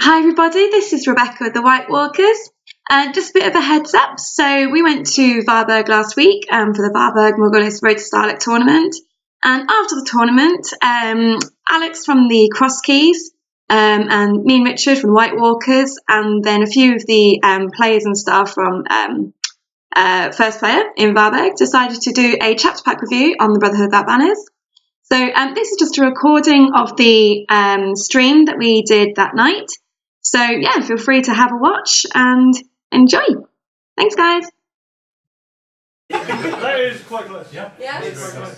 Hi everybody, this is Rebecca with the White Walkers. Just a bit of a heads up, so we went to Varberg last week for the Varberg Morghulis Road Stahleck tournament, and after the tournament, Alex from the Cross Keys and me and Richard from the White Walkers, and then a few of the players and staff from First Player in Varberg decided to do a chapter pack review on the Brotherhood Without Banners. So this is just a recording of the stream that we did that night. So yeah, feel free to have a watch and enjoy. Thanks, guys. That is quite close. Yeah. Yeah.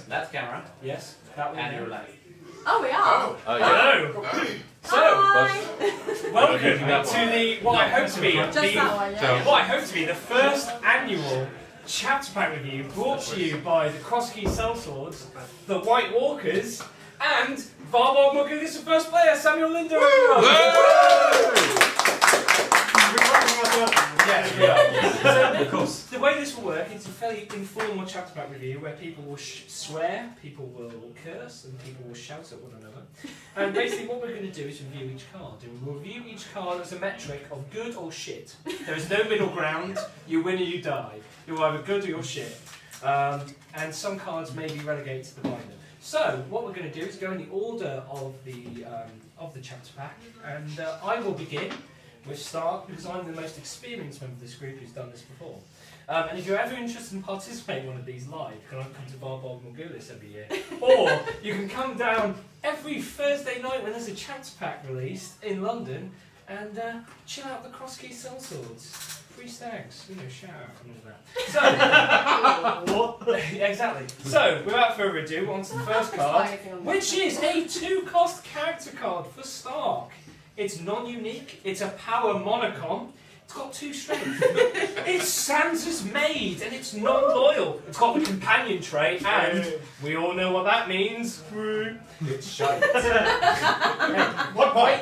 That's camera. Yes. That one. And you're live. Oh, we are. Oh yeah. Hello. Hi. Welcome to the what I hope to be Just that one, yeah. what I hope to be the first annual chapter pack review brought to you by the Cross Keys Sellswords, the White Walkers, and Varberg Morghulis First Player Samuel Linder. Yes, we are. So, of course, the way this will work, it's a fairly informal chapter pack review where people will swear, people will curse, and people will shout at one another. And basically, what we're going to do is review each card. And we'll review each card as a metric of good or shit. There is no middle ground. You win or you die. You're either good or you're shit. And some cards may be relegated to the binder. So, what we're going to do is go in the order of the chapter pack, and I will begin with Stark because I'm the most experienced member of this group who's done this before. And if you're ever interested in participating in one of these live, you can come to Varberg Morghulis every year, or you can come down every Thursday night when there's a chapter pack released in London and chill out the Cross Keys Sellswords. Free stags, shout out and all that. So, what? Exactly. So, without further ado, on to the first card, which is a 2-cost character card for Stark. It's non-unique, it's a power monocom, it's got 2 strength. It's Sansa's maid, and it's non-loyal. It's got the companion trait, and we all know what that means. It's shite.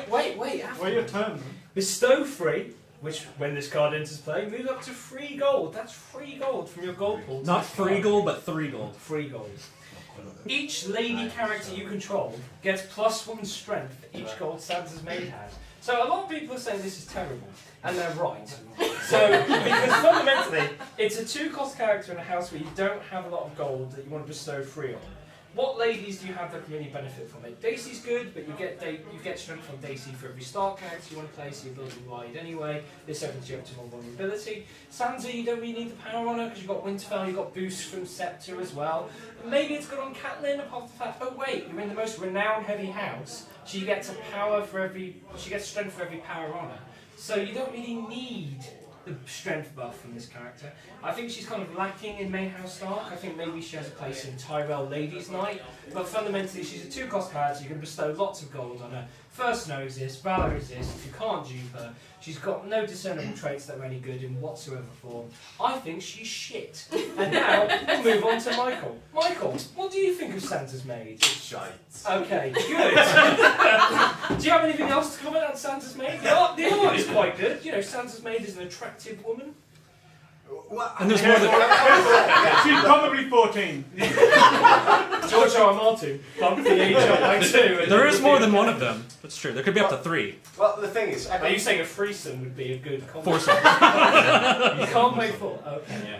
Wait. Wait your turn. Bestow free, which when this card enters play, move up to 3 gold. That's 3 gold from your gold pool. Not 3 gold, but 3 gold. 3 gold. Each lady character you control gets +1 strength for each gold Sansa's maid has. So a lot of people are saying this is terrible, and they're right. So, because fundamentally, it's a 2-cost character in a house where you don't have a lot of gold that you want to bestow free on. What ladies do you have that can really benefit from it? Dacey's good, but you get strength from Dacey for every Stark character you want to play, so you're building wide anyway. This opens you up to more vulnerability. Sansa, you don't really need the power on her because you've got Winterfell, you've got boosts from Scepter as well. Maybe it's good on Catelyn, apart from the fact, oh wait, you're in the most renowned heavy house, she gets she gets strength for every power on her. So you don't really need the strength buff from this character. I think she's kind of lacking in main house Stark. I think maybe she has a place in Tyrell Ladies Night, but fundamentally she's a 2-cost character. You can bestow lots of gold on her. First Snow exists, Valor exists, you can't dupe her. She's got no discernible traits that are any good in whatsoever form. I think she's shit. And now we'll move on to Michael. Michael, what do you think of Sansa's maid? It's shite. Okay, good. Do you have anything else to comment on Sansa's maid? The art is quite good. Sansa's maid is an attractive woman. Well, And there's more than... She's probably 14. George R. R. Martin bumped the age up by 2. There is more than one of them. That's true. There could be up to 3. Well, the thing is... Are you saying a threesome would be a good combo? Foursome. You can't play 4. Okay.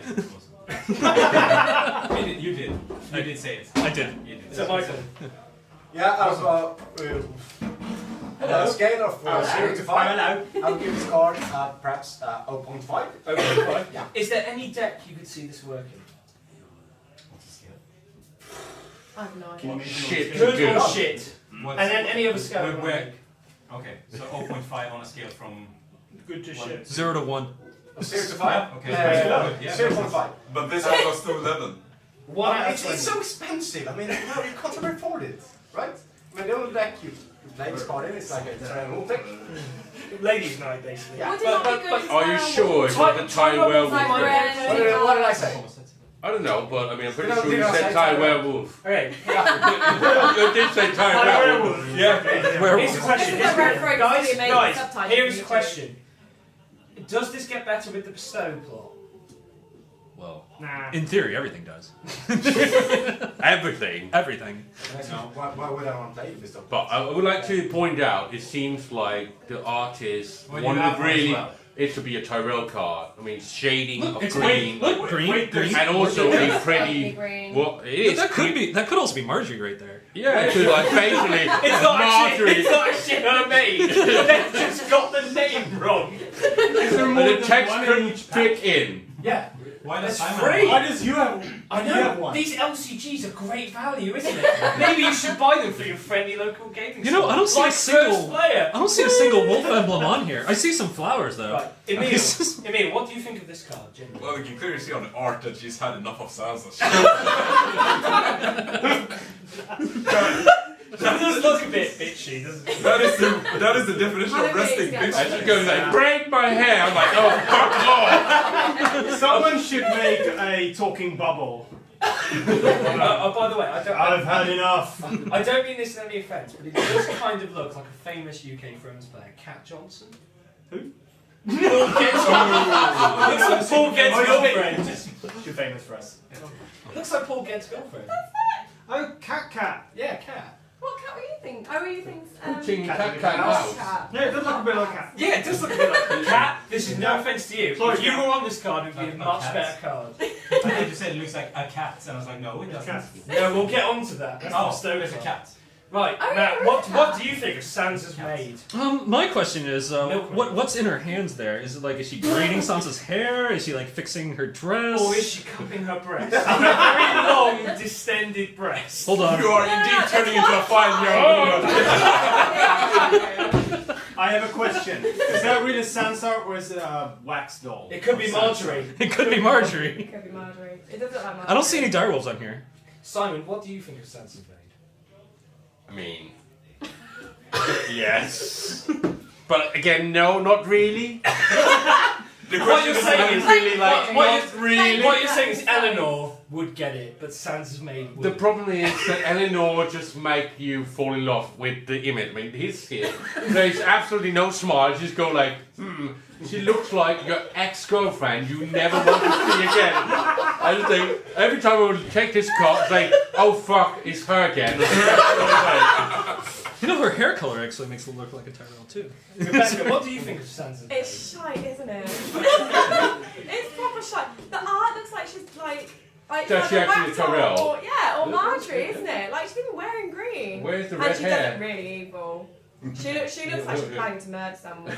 Yeah. You did. You did say it. I did. You did. So Michael. Yeah, on a scale of 0 to 5, I would give this card perhaps 0.5. Okay, Yeah. Is there any deck you could see this working? What's the scale? I have no idea. Shit. Good or shit? What's- And then any other scale you want to where- make? Okay, so 0.5 on a scale from... Good to shit. 0 to 1. 0 to 5? Okay. Yeah. 0.5. But this one goes to 11. 1 out of It's 20. so expensive. I mean, no, you can't afford it, right? I mean, the only deck you play this card in is like a rule deck. Ladies' night, basically. Yeah. Would it not be good as Are you well? sure it's not the Thai werewolf? Like thing? red, What did I say? I don't know, but I mean, I'm pretty Did I- sure did you I said say Thai Thai werewolf. Okay. You did say Thai werewolf. Yeah. Here's the question. This is the reference Guys, to make guys, subtitles here's the for question. Does this get better with the bestow plot? Well, Nah. in theory, everything does. Everything. Everything. Why would I want to play this stuff? But I would like to point out, it seems like the artist Well, you wanted have one as really well. it to be a Tyrell card. I mean, shading Look, of it's green, look, green, green. and also a Lovely pretty. green. Well, it But is. that could also be Marjorie right there. Yeah, it's like basically It's not Marjorie. actually her maid. They've just got the name wrong. Is there But more the than text one in couldn't each fit pack? in. Yeah. Why does That's Simon? free. Why does you have? I You have know, one. these LCGs are great value, isn't it? Maybe you should buy them for your friendly local gaming You know, store. I don't see like a single- First player. I don't see a single wolf emblem on here. I see some flowers though. Right, Emil, what do you think of this card, genuinely? Well, we can clearly see on the art that she's had enough of Sansa. It does look a bit bitchy, doesn't it? that is the definition of resting I just bitch. go like, break my hair. I'm like, oh, fuck off. Someone should make a talking bubble. Oh, by the way, I've had enough. I don't mean this in any offence, but it does kind of look like a famous UK Thrones player, Cat Johnson. Who? Paul Ged's looks like Paul Ged's girlfriend. Too famous for us. Looks like Paul Ged's girlfriend. Oh, Cat. Yeah, Cat. What cat were you thinking? Oh, were you thinking? Ching, cat, mouse. Cat. Yeah, it does look a bit like Cat. Yeah, it does look a bit like Cat. This is no offence to you. Sorry, If you Cat. were on this card, it would be a much Cats. better card. I thought you said it looks like a cat, and I was like, no, it doesn't. Cat. Yeah, we'll get on to that. That's Oh, the stone there's a cat. Right, Oh, Matt, yeah, what do you think of Sansa's maid? My question is, Milk what's in her hands there? Is it like, is she braiding Sansa's hair? Is she like fixing her dress? Or is she cupping her breast? A very long, distended breast. Hold on. You are indeed turning into a 5-year-old. I have a question. Is that really Sansa or is it a wax doll? It could be Marjorie. It could be Marjorie. It could be Marjorie. It does look like Marjorie. I don't see any direwolves on here. Simon, what do you think of Sansa's maid? I mean, yes. But again, no, not really. The What question you're is saying is really like, what not really. What you're saying is Eleanor would get it, but Sansa's maid would. The problem is that Eleanor just make you fall in love with the image. I mean, his skin. There's absolutely no smile. You just go like, she looks like your ex-girlfriend you never want to see again. I just think, every time I would check this card, it's like, oh fuck, it's her again. You know, her hair color actually makes it look like a Tyrell too. Rebecca, what do you think of Sansa's maid? It's shite, isn't it? It's proper shite. The art looks like she's like Does she like a actually wax doll Tyrell? or, yeah, or Marjorie, isn't it? Like she's even wearing green. Where's the and red she hair? doesn't really evil. She looks like she's planning to murder someone.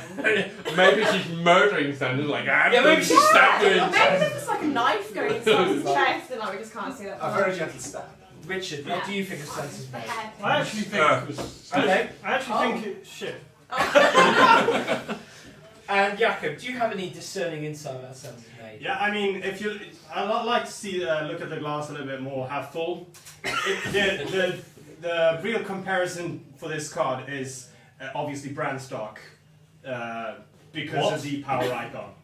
Maybe she's murdering someone. Like, I'm Yeah, maybe going to she's stab Maybe you. there's just like a knife going into someone's chest and like we just can't see that. A very gentle stab. Richard, what do you think of Sansa's The maid? hair. I actually think. Okay. I actually think. Shit. And Jakob, do you have any discerning insight about Sansa's maid? Yeah, I mean, if you, I'd like to see, look at the glass a little bit more, half full. The real comparison for this card is obviously brand stock, because What? of the power icon.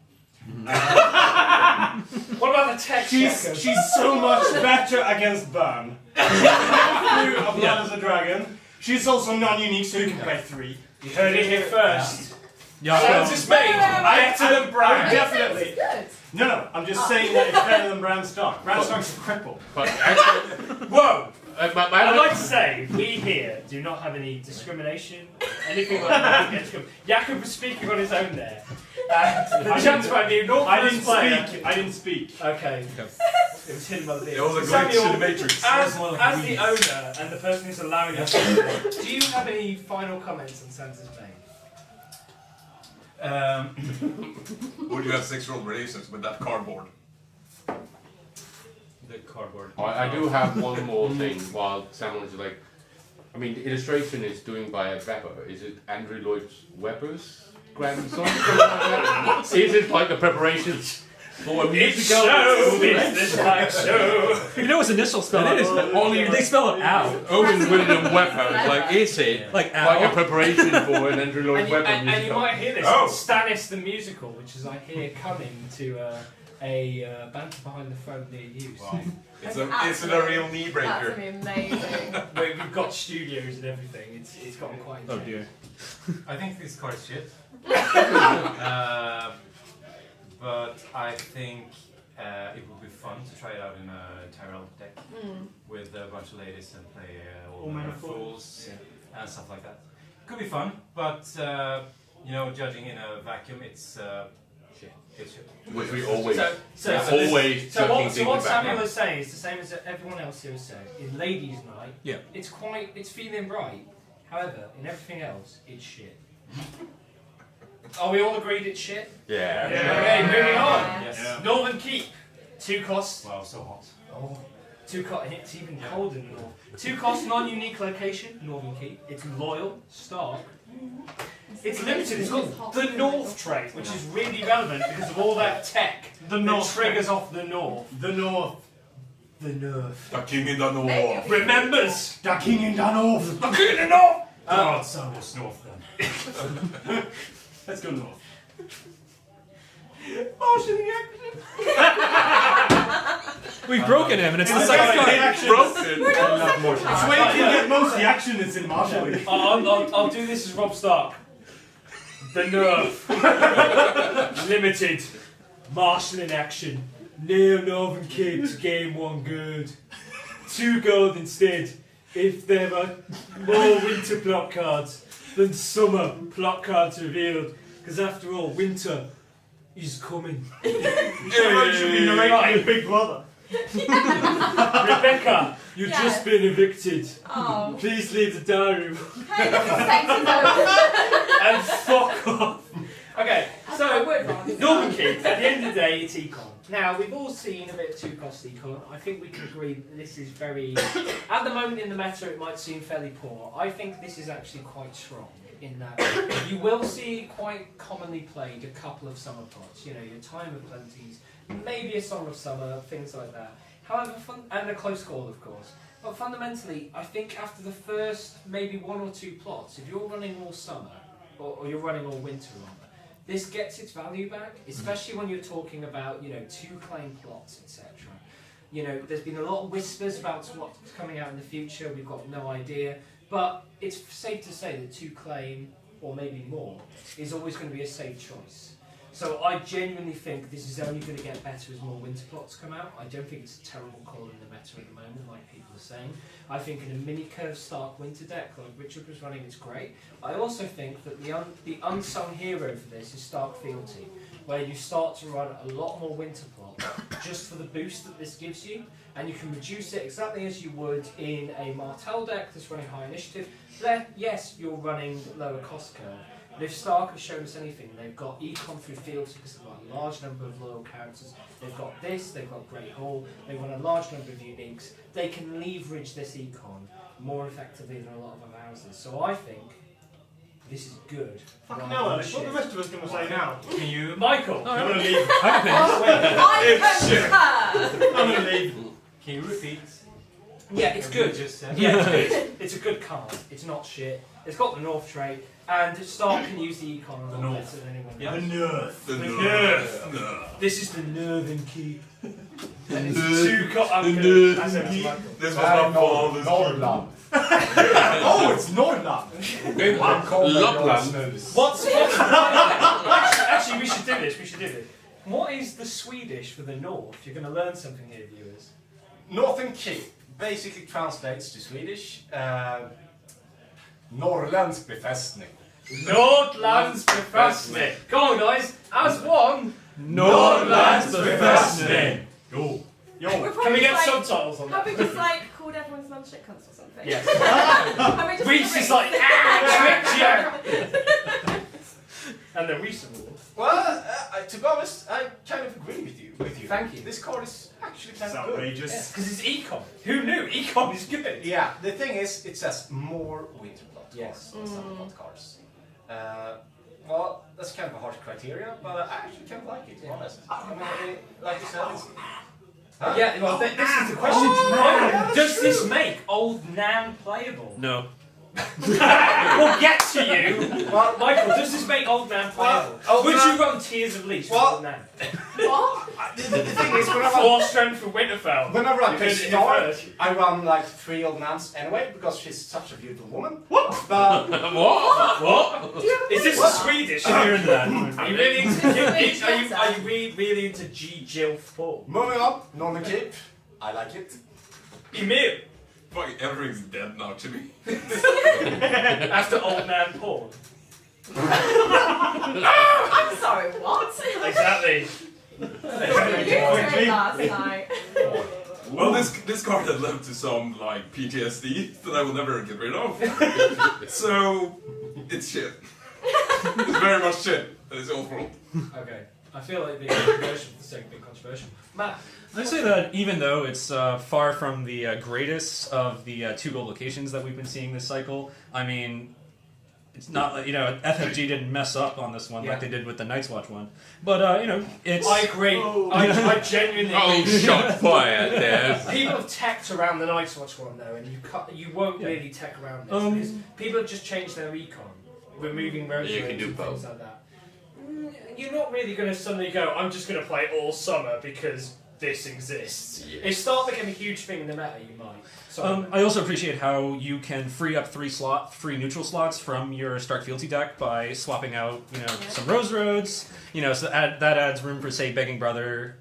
What about the text? Jakob? She's so much better against burn. Through a Blood as a Dragon. She's also non-unique, so you can play 3. You heard it here first. Yeah. Sansa's maid better than I Bran. definitely. It's good. No, I'm just saying that it's better than brand stock. Brand stock's a cripple. But actually, Whoa! my I'd like to say, we here do not have any discrimination, anything like that. Jakob was speaking on his own there. The chance might be not I first didn't player. speak. I didn't speak. Okay. It was hidden by the beard. It was a glitch Samuel, in the Matrix. as the owner and the person who's allowing us to play, do you have any final comments on Sansa's maid? Would you have sexual relations with that cardboard? The cardboard. I do have one more thing while someone's like, I mean, the illustration is doing by a rapper. Is it Andrew Lloyd Webber's grandson? Is it like a preparation for a musical? Business like show. You know his initial spell? It is Only they spell it out. Owen William Webber. Like, is it Like like a owl. preparation for an Andrew Lloyd And you, Webber and you musical? might hear this Oh. on Stannis the Musical, which is I hear coming to a banter behind the phone near you. Wow. It's a real knee That's breaker. gonna be amazing. We've got studios and everything. It's gotten quite Oh intense. dear. I think this card is shit. But I think it would be fun to try it out in a Tyrell deck with a bunch of ladies and play all manner of fools and stuff like that. Could be fun, but you know, judging in a vacuum, it's shit. It's shit. Which we always. So what Samuel is saying is the same as everyone else here has said. In ladies' night, it's feeling right. However, in everything else, it's shit. Are we all agreed it's shit? Yeah. Okay, moving on. Yes. Yeah. Northern Keep. 2 costs. Wow, so hot. Oh. 2 costs. It's even cold in the north. 2 costs, non-unique location. Northern Keep. It's loyal. Stark. It's limited. It's got the North trait, which is really relevant because of all that tech that triggers off the North. The North. The North. The king in the north. Remembers. The king in the North. The king in the North. God, so what's north then? Let's go north. We've broken him, and it's the second time. Broken. It's where you can get most of the action that's in marshalling. I'll do this as Rob Stark. The North. Limited. Marshalling action. No Northern Keep to gain 1 good. 2 gold instead. If there are more winter plot cards than summer plot cards revealed. Because after all, winter is coming. Should be narrating Big Brother. Rebecca, you've just been evicted. Oh. Please leave the diary room. Hey, this And fuck off. Okay, so Northern Keep, at the end of the day, it's econ. Now, we've all seen a bit of 2 cost econ. I think we can agree that this is very... At the moment in the meta, it might seem fairly poor. I think this is actually quite strong in that you will see quite commonly played a couple of summer plots. You know, your Time of Plenties, maybe a Song of Summer, things like that. However, and a Close Call, of course. But fundamentally, I think after the first maybe 1 or 2 plots, if you're running all summer, or you're running all winter rather, this gets its value back, especially when you're talking about, you know, 2 claim plots, etc. You know, there's been a lot of whispers about what's coming out in the future, we've got no idea, but it's safe to say that 2 claim, or maybe more, is always going to be a safe choice. So I genuinely think this is only going to get better as more winter plots come out. I don't think it's a terrible call in the meta at the moment, like people are saying. I think in a mini-curve Stark winter deck, like Richard was running, it's great. I also think that the unsung hero for this is Stark Fealty, where you start to run a lot more winter plot just for the boost that this gives you, and you can reduce it exactly as you would in a Martell deck that's running high initiative. There, yes, you're running lower cost curve. But if Stark has shown us anything, they've got econ through Fealty because they've got a large number of loyal characters. They've got this, they've got Great Hall, they've got a large number of uniques. They can leverage this econ more effectively than a lot of other houses. So I think this is good. Fucking hell, Alex, what are the rest of us going to say now? Can you... Michael! I'm going to leave. I'm going to leave. Can you repeat? Yeah, it's good. Yeah, it's good. It's a good card. It's not shit. It's got the North trait, and Stark can use the econ a lot better than anyone else. The North. The North. North. This is the Northern Keep. And it's 2 I'm gonna pass it to Michael. This was my father's Norrland. Oh, it's Norrland. Lapland. What's actually, we should do this. We should do this. What is the Swedish for the North? You're going to learn something here, viewers. Northern Keep basically translates to Swedish Norrlands befästning. Nordlands befästning. Come on, guys. As one. Nordlands befästning. Yo. Can we get subtitles on that? Have we just like called everyone's mum shit cunts or something? Yes. Have we just Reese is like, and then Reese will. Well, to be honest, I kind of agree with you. Thank you. This card is actually It's kind of good. outrageous. Because it's econ. Who knew? Econ is good. Yeah, the thing is, it says more winter plot Yes. cards than summer plot cards. Well, that's kind of a harsh criteria, but I actually kind of like it, to be honest. I mean, like you said, it's... Huh? Yeah, well, this is the question. Does this make Old Nan playable? No. We'll get to you. Michael, does this make Old Man playable? Would you run Tears of Leash for Old Man? What? The thing is, whenever 4 strength for Winterfell. Whenever I play Because in Star, first- I run like 3 old mans anyway because she's such a beautiful woman. What? But What? Is this a Swedish? You're into that. Are you really into, are you really into G. Jill Paul? moving on, Northern Cape. I like it. Emil. Fuck, everything's dead now to me. After Old Man Paul. I'm sorry, what? Exactly. You did last night. Well, this card had led to some like PTSD that I will never get rid of. So it's shit. It's very much shit. And it's awful. Okay. I feel like being controversial for the sake of being controversial. Matt. I'd say that even though it's far from the greatest of the 2 gold locations that we've been seeing this cycle, I mean, it's not like, FFG didn't mess up on this one like they did with the Night's Watch one. But, it's... I agree. I genuinely Oh, agree. shot fired there. People have teched around the Night's Watch one though, and you won't really tech around this because people have just changed their recon, removing road You can rage do and both. things like that. You're not really going to suddenly go, I'm just going to play all summer because this exists. Yeah. If Star became a huge thing in the meta, you might. Sorry. I also appreciate how you can free up 3 neutral slots from your Stark Fealty deck by swapping out, some Rose Roads, so that adds room for, say, Begging Brother,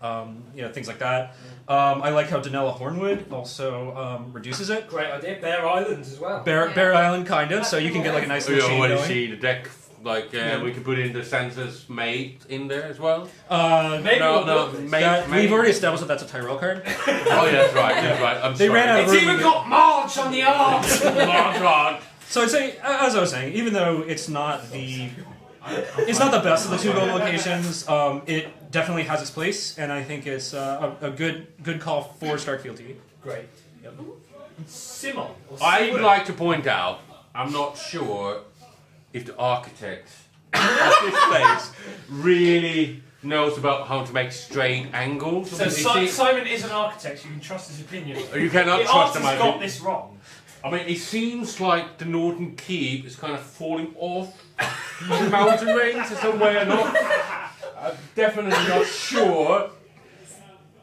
things like that. I like how Danella Hornwood also reduces it. Great idea. Bear Island as well. Bear Island, kind of, so you can get like a nice little chain want to going. see the deck. Like we could put in the Sansa's mate in there as well. Maybe we've already established that that's a Tyrell card. Oh yeah, that's right. I'm They sorry. ran out of It's room. even got March on the arm. March. So I'd say, as I was saying, even though it's not the best of the 2 gold locations, it definitely has its place, and I think it's a good call for Stark Fealty. Great. Yep. Simon. I would like to point out, I'm not sure if the architect of this place really knows about how to make straight angles. So Simon is an architect, you can trust his opinion. You cannot the trust him. artist got this wrong. I mean, it seems like the Northern Keep is kind of falling off the mountain range in some way or not. I'm definitely not sure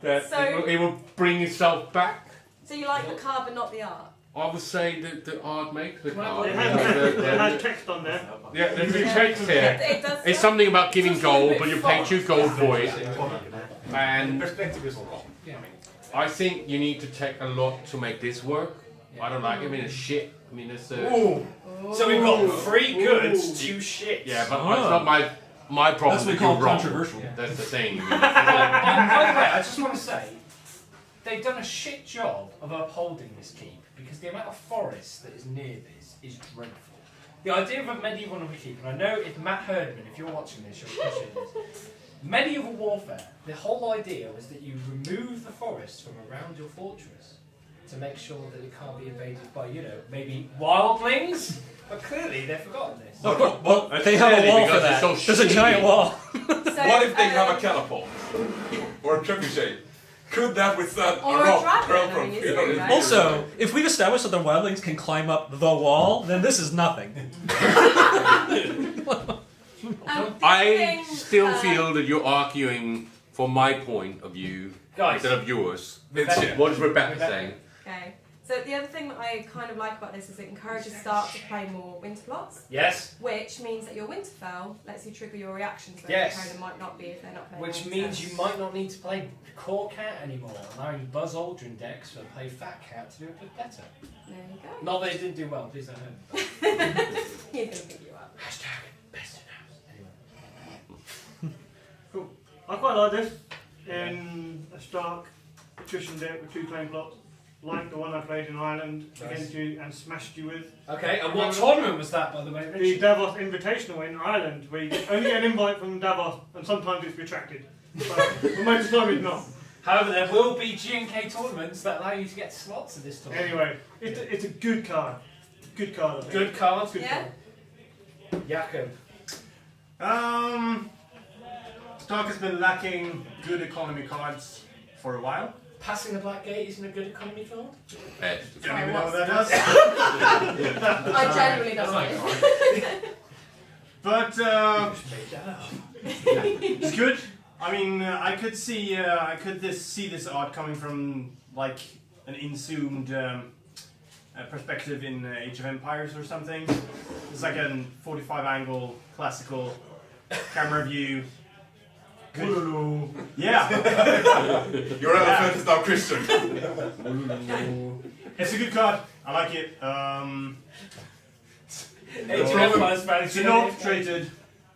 that it will bring itself back. So you like the card but not the art? I would say that the art makes the card. It has text on there. Yeah, there's a text here. It does. It's something about giving gold, but you pay 2 gold for it. And Perspective is all wrong. I think you need to take a lot to make this work. I don't like it. I mean, it's shit. I mean, it's... Ooh. So we've got 3 goods, 2 shits. Yeah, but it's not my problem. That's what we that call you're wrong. controversial. Yeah. That's the thing. By the way, I just want to say, they've done a shit job of upholding this keep because the amount of forest that is near this is dreadful. The idea of a medieval keep, and I know if Matt Herdman, if you're watching this, you'll appreciate this. Medieval warfare, the whole idea was that you remove the forest from around your fortress to make sure that it can't be invaded by, maybe wildlings. But clearly they've forgotten this. Well, they have a wall for that. So There's a giant wall. What if they have a catapult? Or a trebuchet? Could that withstand Or a rock dragon, hurled I from mean, 300 right? meters? Also, if we've established that the wildlings can climb up the wall, then this is nothing. I still feel that you're arguing from my point of view Guys. instead of yours. It's shit. What is Rebecca saying? Okay. So the other thing that I kind of like about this is it encourages Stark to play more winter plots, Yes. which means that your Winterfell lets you trigger your reactions where Yes. your opponent might not be if they're not playing. Which winter. means you might not need to play Core Cat anymore, allowing Buzz Aldrin decks to play Fat Cat to do a bit better. There you go. Not that it didn't do well, please don't hurt me. He's gonna pick you up. Hashtag best in house. Anyway. I quite like this in a Stark attrition deck with 2 claim plots, like the one I played in Ireland against you and smashed you with. Okay, and what tournament was that, by the way, The Richie? Davos Invitational in Ireland, where you only get an invite from Davos and sometimes it's retracted. But most of the time it's not. However, there will be G&K tournaments that allow you to get slots at this tournament. Anyway, it's a good card. Good card, I think. Good card. Good Yeah. card. Jakob. Stark has been lacking good economy cards for a while. Passing the black gate isn't a good economy card. Don't even know what that does. I genuinely don't know. But it's good. I mean, I could see this art coming from like an inzoomed perspective in Age of Empires or something. It's like a 45 angle classical camera view. Good. Yeah. Your elephant is now Christian. It's a good card. I like it. It's not traded.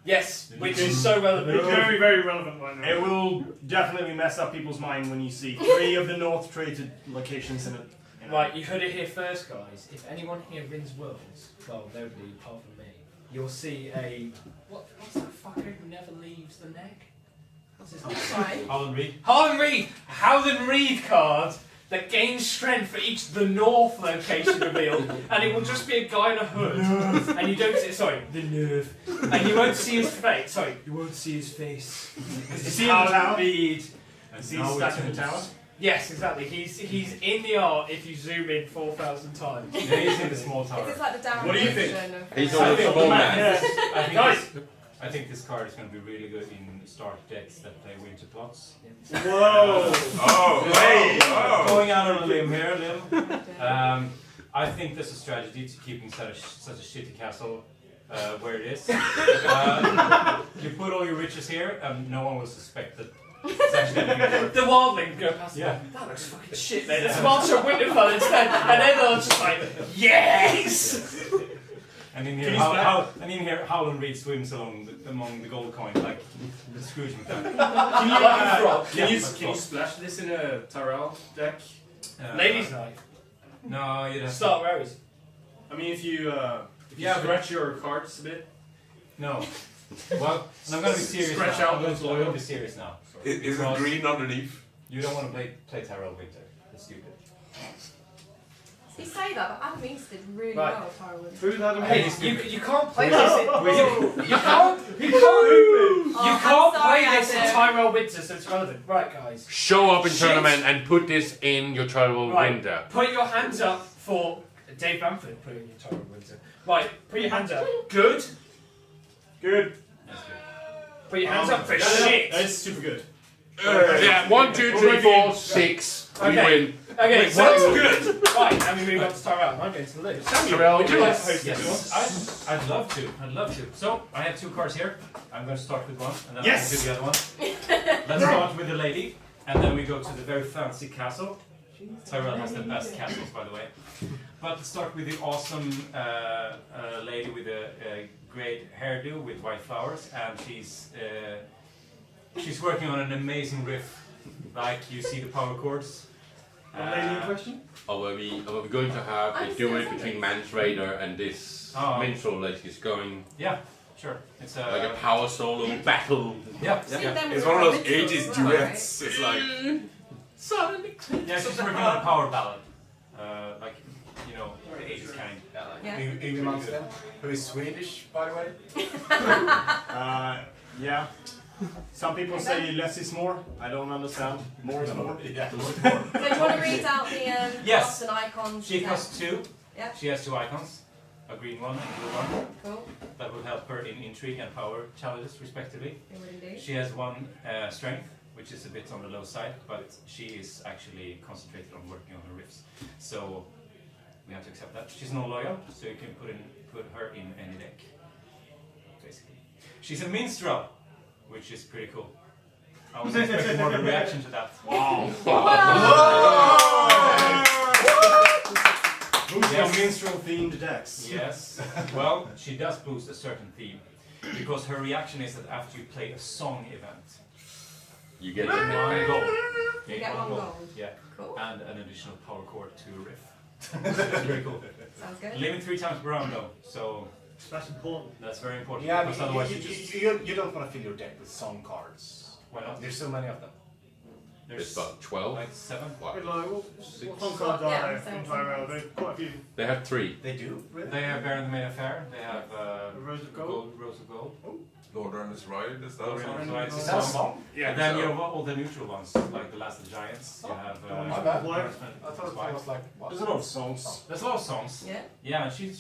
Yes, which is so relevant. Very, very relevant right now. It will definitely mess up people's mind when you see 3 of the North traded locations in it. Right, you heard it here first, guys. If anyone here wins Worlds, well, nobody apart from me, you'll see a... What's that fucker who never leaves the neck? What's his name? Howland Reed. Howland Reed card that gains strength for each the North location revealed, and it will just be a guy in a hood, and you don't see, the nerve, and you won't see his face. You won't see his face. Is he in the tower? Is he stuck in the tower? Yes, exactly. He's in the art if you zoom in 4,000 times. Yeah, he's in the small tower. Is this like the down What do you think? He's on the small man. I think this card is going to be really good in start decks that play winter plots. Whoa! Going out on a limb here, I think there's a strategy to keeping such a shitty castle where it is. You put all your riches here, and no one will suspect that. The wildling go past. Yeah. That looks fucking shit. Then it's Marshall Winterfell instead, and then they're just like, yes. And in here, Howland Reed swims among the gold coins like the Scrooge McDuck. Can you splash this in a Tyrell deck? Ladies' night. No, you'd have Start Rose. I mean, if you scratch your cards a bit. No. Well, and I'm going to be serious. Scratch now. out I'm those going to be serious now. Is it green underneath? You don't want to play Tyrell Winter. That's stupid. You say that, but Adam East did really Right. well with Tyrell. Who's Adam Hey, East? you can't play this. You can't I'm play sorry, this in Adam. Tyrell Winter, so it's relevant. Right, guys. Show up in Shit. tournament and put this in your Tyrell Right. window. Put your hands up for Dave Bamford. Put it in your Tyrell Winter. Right. Put your hands up. Good. Good. That's good. Put your hands up for shit. That's super good. Yeah, 1, 2, 3, 4, 6. We Okay. win. Okay, so that's good. Right, and we move on to Tyrell. I'm going to lose. Tyrell Would you like to wins. host this one? I'd love to. I'd love to. So I have 2 cards here. I'm going to start with one, and then Yes! I'll do the other one. Let's start with the lady, and then we go to the very fancy castle. Tyrell has the best castles, by the way. But let's start with the awesome lady with a great hairdo with white flowers, and she's working on an amazing riff, like you see the power chords. Lady in question? Are we going to have a duet between Mans Raider and this minstrel that is going Yeah, sure. It's like a power solo battle? Yeah, See yeah. them It's with one of those the rituals 80s as well, duets. It's like. Yeah, she's working on a power ballad. Like, you know, the 80s kind. Yeah. Yngwie Malmsteen, who is Swedish, by the way. Yeah. Some people say less is more. I don't understand. More is more. Yeah. So do you want to read out the Yes. costs and icons? She costs 2. Yeah. She has 2 icons, a green one and a blue one. Cool. That will help her in intrigue and power challenges, respectively. It would indeed. She has 1 strength, which is a bit on the low side, but she is actually concentrated on working on her riffs. So we have to accept that. She's not loyal, so you can put her in any deck, basically. She's a minstrel, which is pretty cool. I was expecting more of a reaction to that. Wow. Who's Yes. your minstrel themed decks? Yes. Well, she does boost a certain theme, because her reaction is that after you play a song event, You get 1 gold. You get 1 gold. Yeah. Cool. And an additional power chord to a riff. That's very cool. Sounds good. Limit 3 times per round though, so That's important. that's very important. Yeah, because otherwise you just you don't want to fill your deck with song cards. why not? There's so many of them. There's about 12. Like 7. What fun cards are Yeah, there in Tyrell? There's quite a few. They have 3. They do? Really? They have Baron the Maid Affair. They have Rose of Gold. Rose of Gold. Lord Ernest Ride, is that Lord a song? Ernest Ride. Is that a song? Yeah. And then you have all the neutral ones, like The Last of the Giants. You have. My bad. White. I thought it was like, what? There's a lot of songs. There's a lot of songs. Yeah. Yeah, and she knows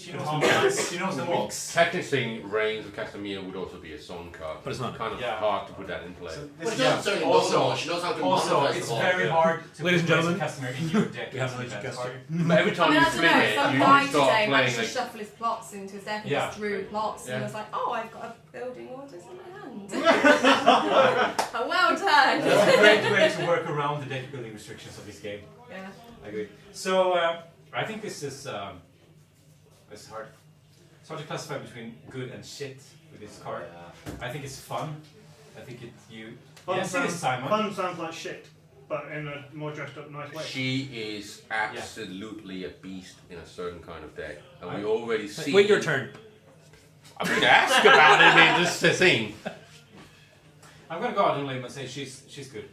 the she knows the mix. Technically, Reigns of Castamere would also be a song card, But it's not. kind of Yeah. hard to put that in play. So But this she doesn't certainly know Also- more. She knows how to Also, monetize it's the ball. very hard to Ladies and put gentlemen, Castamere in your deck. we have as an an event guest card. But every I time mean, you I don't flip know, it, some you guy start today playing managed to like. shuffle his plots into his deck and Yeah. just drew plots and Yeah. was like, oh, I've got a building orders in my hand. Well done! That's a great way to work around the deck building restrictions of this game. Yeah. I agree. So I think this is it's hard. It's hard to classify between good and shit with this card. I think it's fun. I think Fun yes, it is, Simon. Fun sounds like shit, but in a more dressed up, nice way. She is absolutely a beast in a certain kind of deck, and we already see. Wait your turn. I'm going to ask about it. I mean, this is the thing. I'm gonna go out on a limb and say she's good. She's good.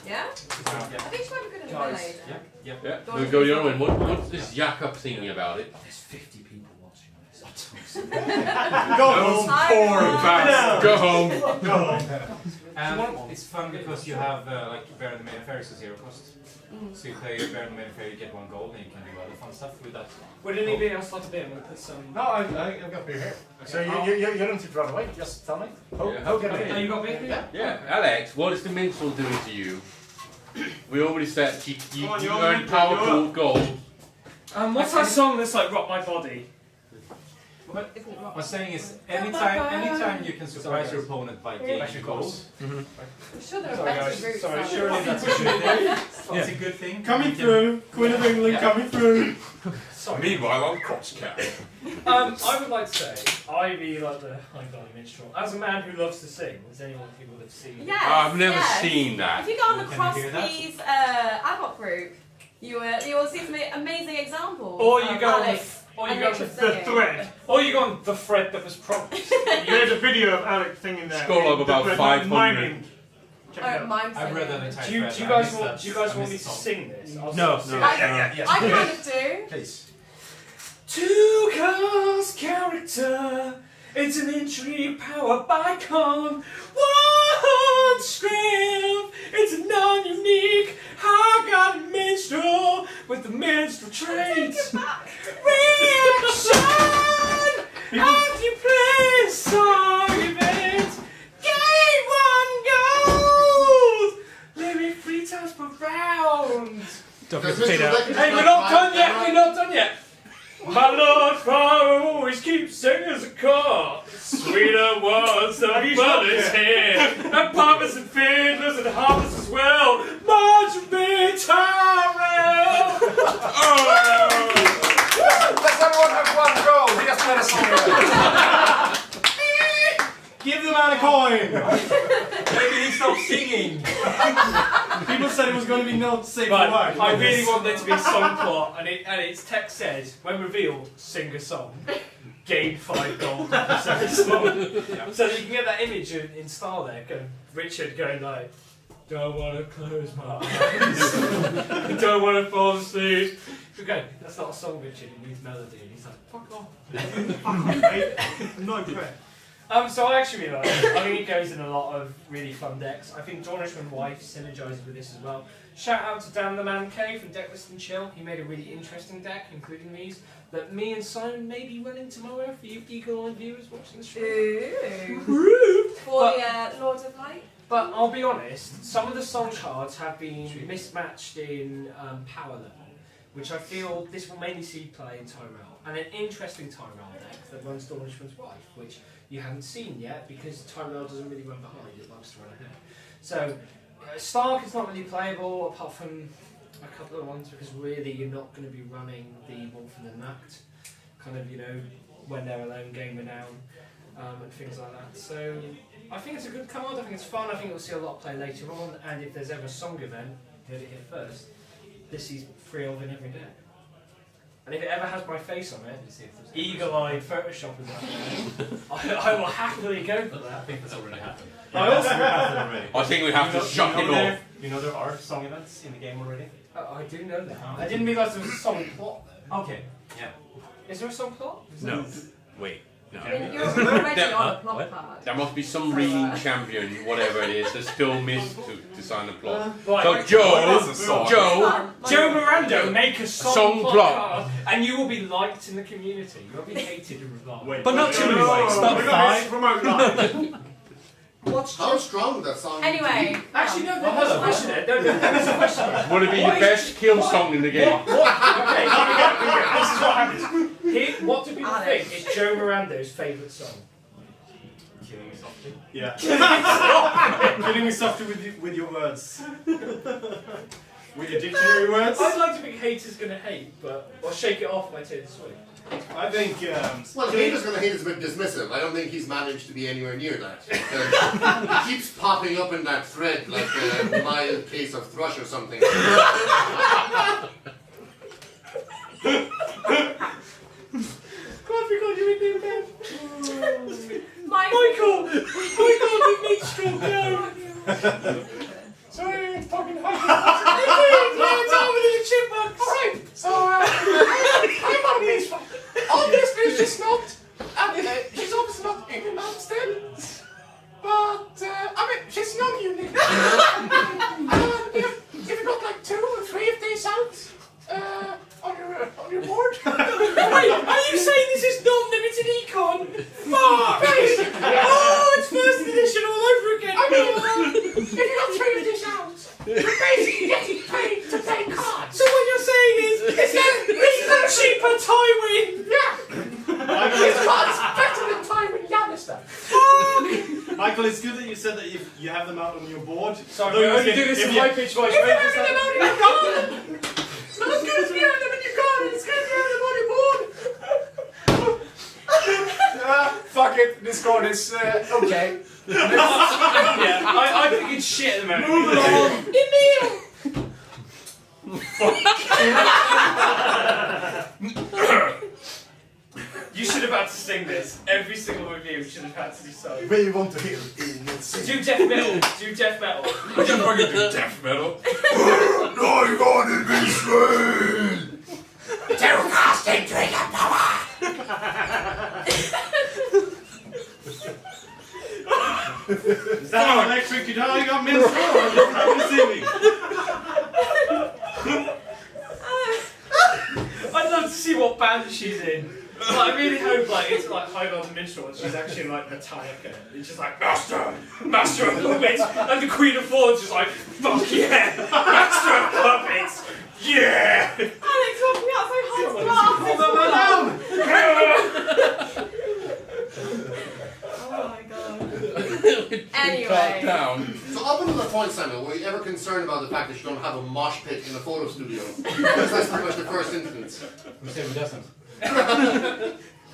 Yeah? Yeah. I think she might be good in Guys. the Yeah. Yeah. We go the other one. What's this Jakob thinking about it? There's 50 people watching this. Go home. Boring bastard. Go home. Go home. It's fun because you have like Baron the Maid Affair is a 0 cost. So you play Baron the Maid Affair, you get 1 gold, and you can do other fun stuff with that. Would anybody else like a beer? I'm going to put some. No, I've got beer here. So you don't need to run away. Just tell me. Who get Oh, it? you got beer? Yeah, Alex, what is the minstrel doing to you? We already said you Come on, you you're earned up. powerful gold. What's that song that's like Rock My Body? What I'm saying is, anytime you can surprise your opponent by gaining gold, I'm sure there are Sorry, better guys. routes. Sorry, out surely there. that's a good thing. It's a good thing. Coming through. Queen of England coming through. Sorry. Meanwhile, on Cross Cat. I would like to say, I really like the High Garden Minstrel. As a man who loves to sing, does anyone people have seen? Yes, I've never yes. seen that. If you go on the Can you Cross hear that? Keys ad hoc group, you will see some amazing examples. Or you of go on Alex or and you go Richard with The singing. thread. Or you go on the thread that was promised. There's a video of Alex singing there. Scroll up The about thread, 500. miming. Check it Oh, out. mime I've read that singing. entire Do you thread, guys I missed want that. do you guys I want me missed to the song. sing this? I'll No, sing. no. Yes. I kind of do. Please. Two cast character, it's an intrigue powered by con. One strength, it's a non-unique high-garden minstrel with the minstrel trait. Reaction! As you play a song event, gain 1 gold! Limit 3 times per round. Don't Does forget to fade Mr. out. Leckett Hey, we're like not done five- yet, we're not done yet. My Lord Father always keeps singers a chord. Sweeter ones than mothers here. And pipers and fiddlers and harpers as well. Marjorie Tyrell. Let's everyone have 1 goal. He just made a song. Give the man a coin. Maybe he stopped singing. People said it was going to be not safe for But work. I really want there to be a song plot, and its text says, when revealed, sing a song. Gain 5 gold for singing a song. So that you can get that image in Stahleck and Richard going like, don't want to close my eyes. Don't want to fall asleep. Okay, that's not a song, Richard. It needs melody. And he's like, fuck off. I'm not impressed. So I actually really like it. I think it goes in a lot of really fun decks. I think Dornishman Wife synergizes with this as well. Shout out to Dan the Man K from Decklist and Chill. He made a really interesting deck, including these, that me and Simon may be running tomorrow for you eagle-eyed viewers watching the stream. Ooh. For the Lord of Light. But I'll be honest, some of the song cards have been mismatched in power level, which I feel this will mainly see play in Tyrell. And an interesting Tyrell deck that runs Dornishman's Wife, which you haven't seen yet because Tyrell doesn't really run behind, it likes to run ahead. So Stark is not really playable apart from a couple of ones because really you're not going to be running the Wolfen and Nacht, kind of, you know, when they're alone, game renown, and things like that. So I think it's a good card, I think it's fun, I think we'll see a lot of play later on, and if there's ever a song event, heard it here first, this is 3 of in every deck. and if it ever has my face on it, eagle-eyed Photoshoppers out there, I will happily go for that. I think that's already happened. I also happened already. I think we have to shut him off. You know there are song events in the game already? I do know that. I didn't realise there was a song plot though. Okay, yeah. Is there a song plot? No. Wait. No. I mean, you're already There- on a plot what? card. There must be some reading champion, whatever it is, that still missed to sign the plot. Right. So Joe, Joe Miranda, make a song Song plot plot. card, and you will be liked in the community. You will be hated and reviled. But not too many likes. Not We're 5. promote live. How strong would that song Anyway. Actually, no, there's a question there. No, there's a question there. would it be the best kill song in the game? Okay, here we go. This is what happens. What do people think is Joe Miranda's favourite song? Killing me softly. Yeah. Killing me softly with your words. With your dictionary words. I'd like to think haters gonna hate, but or shake it off by Taylor Swift. I think. Well, haters gonna hate is a bit dismissive. I don't think he's managed to be anywhere near that. He keeps popping up in that thread like a mild case of thrush or something. God, you're in there, man. Michael! Michael, you need stroke down. Sorry, it's fucking hot. It's over to the chipmunks. Alright, so, I'm on this one. Obviously, she's not, she's obviously not England Amstead. But, I mean, she's young, you need. If you got like 2 or 3 of these out, on your board. Wait, are you saying this is non-limited econ? Oh, it's first edition all over again. I mean, if you got 3 of these out, you're basically getting paid to play cards. So what you're saying is, this is a cheaper Tywin. Yeah. This card's better than Tywin Lannister. Michael, it's good that you said that you have them out on your board. Sorry, we only do this in high-pitched voice. If you have them out on your card! It's not as good as you have them in your card, it's good as you have them on your board. Fuck it, this card is okay. Yeah, I think it's shit at the moment. Move it on. You should have had to sing this. Every single review should have had to do so. We want to hear it. Do death metal. Do death metal. I can fucking do death metal. No, you got it, be straight! Terror casting trigger power! Is that an electric guitar you got minstrel? Or just singing? I'd love to see what band she's in. Like, I really hope it's like High on the Minstrel and she's actually like Metallica. It's just like Master of Puppets, and the Queen of Thorns is like fuck yeah, Master of Puppets, yeah. Alex, walk me out so hard to Oh my god. Anyway. Down. So up until that point, Samuel, were you ever concerned about the fact that you don't have a mosh pit in a photo studio? Because that's pretty much the first instance. Who said who doesn't?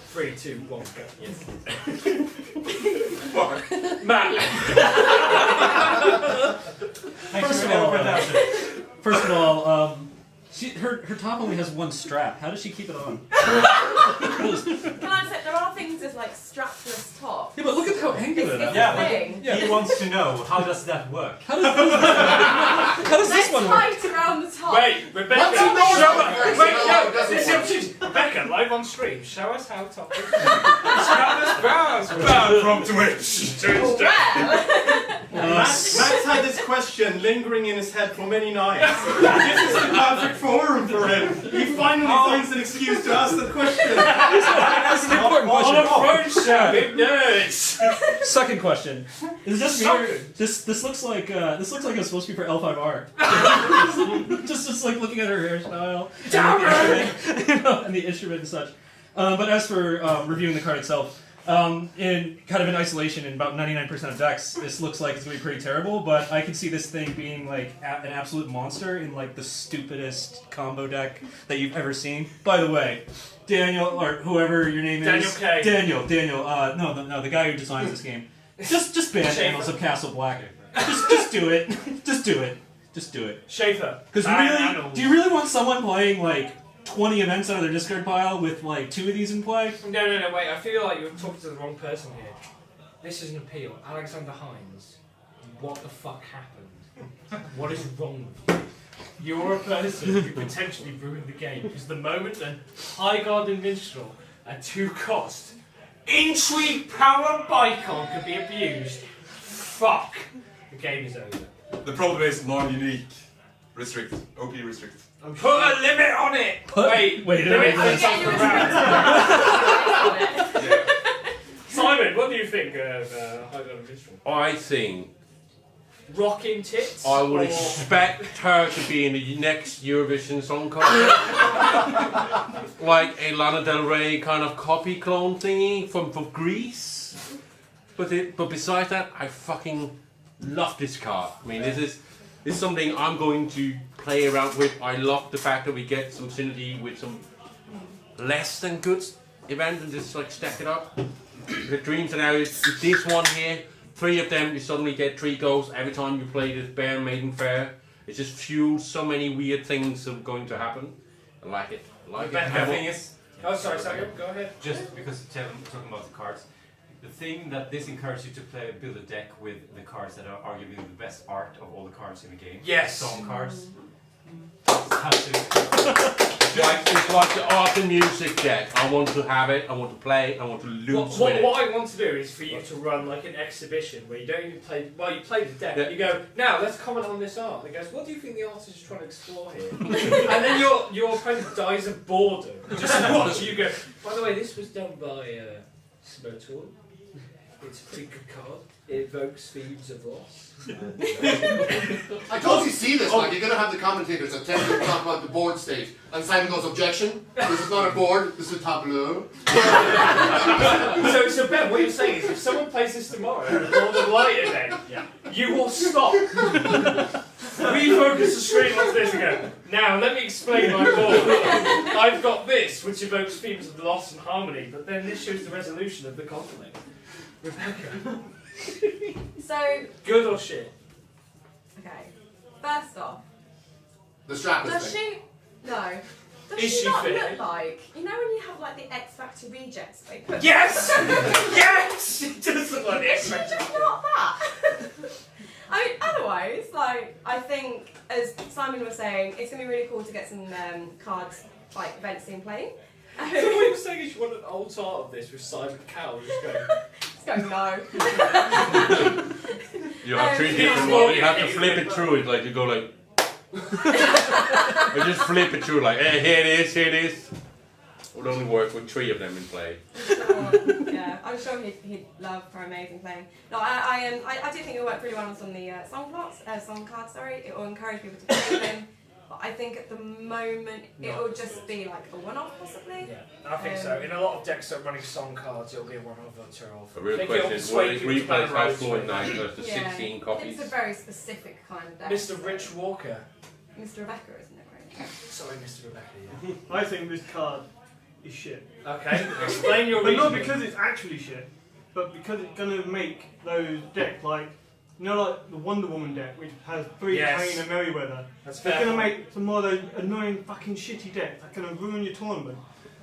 3, 2, 1, go. Yes. Matt. First of all, her top only has 1 strap. How does she keep it on? Can I say, there are things as like strapless top. Yeah, but look at how angular that Thing. He wants to know, how does that work? How does this one work? Tight around the top. Wait, Rebecca. What's he doing? Show us. Wait, No, no. it doesn't This work. is Rebecca, live on stream. Show us how top is. Strapless bars. Banned from Twitch. Well. Matt's had this question lingering in his head for many nights. This is the perfect forum for him. He finally finds an excuse to ask the question. That's an important question. On a phone show, big nerds. Second question: is this Second. this looks like it's supposed to be for L5R? just like looking at her hairstyle and the instrument and such. But as for reviewing the card itself, in kind of in isolation in about 99% of decks, this looks like it's gonna be pretty terrible. But I can see this thing being like an absolute monster in like the stupidest combo deck that you've ever seen. By the way, Daniel or whoever your name Daniel is, K. Daniel. No, the guy who designs this game. Just ban Annals of Castle Black. Just do it. Just do it. Just do it. Schaefer. Because really, do you really want someone playing like 20 events out of their discard pile with like 2 of these in play. No, wait. I feel like you're talking to the wrong person here. This is an appeal. Alexander Hines, what the fuck happened? What is wrong with you? You're a person who potentially ruined the game because the moment an Highguard and Minstrel at 2 cost, Intrigue Power Bicon could be abused, fuck, the game is over. The problem is non-unique. Restrict. OP restrict. Put a limit on it! Wait. Simon, what do you think of Highguard and Minstrel? I think Rocking tits? I would expect her to be in the next Eurovision Song Contest. Like a Lana Del Rey kind of copy clone thingy from Greece. But besides that, I fucking love this card. I mean, this is something I'm going to play around with. I love the fact that we get some synergy with some less than good events and just like stack it up. The dream scenario is this one here. 3 of them, you suddenly get 3 goals every time you play this Bear Maiden Fair. It just fuels so many weird things that are going to happen. I like it. The thing is... Oh, sorry, go ahead. Just because talking about the cards, the thing that this encourages you to build a deck with the cards that are arguably the best art of all the cards in the game. Yes! Song cards. It's like the art and music deck. I want to have it, I want to play, I want to lose with it. What I want to do is for you to run like an exhibition where you don't even play, well you play the deck, and you go, now let's comment on this art. And it goes, what do you think the artist is trying to explore here? And then your opponent dies of boredom. Just watch you go, by the way, this was done by Smotor. It's a pretty good card. It evokes themes of loss. I totally see this, like you're going to have the commentators at 10 to talk about the board state, and Simon goes, objection, this is not a board, this is a tableau. So Ben, what you're saying is if someone plays this tomorrow at a Northern Light event, you will stop. Refocus the screen onto this and go, now let me explain my board. I've got this, which evokes themes of loss and harmony, but then this shows the resolution of the conflict. Rebecca. So... Good or shit? Okay. First off... The strap is Does thing. she... No. Does Is she she not fit? look like... You know when you have like the X Factor rejects they put... Yes! Yes! It does look like the Is she just not that? I mean, otherwise, like, I think, as Simon was saying, it's going to be really cool to get some cards, like, events in play. So what you're saying is you want an old art of this with Simon Cowell just going... Just go, no. You have 3 different ones, you have to flip it through it, like you go like... or just flip it through like, hey, here it is. It would only work with 3 of them in play. Yeah, I'm sure he'd love her amazing playing. No, I do think it'll work really well on some of the song cards, It will encourage people to play them. But I think at the moment it will just be like a one-off possibly. Yeah, I think so. In a lot of decks that are running song cards, it'll be a one-off or two-off. The real question is, what is replays how fluent night versus the 16 copies? It's a very specific kind of deck. Mr. Rich Walker. Mr. Rebecca, isn't it, right? Sorry, Mr. Rebecca, yeah. I think this card is shit. Okay, explain your But reasoning. not because it's actually shit, but because it's going to make those decks like, you know, like the Wonder Woman deck, which has 3 Kane and Merryweather. That's it's fair. going to make some more of those annoying fucking shitty decks that going to ruin your tournament.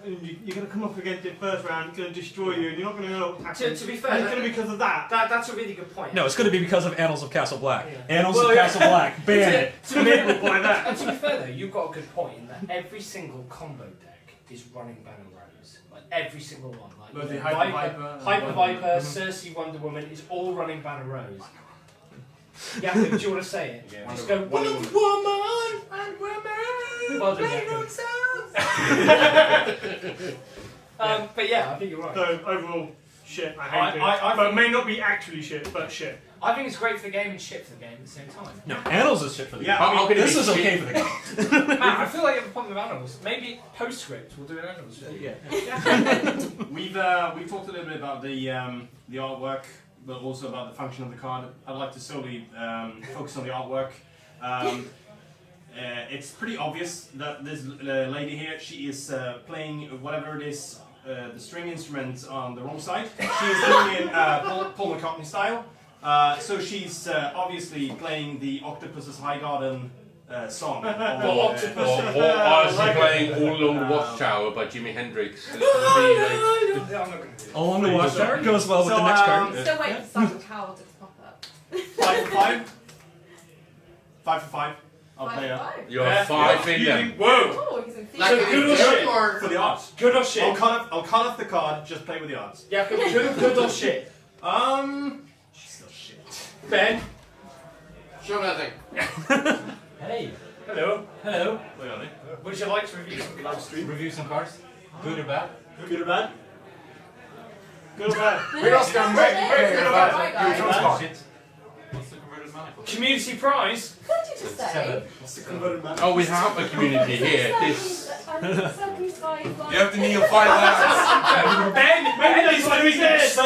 And you're going to come up against it first round, it's going to destroy you, and you're not going to know what happens. To be fair, and it's going to be because of that. That's a really good point. No, it's going to be because of Annals of Castle Black. Yeah. Annals of Castle Black, ban it. To be fair though, you've got a good point in that every single combo deck is running Banner Rose. Like every single one. Like But the Hyper Viper, Cersei, Wonder Woman is all running Banner Rose. Yeah, do you want to say it? Yeah. Just go, Wonder Woman and Woman. Well done, but yeah, I think you're right. So overall, shit, I hate it. But it may not be actually shit, but shit. I think it's great for the game and shit for the game at the same time. No, Annals is shit for the game. Yeah, I mean, this is okay for the game. Man, I feel like you have a problem with Annals. Maybe postscript, we'll do an Annals. Yeah. We've talked a little bit about the artwork, but also about the function of the card. I'd like to solely focus on the artwork. It's pretty obvious that this lady here, she is playing whatever it is, the string instrument on the wrong side. She is doing it Paul McCartney style. So she's obviously playing the Octopus's High Garden song. Or Or honestly playing All Along the Watchtower by Jimi Hendrix. All on the Watchtower goes well with the next card. Still waiting for Simon Cowell to pop up. 5 for 5? 5 for 5. I'll play up. You're 5 in them. Whoa! Oh, he's in Like, So good or shit? or For the odds. Good or shit? I'll cut off the card, just play with the odds. Yeah, good or shit? Still shit. Ben? Sure nothing. Hey, Hello. hello. Would you like to review some Live stream. Review some cards. Good or bad? Good or bad? Good or bad? We're not going to make Good or bad. Shit. What's the converted mana for? community prize? What did you just say? What's the converted man? Oh, we have a community here. This. You have to kneel 5 laps. Ben is doing this.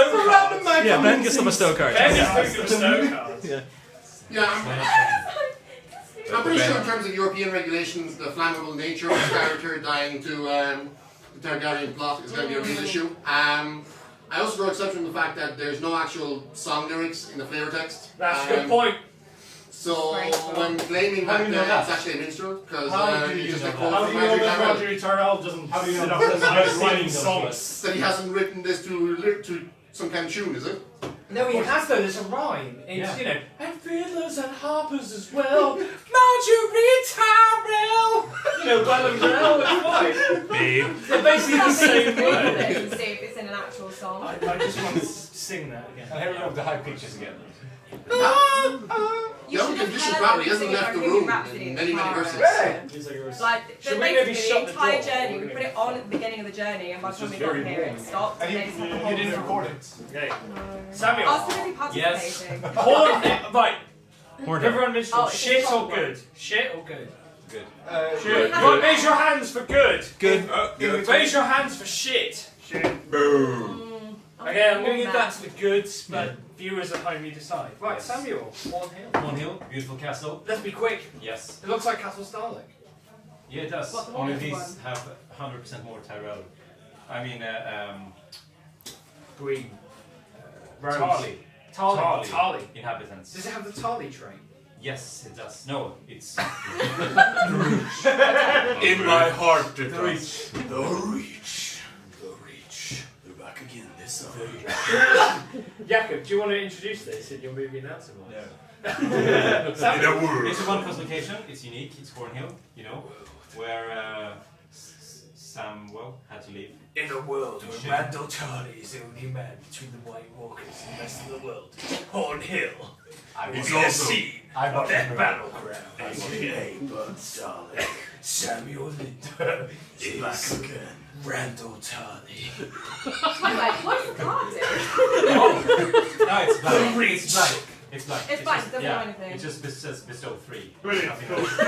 Yeah, Ben gets the bestow card. Ben is doing the snow cards. Yeah, I'm pretty sure in terms of European regulations, the flammable nature of the character dying to the Targaryen plot is going to be a real issue. I also draw exception to the fact that there's no actual song lyrics in the flavor text. That's a good point. So when claiming How do that you know that? it's actually a minstrel, because How do you it's just know a that? quote How from do you know Andrew that Tyrrell, Roger Tyrrell doesn't How do you know sit up that? and I've start seen writing those songs? that he hasn't written this to some kind of tune, is it? No, he has though. There's a rhyme. It's Yeah. you know, and fiddlers and harpers as well. Marjorie Tyrrell. You know, well and well. It's fine. Babe. They're basically the same Google word. it and see if it's in an actual song. I just want to sing that again. And here we go with the high pitches again. The only condition probably hasn't left the room in many verses. He's like, yours. Like, Should we basically maybe shut the the entire door? journey, we put it on at the beginning of the journey, and by the time we got here, it stopped. And And then it's like a you whole didn't song. record it. Yeah. No. Samuel. I was really participating. Horn. Right. Horn. Everyone mentioned Oh, it's shit a or proper good. Shit or good. Good. Shit. Good. Right, raise your hands for good. Good. Good. Raise your hands for shit. Boom. Okay, I'm going to give that to the goods, but viewers at home, you decide. Right, Yes. Samuel, Horn Hill. Horn Hill, beautiful castle. Let's be quick. Yes. It looks like Castle Stahleck. Yeah, it does. What the Only wonderful these have 100% more Tyrell. I mean, Green. Tarly. Tarly. Inhabitants. Does it have the Tarly trait? Yes, it does. No, it's In my heart, it the reach. The reach. They're back again. This summer. Jakob, do you want to introduce this in your movie announcement? In Samuel. a world. It's a one-plus location. It's unique. It's Horn Hill, you know, where Samuel had to leave. In a world where Randall Tarly is the only man between the White Walkers and the rest of the world, Horn Hill He's is the also- scene I'm of that not- battleground. Hey, but Stahleck. Samuel Linder It's back again. Randall Tarly. Wait, what does the card do? No, it's black. Reach. It's black. It's black. It's black, just, doesn't yeah, do anything. It just says bestow 3. Brilliant. Nothing else.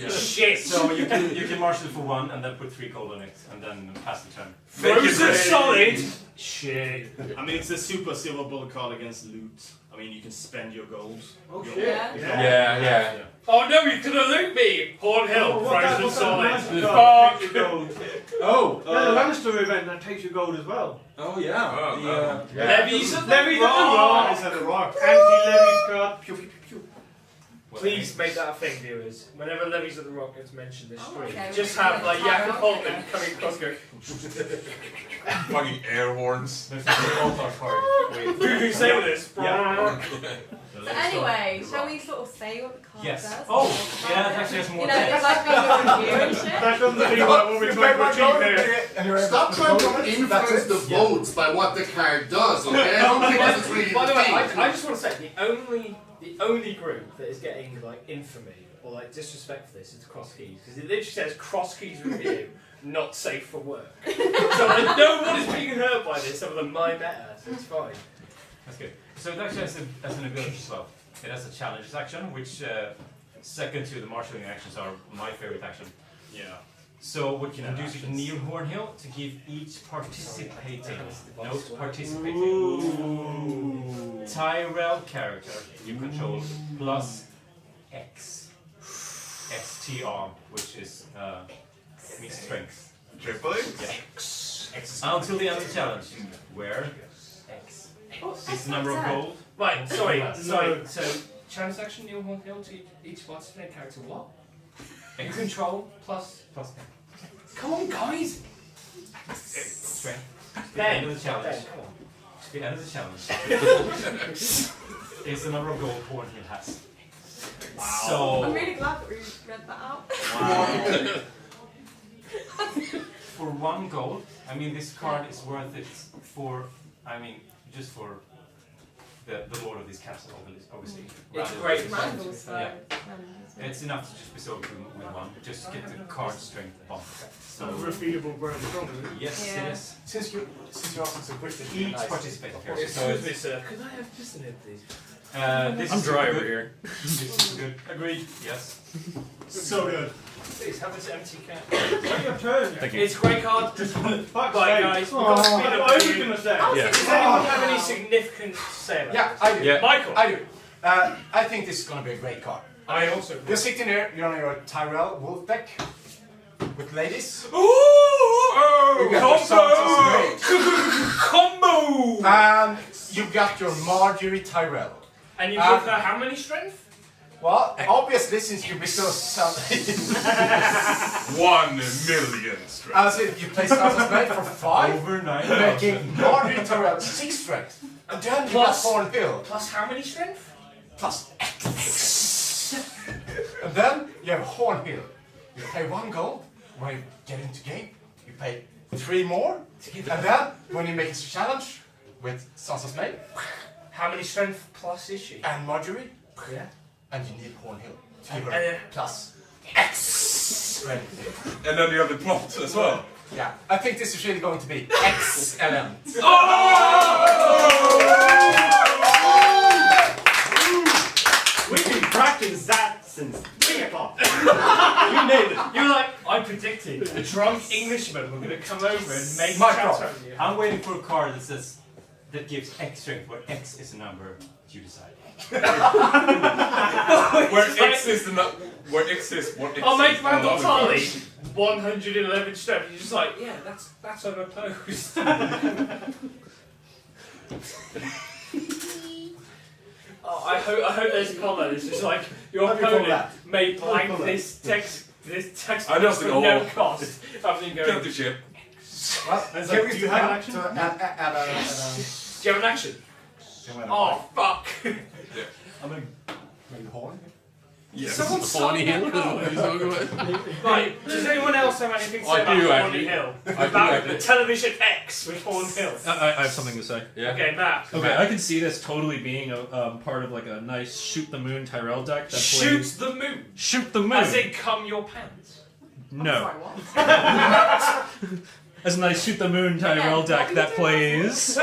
Yeah. Shit. So you can marshal for 1 and then put 3 gold on it and then pass the turn. Frozen solid. Shit. I mean, it's a super silver bullet card against loot. I mean, you can spend your gold. Oh Your- shit. Yeah. Yeah. Oh no, you could have loot me! Horn Hill, frozen solid. Fuck! Oh, There's a Lannister event that takes your gold as well. oh yeah. Oh, The, Levies at the Levies at the rock. rock! Is at the rock. Anti-levies card. Pew, pew, pew, pew. Please make that a thing, viewers. Whenever Levies at the Rock gets mentioned this stream, okay, just we have can like do that. Jakob Holtman coming across going, Fucking air horns. There's a altar card. who say this? Yeah. So anyway, shall we sort of say what the card Yes. does? Oh, yeah, it actually has more You know, text. it's like being a review and shit. That doesn't think about what we're talking about here. Stop trying to influence the votes by what the card does, okay? I don't think that's really By the the way, thing. I just want to say the only group that is getting like infamy or like disrespect for this is Cross Keys, because it literally says Cross Keys review, not safe for work. So like, no one is being hurt by this other than my meta, so it's fine. That's good. So it actually has an ability as well. It has a challenges action, which second to the marshalling actions are my favorite action. Yeah. So what you can do is you can kneel Horn Hill to give each participating, note participating, Tyrell character you control plus X. XTR, which is means strength. Triple X? Yeah. X. Until the end of the challenge, where X Oh, is the number of gold. Right, sorry. So challenge action, deal 1 heal to each participant character. What? You control plus. Come on, guys! Strength. Ben, End of the challenge. Ben, come on. The end of the challenge is the number of gold Horn Hill has. Wow. So I'm really glad that we read that out. for 1 gold, I mean this card is worth it for, just for the lord of this castle, obviously. It's great. Randall's Yeah. It's enough to just be sold with 1, just to get the card strength bump. So Unrepeatable burn strong. yes, Yeah. it is. Since you're also so British, Each nice. participating character. So Excuse me, it's, sir. Could I have this in it, please? this I'm is dry good. over here. This is good. Agreed. Yes. So good. Please have this empty can. Your turn. Thank you. It's a great card. Fuck's Bye, sake. guys. I was gonna say. Yeah. Does anyone have any significant say about Yeah, this? I do. Yeah. Michael. I do. I think this is going to be a great card. I also. You're sitting there, you're on your Tyrell Wolf deck with ladies. Ooh! You got your Sansa's Combo! And you got your Marjorie Tyrell. And you give her how many strength? Well, obviously, since you bestow some. 1 million strength. As if you play Sansa's Maid for 5, Over 9. making Marjorie Tyrell 6 strength. And then you got Plus- Thornhill Plus how many strength? plus X. And then you have Hornhill. You pay 1 gold when you get into game. You pay 3 more. And then when you make a challenge with Sansa's Maid How many strength plus is she? and Marjorie, Yeah. and you need Hornhill to give And, her plus X strength. And then you have the plot as well. Yeah, I think this is really going to be excellent. We've been practicing that since 3 o'clock. You nailed it. You're like, I predicted the drunk Englishmen were going to come over and make My chat problem. over you. I'm waiting for a card that says that gives X strength, where X is a number you decide. Where X is the where X is what X I'll is. make Randall Tarley 111 strength. You're just like, yeah, that's unopposed. Oh, I hope there's a comment. It's just like your How do you call opponent that? may How do you blank call that? this text I just for go, no oh. cost. Other than going, Count the ship. Well, It's like, do you have an action? to add do you have an action? Oh, fuck. I'm going to make the horn. Yes. Someone Horny sign Hill? that Is card. that what you're talking about? Right, does anyone else have anything to say I about do, Horny actually. Hill? I do, About actually. the television X with Horn Hill? I have something to say. Yeah. Okay, Matt. Okay, I can see this totally being a part of like a nice shoot the moon Tyrell deck that Shoot plays the moon. shoot the moon. As in come your pants. No, Sorry, what? as a nice shoot the moon Tyrell Yeah, deck what that are you doing? plays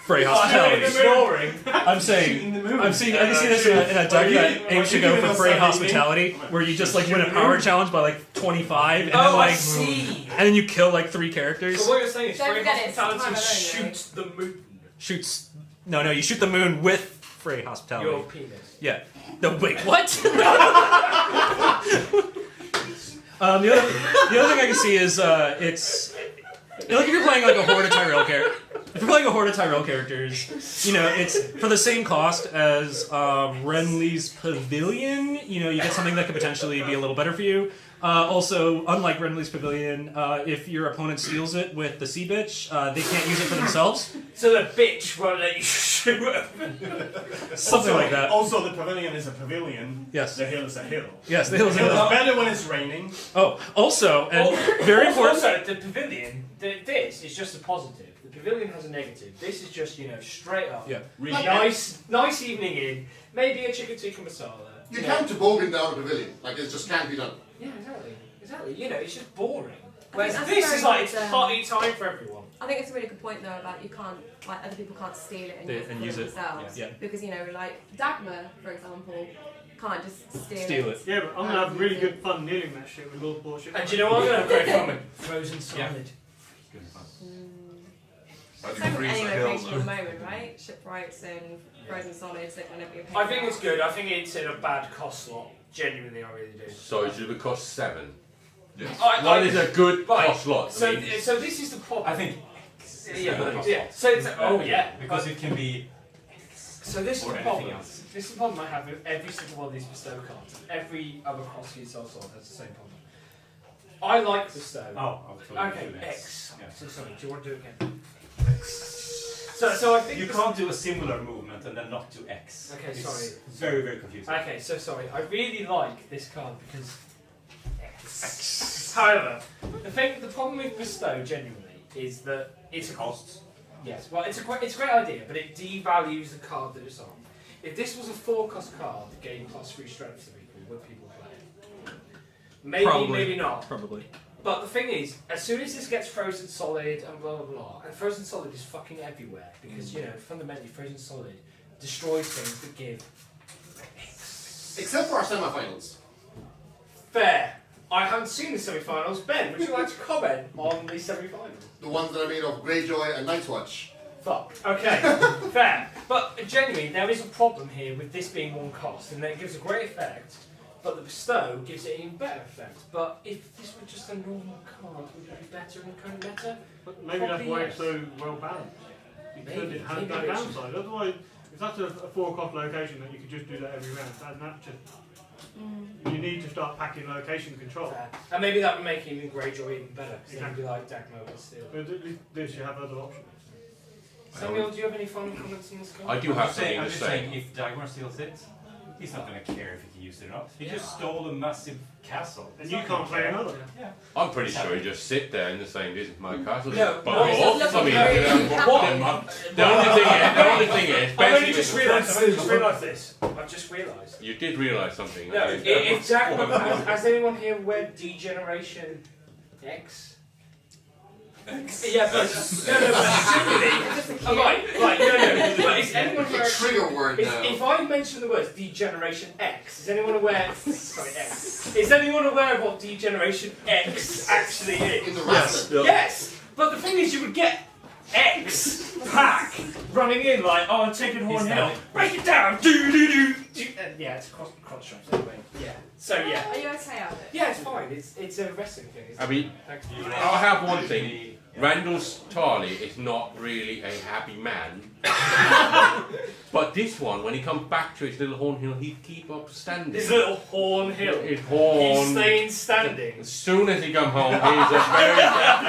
Frey I'm Hospitality. ignoring. I'm saying, I can see this in a deck that aims to go for Frey Hospitality, where you just like win a power challenge by like 25, and then Oh, I like, see. and then you kill like 3 characters. So what you're saying is Don't Frey forget it's Hospitality time alone, shoots the moon. Shoots. No, you shoot the moon with Frey Hospitality. Your penis. Yeah. No, wait, what? The other thing I can see is it's like if you're playing like a horde of Tyrell characters. If you're playing a horde of Tyrell characters, you know it's for the same cost as Renly's Pavilion. You know you get something that could potentially be a little better for you. Also, unlike Renly's Pavilion, if your opponent steals it with the Sea Bitch, they can't use it for themselves. So the bitch won't let you shoot her. Something like that. Also, the pavilion is a pavilion. Yes. The hill is a hill. Yes, the hill is a It's hill. better when it's raining. Oh, also, and very important. Also, the pavilion, this is just a positive. The pavilion has a negative. This is just, straight up. Yeah. Really Nice evening in. Maybe a chicken tikka masala. You can't toboggan down a pavilion. Like, it just can't be done. Yeah, exactly. It's just boring. Whereas that's this very is like good, it's party time for everyone. I think it's a really good point though about you can't, like other people can't steal it and use it themselves. Yeah. Because like Dagmar, for example, can't just Steal it. Yeah, but I'm gonna have really good fun dealing that shit with Lord Bullshit. And do you know what I'm gonna have great fun with? Frozen Solid. I do Same with freeze any the location hills. at the moment, right? Shipwrights and frozen solids, they're gonna be a pain I in think the it's arse. good. I think it's in a bad cost slot. Genuinely, I really do. So it should have cost 7. Yes. What is a good Right. cost lot? So this is the problem. I think Yeah. So it's because it can be So this is Or the anything problem. else. This is the problem I have with every single one of these bestow cards. Every other Cross Keys Sellswords has the same problem. I like bestow. Okay, X. Yeah. So sorry, do you want to do it again? So I think You can't do a similar movement and then not do X. Okay, It's sorry. very, very confusing. Okay, so sorry. I really like this card because X. However, the problem with bestow genuinely is that it's a Costs. Yes, well, it's a great idea, but it devalues the card that it's on. If this was a 4-cost card that gave +3 strength to people, would people play it? Maybe, Probably. maybe not. Probably. But the thing is, as soon as this gets frozen solid and blah blah blah, and frozen solid is fucking everywhere because fundamentally frozen solid destroys things that give X. Except for our semi-finals. Fair. I haven't seen the semi-finals. Ben, would you like to comment on the semi-finals? The ones that are made of Greyjoy and Night's Watch. Fuck. Okay, fair. But genuinely, there is a problem here with this being 1 cost, and that it gives a great effect, but the bestow gives it an even better effect. But if this were just a normal card, would it be better in the current meta? But maybe that's why it's so well balanced. Because it has that downside. Otherwise, if that's a 4-cost location that you could just do that every round, that's just... You need to start packing location control. Fair. And maybe that would make even Greyjoy even better, because then it'd be like Dagmo and Steel. But at least this, you have other options. Samuel, do you have any final comments on this card? I do have something I'm to just say. saying, if Dagmar steals it, he's not going to care if he can use it or not. He just stole a massive castle. And you can't play another. Yeah. I'm pretty sure he just sit there and just saying, "This is my castle." No, But no, he's just I mean, looking very what? The only thing is, I've only basically, just realised this. I've just realised. you did realise something. No, if Dagmo, has anyone here read Degeneration X? Yeah, but no, right, no. But is anyone aware? Trigger word now. If I mention the words Degeneration X, is anyone aware? Sorry, X. Is anyone aware of what Degeneration X actually is? In the wrestling. Yes, but the thing is, you would get X pack running in like, oh, I'm taking Horn Hill, break it down, do. Yeah, it's cross stripes anyway. Yeah. So yeah. Are you okay, Albert? Yeah, it's fine. It's a wrestling thing. Isn't I mean, Thanks. I'll have one thing. Randall Starley is not really a happy man. But this one, when he comes back to his little Horn Hill, he keep up standing. His little Horn Hill. His horn. He's staying standing. As soon as he comes home, he's a very happy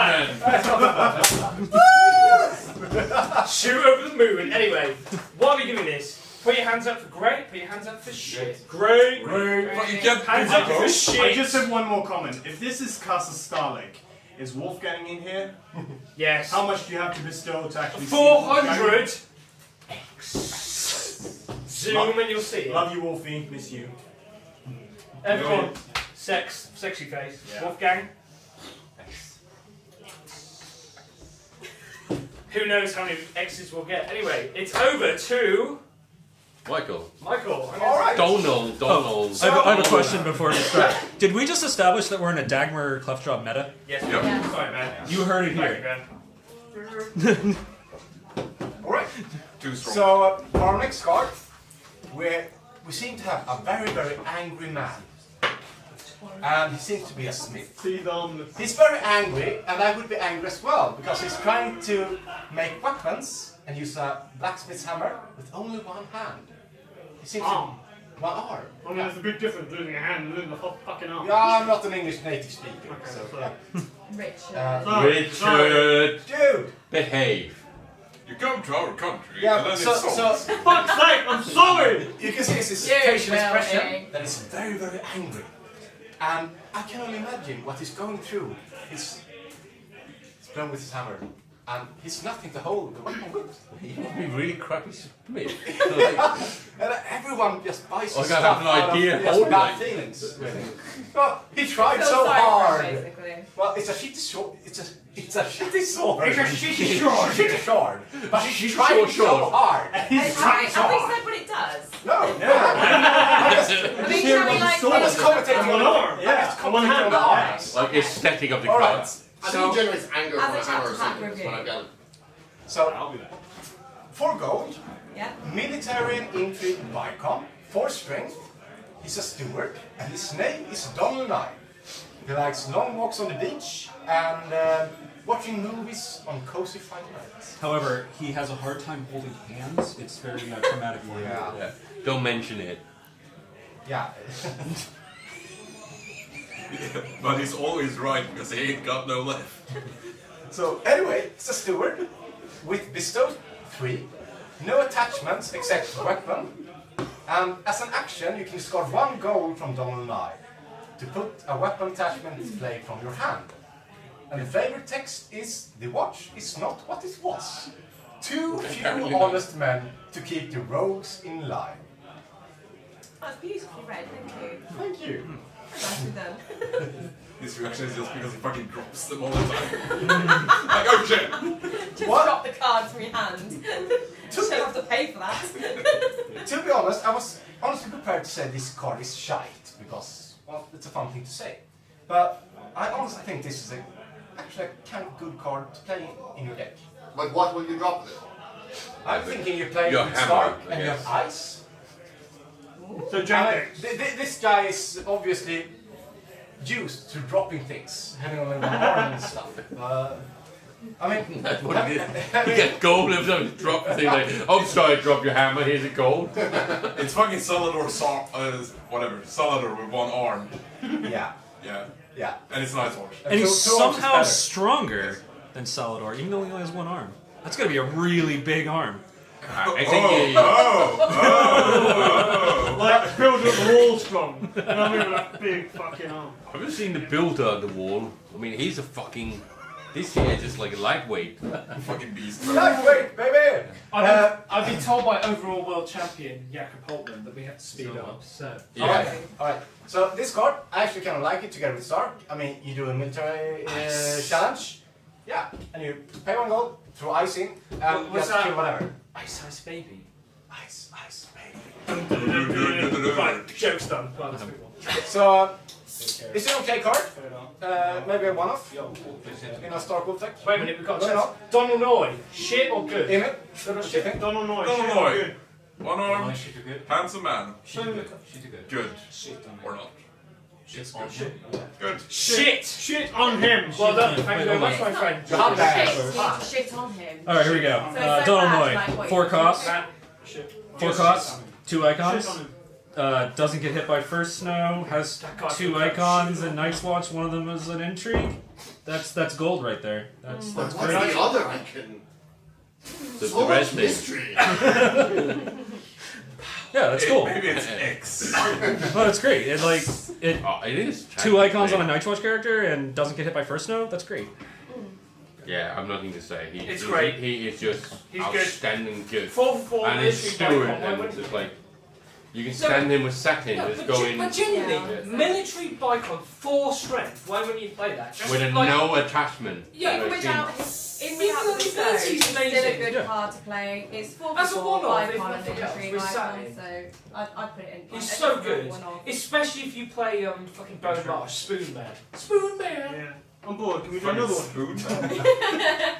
man. Shoot over the moon. Anyway, while we're doing this, put your hands up for great, put your hands up for shit. Great. Hands up for shit. I just have one more comment. If this is Castle Stahleck, is Wolfgang in here? Yes. How much do you have to bestow to actually 400 see X. Zoom and you'll see it. Love you, Wolfie. Miss you. Everyone, sexy face. Yeah. Wolfgang. Who knows how many X's we'll get? Anyway, it's over to Michael. All right. Donald. I have a question before we start. Did we just establish that we're in a Dagmar cleft drop meta? Yes. Yeah. Sorry, man. You heard it Thank you, here. man. Alright. Too strong. So, for our next card, we seem to have a very, very angry man. And he seems to be a smith. He's very angry, and I would be angry as well, because he's trying to make weapons and use a blacksmith's hammer with only one hand. He seems to... One arm. I mean, there's a big difference losing a hand and losing a fucking arm. Yeah, I'm not an English native speaker, Okay, so... so- yeah. Richard. Dude! Behave. You come to our country Yeah, and then so it's Fuck's sake, I'm sorry! you can see his You facial will expression be. that is very, very angry. And I can only imagine what he's going through. He's playing with his hammer. And he's nothing to hold the weapon with. He would be really crappy smith. And everyone just buys I his gotta stuff have an out idea of just hold bad like- feelings. Well, he tried Feel so sorry for him, hard. basically. Well, it's a shitty sword. It's a shitty sword. It's a shitty sword. Shitty sword. But he Shitty tried so sword. hard. Have we said what it does? No. I mean, can we like... I was commentating One arm. Yeah, On one hand. on the arms. Like aesthetic of the All right. cards. I think it generates anger from a As a hammer or tap something. That's review. what I've got. So, 4 gold, Yeah. military and infantry Vicom, 4 strength. He's a steward, and his name is Donald Nye. He likes long walks on the beach and watching movies on cozy Friday nights. However, he has a hard time holding hands. It's very traumatic for him. Yeah. Don't mention it. Yeah. But he's always right because he ain't got no left. So anyway, it's a steward with bestowed 3, no attachments except weapon, and as an action you can score 1 gold from Donald and I to put a weapon attachment display from your hand. And the flavor text is, the watch is not what it was. Too few honest men to keep the rogues in line. That's beautifully read, thank you. Thank you. Nicely done. His reaction is just because he fucking drops them all the time. Like, oh shit! Just What? drop the cards from your hand. Don't have to pay for that. To be honest, I was honestly prepared to say this card is shite, because, well, it's a fun thing to say. But I honestly think this is actually a kind of good card to play in your deck. But what will you drop then? I'm thinking you play Your with hammer, Stark I and you guess. have Ice. So Jack, This guy is obviously used to dropping things, having on the arm and stuff. I mean, That's what it is. You get gold every time you drop the thing like, I'm sorry, drop your hammer, here's a gold. It's fucking Salador, whatever, Salador with 1 arm. yeah, Yeah. yeah. And it's Night Watch. And he's Two arms is somehow better. stronger than Salador, even though he only has 1 arm. That's gonna be a really big arm. I think he... like build up the wall strong. You know what I mean? With that big fucking arm. Have you seen the builder on the wall? I mean, he's a fucking... This here is just like a lightweight. Fucking beast. Lightweight, baby! I've been told by overall world champion Jakob Holtman that we have to speed up. So. Yeah. Alright. So this card, I actually kind of like it together with Stark. I mean, you do a military challenge. Yeah, and you pay 1 gold, throw ice in, and What's just that? kill whatever. Ice Baby. Ice, baby. Right, joke's done. Well, that's a good one. So, it's an okay card. Maybe a one-off in a Stark Wolf deck. Wait a minute, we've got a Going chance. on. Donald Noy. Shit or good? In it. Good or What do you shit? think? Donald Noy. Donald shit, Noy. good. 1 arm, Good. handsome man. Good. Or not. Shit's good. Shit. Good. Shit! Shit on him. Well done. Thank you very much, my friend. Shit, you need to shit on him. Alright, here we go. So it's so Donald bad, Noy. like, what 4 you- costs. Shit. 4 costs. 2 icons. Shit on him. Doesn't get hit by first snow. Has 2 icons and Night's Watch. One of them is an intrigue. That's gold right there. That's What's great. the other I can... The So much rest is... mystery. Yeah, that's cool. Maybe it's X. Well, it's great. It like it. Oh, it is. 2 icons on a Night's Watch character and doesn't get hit by first snow. That's great. Yeah, I'm nothing to say. It's great. He is just He's good. outstanding good. 4/4 And his military steward, bicon. Why and wouldn't just you? like... You can So- stand him with satin, No, just but, go in but genuinely, Yeah. military bicon 4 strength. Why wouldn't you play that? Just with a like, no attachment. Yeah, Like, Without Even without though the the stone, ability's it's still a amazing. good Yeah. card to play. It's 4 As a for one-off, 4 if icon and nothing else, intrigue with icon, satin. so I'd put it in. He's I so think good, one-off. especially if you play fucking Bone Marsh, Spoon Man. Spoon Man. Yeah. On board. Can we do Fucking another one? spoon.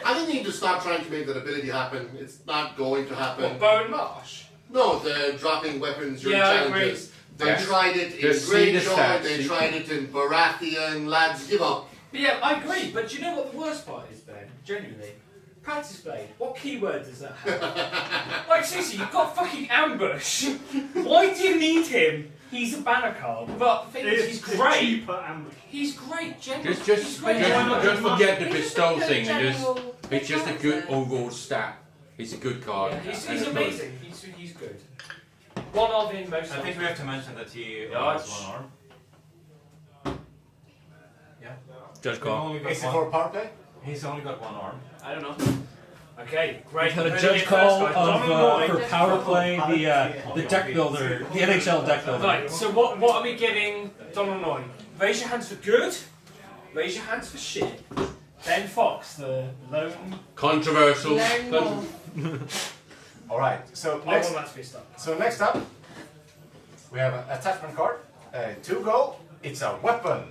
I think you need to stop trying to make that ability happen. It's not going to happen. What, Bone Marsh? No, the dropping weapons during Yeah, I agree. challenges. They Yeah. tried it in Just see the Greyjoy, stats. they tried it in Baratheon, lads, give up. But yeah, I agree. But do you know what the worst part is, Ben? Genuinely, practice blade. What keyword does that have? Like seriously, you've got fucking ambush. Why do you need him? He's a banner card. But the thing is, he's It's great. cheaper ambush. He's great. Genuinely, Just he's great. just forget the It's just bestow a good thing and just... general It's just a good character. overall stat. He's a good card. Yeah, he's And it's good. amazing. He's good. One of in most. I think we have to mention that he Yeah, only has it's- 1 arm. Yeah. Judge We've call. only got Is it one- for power play? He's only got 1 arm. I don't know. Okay, great. We've had a Who judge did it call first, guys? of Donald for Noy. power play the deck builder, the NHL deck builder. Right, so what are we giving Donald Noy? Raise your hands for good, raise your hands for shit. Ben Fox, the lone... Controversial. Lone wolf. Alright, so I next, want that to be stuck. so next up, we have an attachment card. 2 gold, it's a weapon.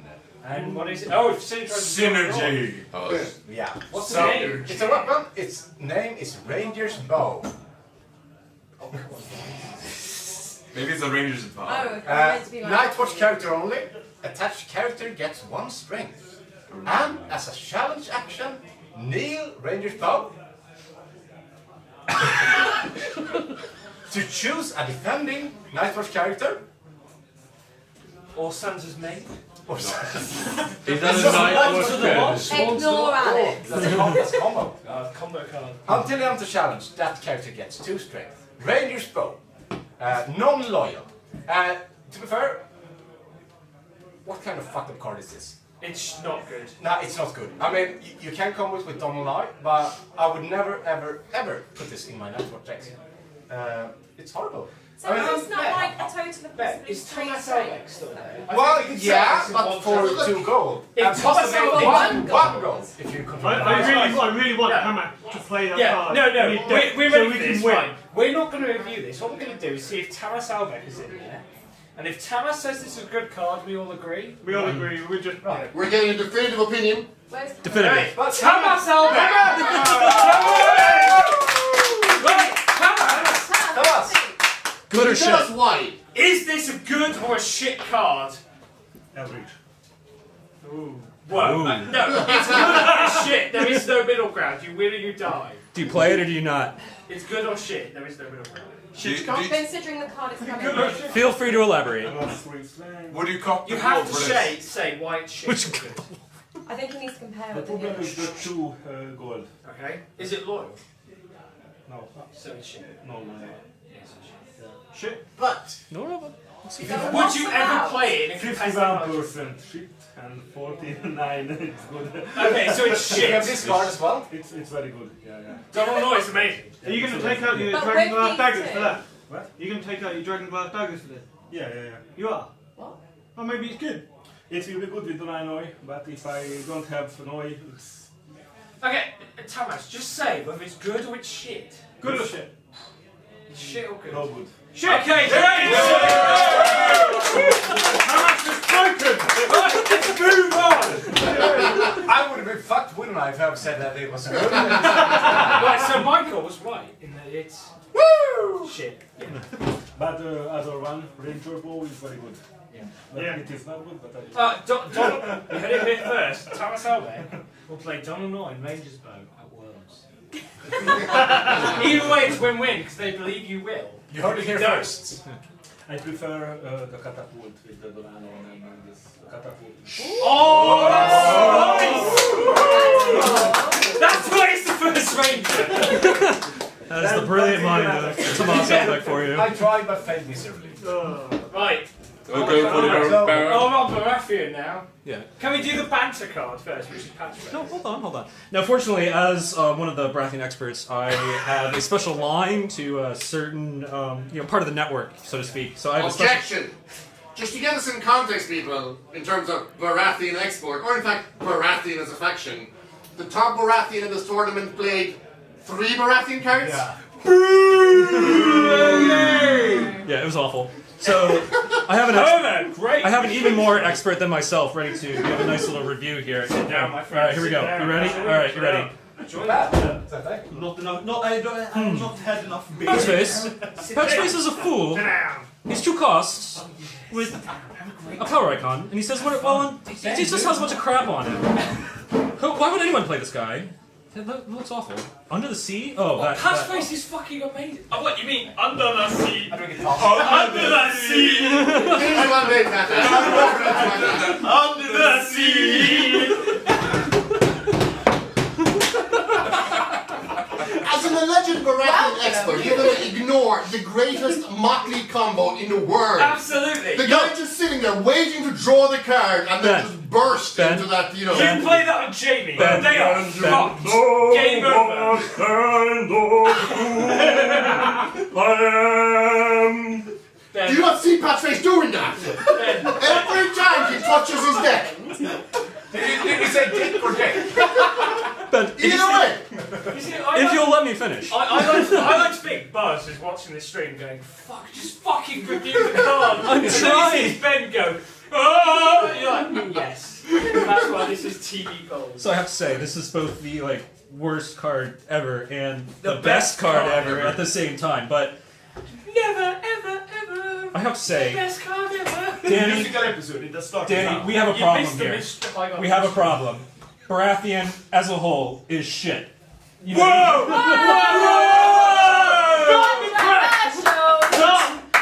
And what is it? Oh, it's Synergy. Oh, it's- Yeah. What's So, the name? it's a weapon, its name is Ranger's Bow. Oh, come on. Maybe it's a Ranger's Oh, power. it's meant to be like... Nightwatch character only. Attached character gets 1 strength. And as a challenge action, Neil, Ranger's Bow. To choose a defending Nightwatch character. Or Sansa's mate. Or Is that a Nightwatch character? Ignore Alex. That's a combo. Combo card. Until the end of the challenge, that character gets 2 strength. Ranger's Bow. Non-loyal. To be fair, what kind of fucked up card is this? It's not good. No, it's not good. I mean, you can combo it with Donald Eye, but I would never, ever, ever put this in my Nightwatch decks. It's horrible. So it's not like a total of possibly Is 3 Thomas strength? Alex still there? Well, yeah, but for 2 gold. And possibly one gold. If you control I really want Hammer to play that card. No, we're ready so for we this, can win. right. We're not going to review this. What we're going to do is see if Taras Albeck is in there. And if Taras says this is a good card, we all agree. We all agree. We're just right. We're getting a definitive opinion. Where's Definitive. But Taras Albeck! Right, Taras! Good or Tell us shit? why. Is this a good or a shit card? average. Ooh. Well, Ooh. no, it's good or shit. There is no middle ground. You win or you die. Do you play it or do you not? It's good or shit. There is no middle ground. Considering the card is coming. Feel free to elaborate. Would you cop You the have gold to for this? say why it's shit. Which I think he needs to compare The with the problem hero. is the 2 gold. Okay. Is it loyal? No. So it's shit. No, no, no. Yes, it's shit. Shit. But no, no. Would you ever play it in a competitive match? 51% shit and 49 it's good. Okay, so it's you have shit. this card as well. It's very good. Yeah. Double noise, amazing. Are you going to take out your But Dragon with Glass these daggers two- for that? What? You going to take out your Dragon Glass daggers for this? Yeah. You are? What? Oh, maybe it's good. It will be good with the 9 Noi, but if I don't have Noi, it's Okay, Tamas, just say whether it's good or it's shit. Good or shit? It's shit or good? no good. Shit! Okay, great! How much is broken? Let's move on! I would have been fucked, wouldn't I, if I had said that it was good. Right, so Michael was right in that it's shit. Yeah. But the other one, Ranger Bow, is very good. Yeah. But Yeah. it is not good, but I Don, you heard it here first. Taras Albeck will play Donald Noy and Ranger's Bow at Worlds. Either way, it's win-win because they believe you will. You heard it here No. first. I prefer the catapult with the Dolano and this catapult. Oh, that's nice! That's why it's the first Ranger! That is the brilliant mind of Tomas Albeck for you. I tried but failed miserably. Right. I'll go for the Baron. Oh, I'm on Baratheon now. Yeah. Can we do the banter card first, which is Patrick? No, hold on. Now, fortunately, as one of the Baratheon experts, I have a special line to a certain, part of the network, so to speak. So I have a special. Objection. Just to get us in context, people, in terms of Baratheon export, or in fact, Baratheon as a faction, the top Baratheon in this tournament played 3 Baratheon cards? Yeah. Yeah, it was awful. So I have an Great! I have an even more expert than myself ready to give a nice little review here. Sit down, my friend. All right, here we go. Sit down. You ready? All right, you ready? Not enough. No, I have not had enough beer. Patchface. Patchface is a fool. He's 2 costs with a power icon, and he says, "Well, he just has a bunch of crap on him." Why would anyone play this guy? It looks awful. Under the Sea? Oh, that. Patchface is fucking amazing. Oh, what you mean? Under the sea? I don't get Under the sea! Anyone made that? Under the sea! As an alleged Baratheon expert, you're going to ignore the greatest motley combo in the world. Absolutely. The guy just sitting there waiting to draw the card and then just burst into that, You play that on Jamie. They are fucked. Game over. Do you not see Patchface doing that? Every time he touches his deck. Did you say dick or dick? Ben, Either way. if you'll let me finish. I like to think Buzz is watching this stream going, fuck, just fucking review the card. I'm And trying. then he sees Ben go, oh! And you're like, yes. That's why this is TV gold. So I have to say, this is both the worst card ever and the best card ever at the same time. But Never, ever, ever. I have to say, Best card ever. Danny, Musical episode, it does start Danny, now. we have a You problem missed the here. mist. I got We have a missed. problem. Baratheon as a whole is shit. You know,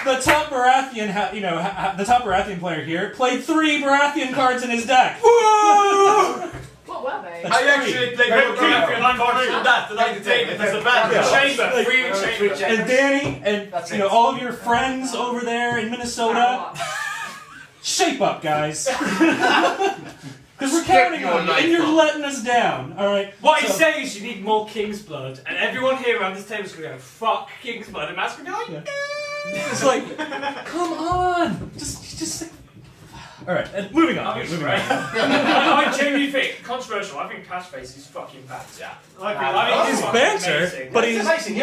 the top Baratheon, the top Baratheon player here played 3 Baratheon cards in his deck. What were they? I actually played more Baratheon cards than that, and I could take it as a bad chamber. Free chamber. And Danny, and all of your friends over there in Minnesota, shape up, guys. Because we're counting on you, and you're letting us down, alright? What he's saying is you need more King's Blood, and everyone here around this table is going to go, fuck King's Blood, and Matt's going to be like, It's like, come on! Just alright, moving on. I genuinely think, controversial, I think Patchface is fucking banter. He's banter, but he's amazing,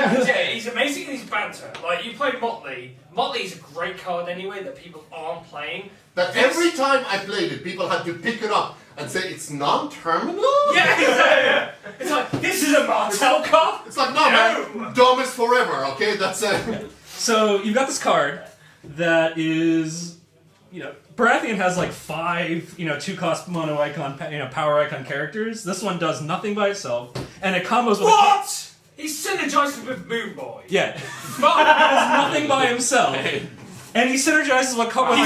he's amazing in his banter. Like, you play Motley. Motley's a great card anyway that people aren't playing. That every time I played it, people had to pick it up and say it's non-terminal? Yeah. It's like, this is a Martel card? It's like, no man, dumb is forever, okay? That's So, you've got this card that is, Baratheon has like 5, 2-cost mono icon, power icon characters. This one does nothing by itself, and it combos with What? He's synergized with Moonboy. Yeah. He does nothing by himself. And he synergizes with a card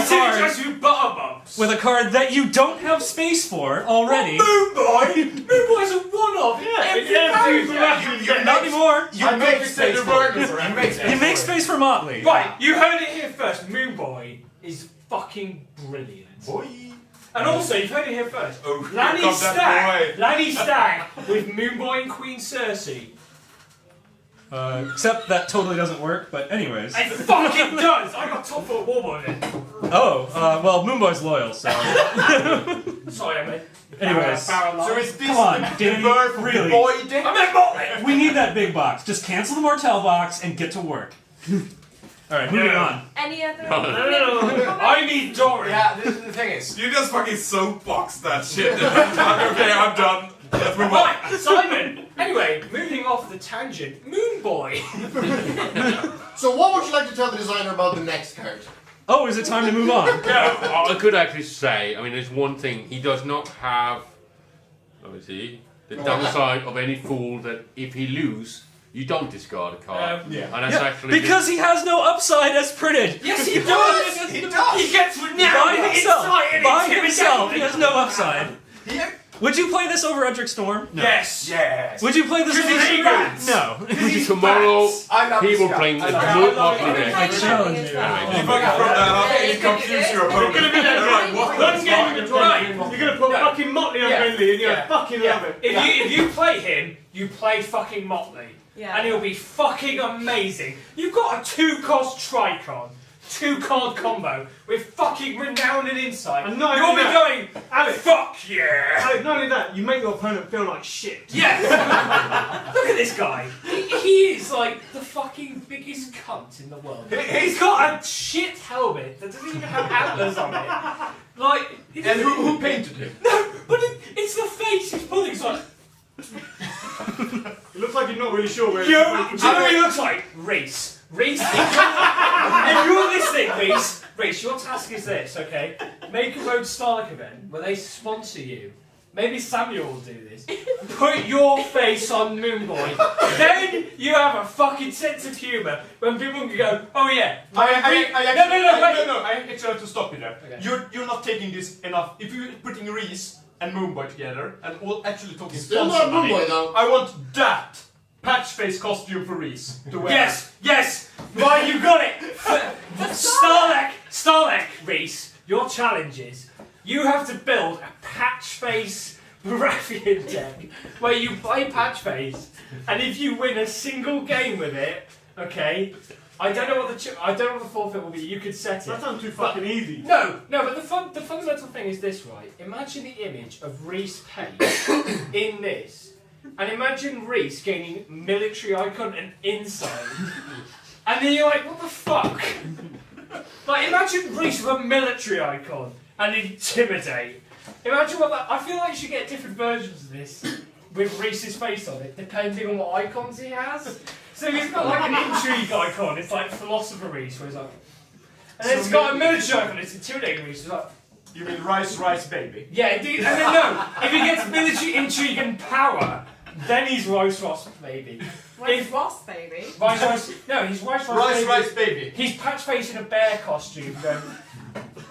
with a card that you don't have space for already. Moonboy? Moonboy's a one-off. Yeah, not anymore. You make space for it. You make space for Motley. Right, you heard it here first. Moonboy is fucking brilliant. Boy. And also, you've heard it here first. Oh, Lanny Stag with Moonboy and Queen Cersei. Except that totally doesn't work, but anyways. It fucking does! I got top 4 Warboy in it. Oh, well, Moonboy's loyal, so. Sorry, I mean. Anyways. So is this come on, the bird really? Boy dick? I meant Motley! We need that big box. Just cancel the Martel box and get to work. Alright, moving on. Any other? No. I need Dory. Yeah, the thing is. You just fucking soapbox that shit. Okay, I'm done. Let's move on. Right, Simon. Anyway, moving off the tangent, Moonboy. So what would you like to tell the designer about the next card? Oh, is it time to move on? I could actually say, there's one thing. He does not have, obviously, the downside of any fool that if he loses, you don't discard a card. And that's actually because he has no upside as printed. Yes, he does. He does. He gets renowned by himself. He has no upside. Yeah. Would you play this over Edric Storm? No. Yes. Would you play this over Rats? No. Tomorrow, he will play the Motley deck. I challenge you. You fucking throw that up and you confuse your opponent. You're going to be there, like, what the one game in the tournament, Right. you're going to put fucking Motley on Renly and you're going to fucking love it. If you play him, you play fucking Motley. Yeah. And he'll be fucking amazing. You've got a 2-cost Tricon, 2-card combo with fucking renown and insight. And not you'll only be that, going, Alex, fuck yeah! Alex, not only that, you make your opponent feel like shit. Yeah! Look at this guy. He is like the fucking biggest cunt in the world. He's got a shit helmet that doesn't even have antlers on it. Like, And who painted him? No, but it's the face he's pulling. It's like, It looks like you're not really sure where do you know what he looks like? Reese. Reese, if you're listening, Reese, your task is this, okay? Make a Road Stahleck event where they sponsor you. Maybe Samuel will do this. Put your face on Moonboy. Then you have a fucking sense of humour when people can go, oh yeah. No, I actually have to stop you there. Okay. You're not taking this enough. If you're putting Reese and Moonboy together and all actually talking Still sponsor not money, Moonboy though. I want that patch face costume for Reese to wear. Yes! Right, you got it! Stahleck, Reese, your challenge is you have to build a patch face Baratheon deck where you play patch face, and if you win a single game with it, okay, I don't know what the forfeit will be. You could set it. That sounds too fucking easy. No, but the fundamental thing is this, right? Imagine the image of Reese Pace in this, and imagine Reese gaining military icon and insight, and then you're like, what the fuck? Like, imagine Reese with a military icon and intimidate. Imagine what that. I feel like you should get different versions of this with Reese's face on it, depending on what icons he has. So he's got like an intrigue icon, it's like Philosopher Reese, where he's like. And then it's got a military icon, it's intimidating Reese, it's like. You mean rice, baby? Yeah, indeed. And then no, if he gets military intrigue and power, then he's Rice Ross baby. Ross baby? Rice, no, he's Rice Ross baby. Rice baby. He's patch face in a bear costume then.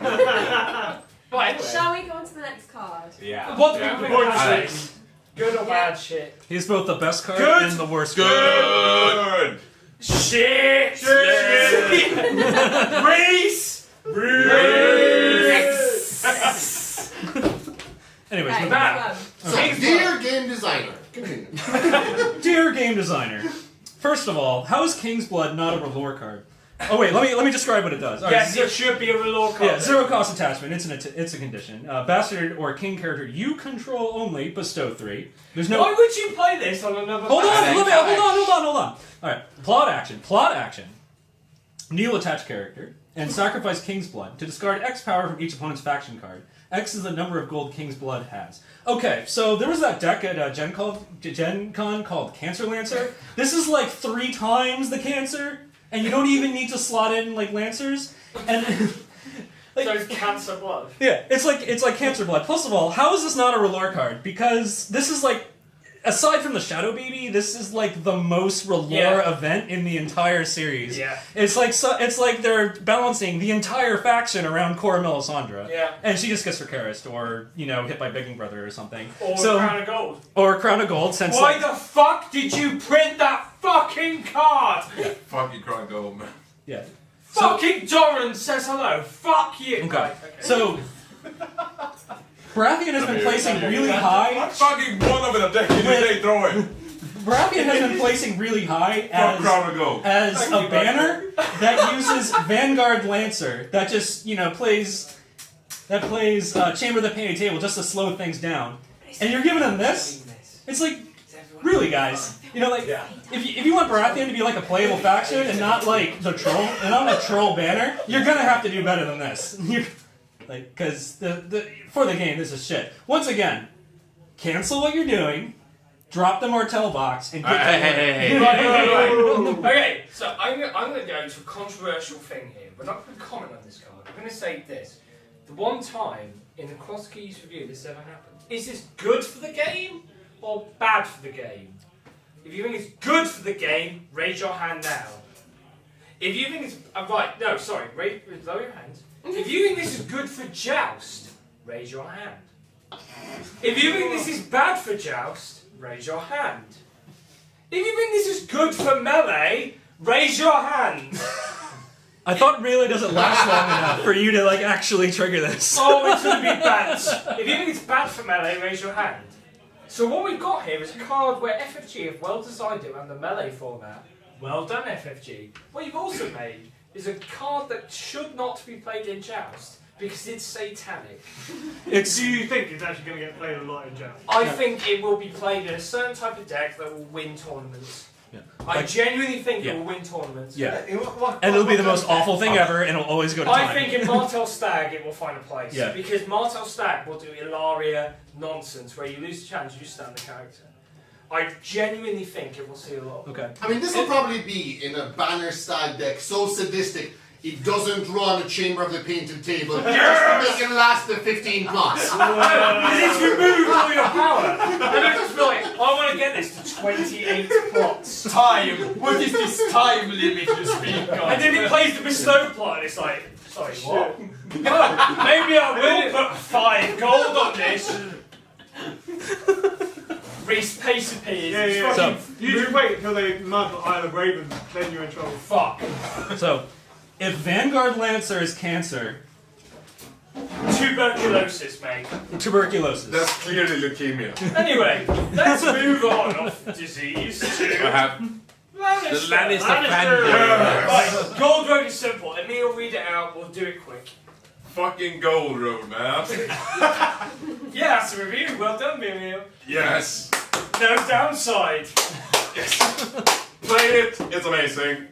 Right, anyway. Shall we go on to the next card? Yeah. What do Yeah. you think of this? Good or bad shit? He's both the best card Good. and the worst Good. card. Shit! Reese! Anyways, Okay, with that, So, dear game designer, continue. dear game designer, first of all, how is King's Blood not a Relore card? Oh wait, let me describe what it does. All right, Yes, it should be a Relore card. Yeah, 0 cost attachment. It's a condition. Bastard or king character you control only bestow 3. There's no. Why would you play this on another? Hold platform? on. All right, plot action. Kneel attached character and sacrifice King's Blood to discard X power from each opponent's faction card. X is the number of gold King's Blood has. Okay, so there was that deck at Gen Con called Cancer Lancer. This is like 3 times the Cancer, and you don't even need to slot in like Lancers. And like, so it's Cancer Blood. Yeah, it's like Cancer Blood. Plus of all, how is this not a Relore card? Because this is like, aside from the Shadow Baby, this is like the most Relore event in the entire series. Yeah. It's like they're balancing the entire faction around Cora Melisandre. Yeah. And she just gets her Karist, or hit by Begging Brother or something. Or Crown of Gold. Or Crown of Gold. Since why the fuck did you print that fucking card? Fucking Crown of Gold, man. Yeah. Fucking Doran says hello. Fuck you. Okay. Right, So. Baratheon has been placing really high. Fucking one of it a deck, they throw it. Baratheon has been placing really high as a banner that uses Vanguard Lancer that just plays Chamber of the Painted Table just to slow things down. And you're giving him this? It's like, really, guys? If you want Baratheon to be like a playable faction and not like the troll, and not a troll banner, you're gonna have to do better than this. Because for the game, this is shit. Once again, cancel what you're doing, drop the Martell box, and get Right. Okay, so I'm going to go to a controversial thing here. We're not going to comment on this card. I'm going to say this. The one time in the Cross Keys review this ever happened. Is this good for the game or bad for the game? If you think it's good for the game, raise your hand now. If you think it's... lower your hands. If you think this is good for Joust, raise your hand. If you think this is bad for Joust, raise your hand. If you think this is good for Melee, raise your hand. I thought Melee doesn't last long enough for you to actually trigger this. Oh, it's going to be bad. If you think it's bad for Melee, raise your hand. So what we've got here is a card where FFG have well designed it around the Melee format. Well done, FFG. What you've also made is a card that should not be played in Joust because it's satanic. Do you think it's actually going to get played a lot in Joust? I think it will be played in a certain type of deck that will win tournaments. Yeah. I genuinely think it will win tournaments. Yeah. And it'll be the most awful thing ever, and it'll always go to time. I think in Martell Stag it will find a place. Yeah. Because Martell Stag will do Ilaria nonsense where you lose the challenge, you stand the character. I genuinely think it will see a lot. Okay. I mean, this will probably be in a banner style deck so sadistic it doesn't run a Chamber of the Painted Table just to make it last the 15 plots. It's removed all your power. And it's just like, I want to get this to 28 plots. Time. What is this time limit you speak of? And then it plays the bestow plot and it's like, sorry, what? Oh, maybe I will put 5 gold on this. Reese Pace appears. Yeah. So, you just wait until they mark Isle of Ravens, then you're in trouble. Fuck. So, if Vanguard Lancer is Cancer... Tuberculosis, mate. Tuberculosis. That's clearly leukemia. Anyway, let's move on off disease to... I have... Lannister. The Lannister fan. Right, Gold Road is simple. Emil, read it out. We'll do it quick. Fucking Gold Road, man. Yeah, that's a review. Well done, Emil. Yes. No downside. Yes. Play it. It's amazing.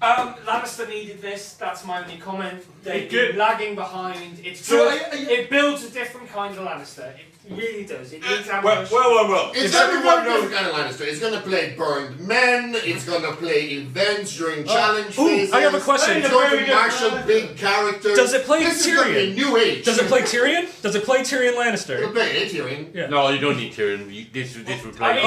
Lannister needed this. That's my only comment. They're Good. lagging behind. It's So good. It builds a different kind of Lannister. It really does. It needs ambush. Well. It's going to be one different kind of Lannister. It's going to play burned men. It's going to play events during challenge phases. I have a question. It's going to marshal big characters. Does it play This is going to be Tyrion? new age. Does it play Tyrion? Does it play Tyrion Lannister? It'll play Tyrion. Yeah. No, you don't need Tyrion. This would play. I mean,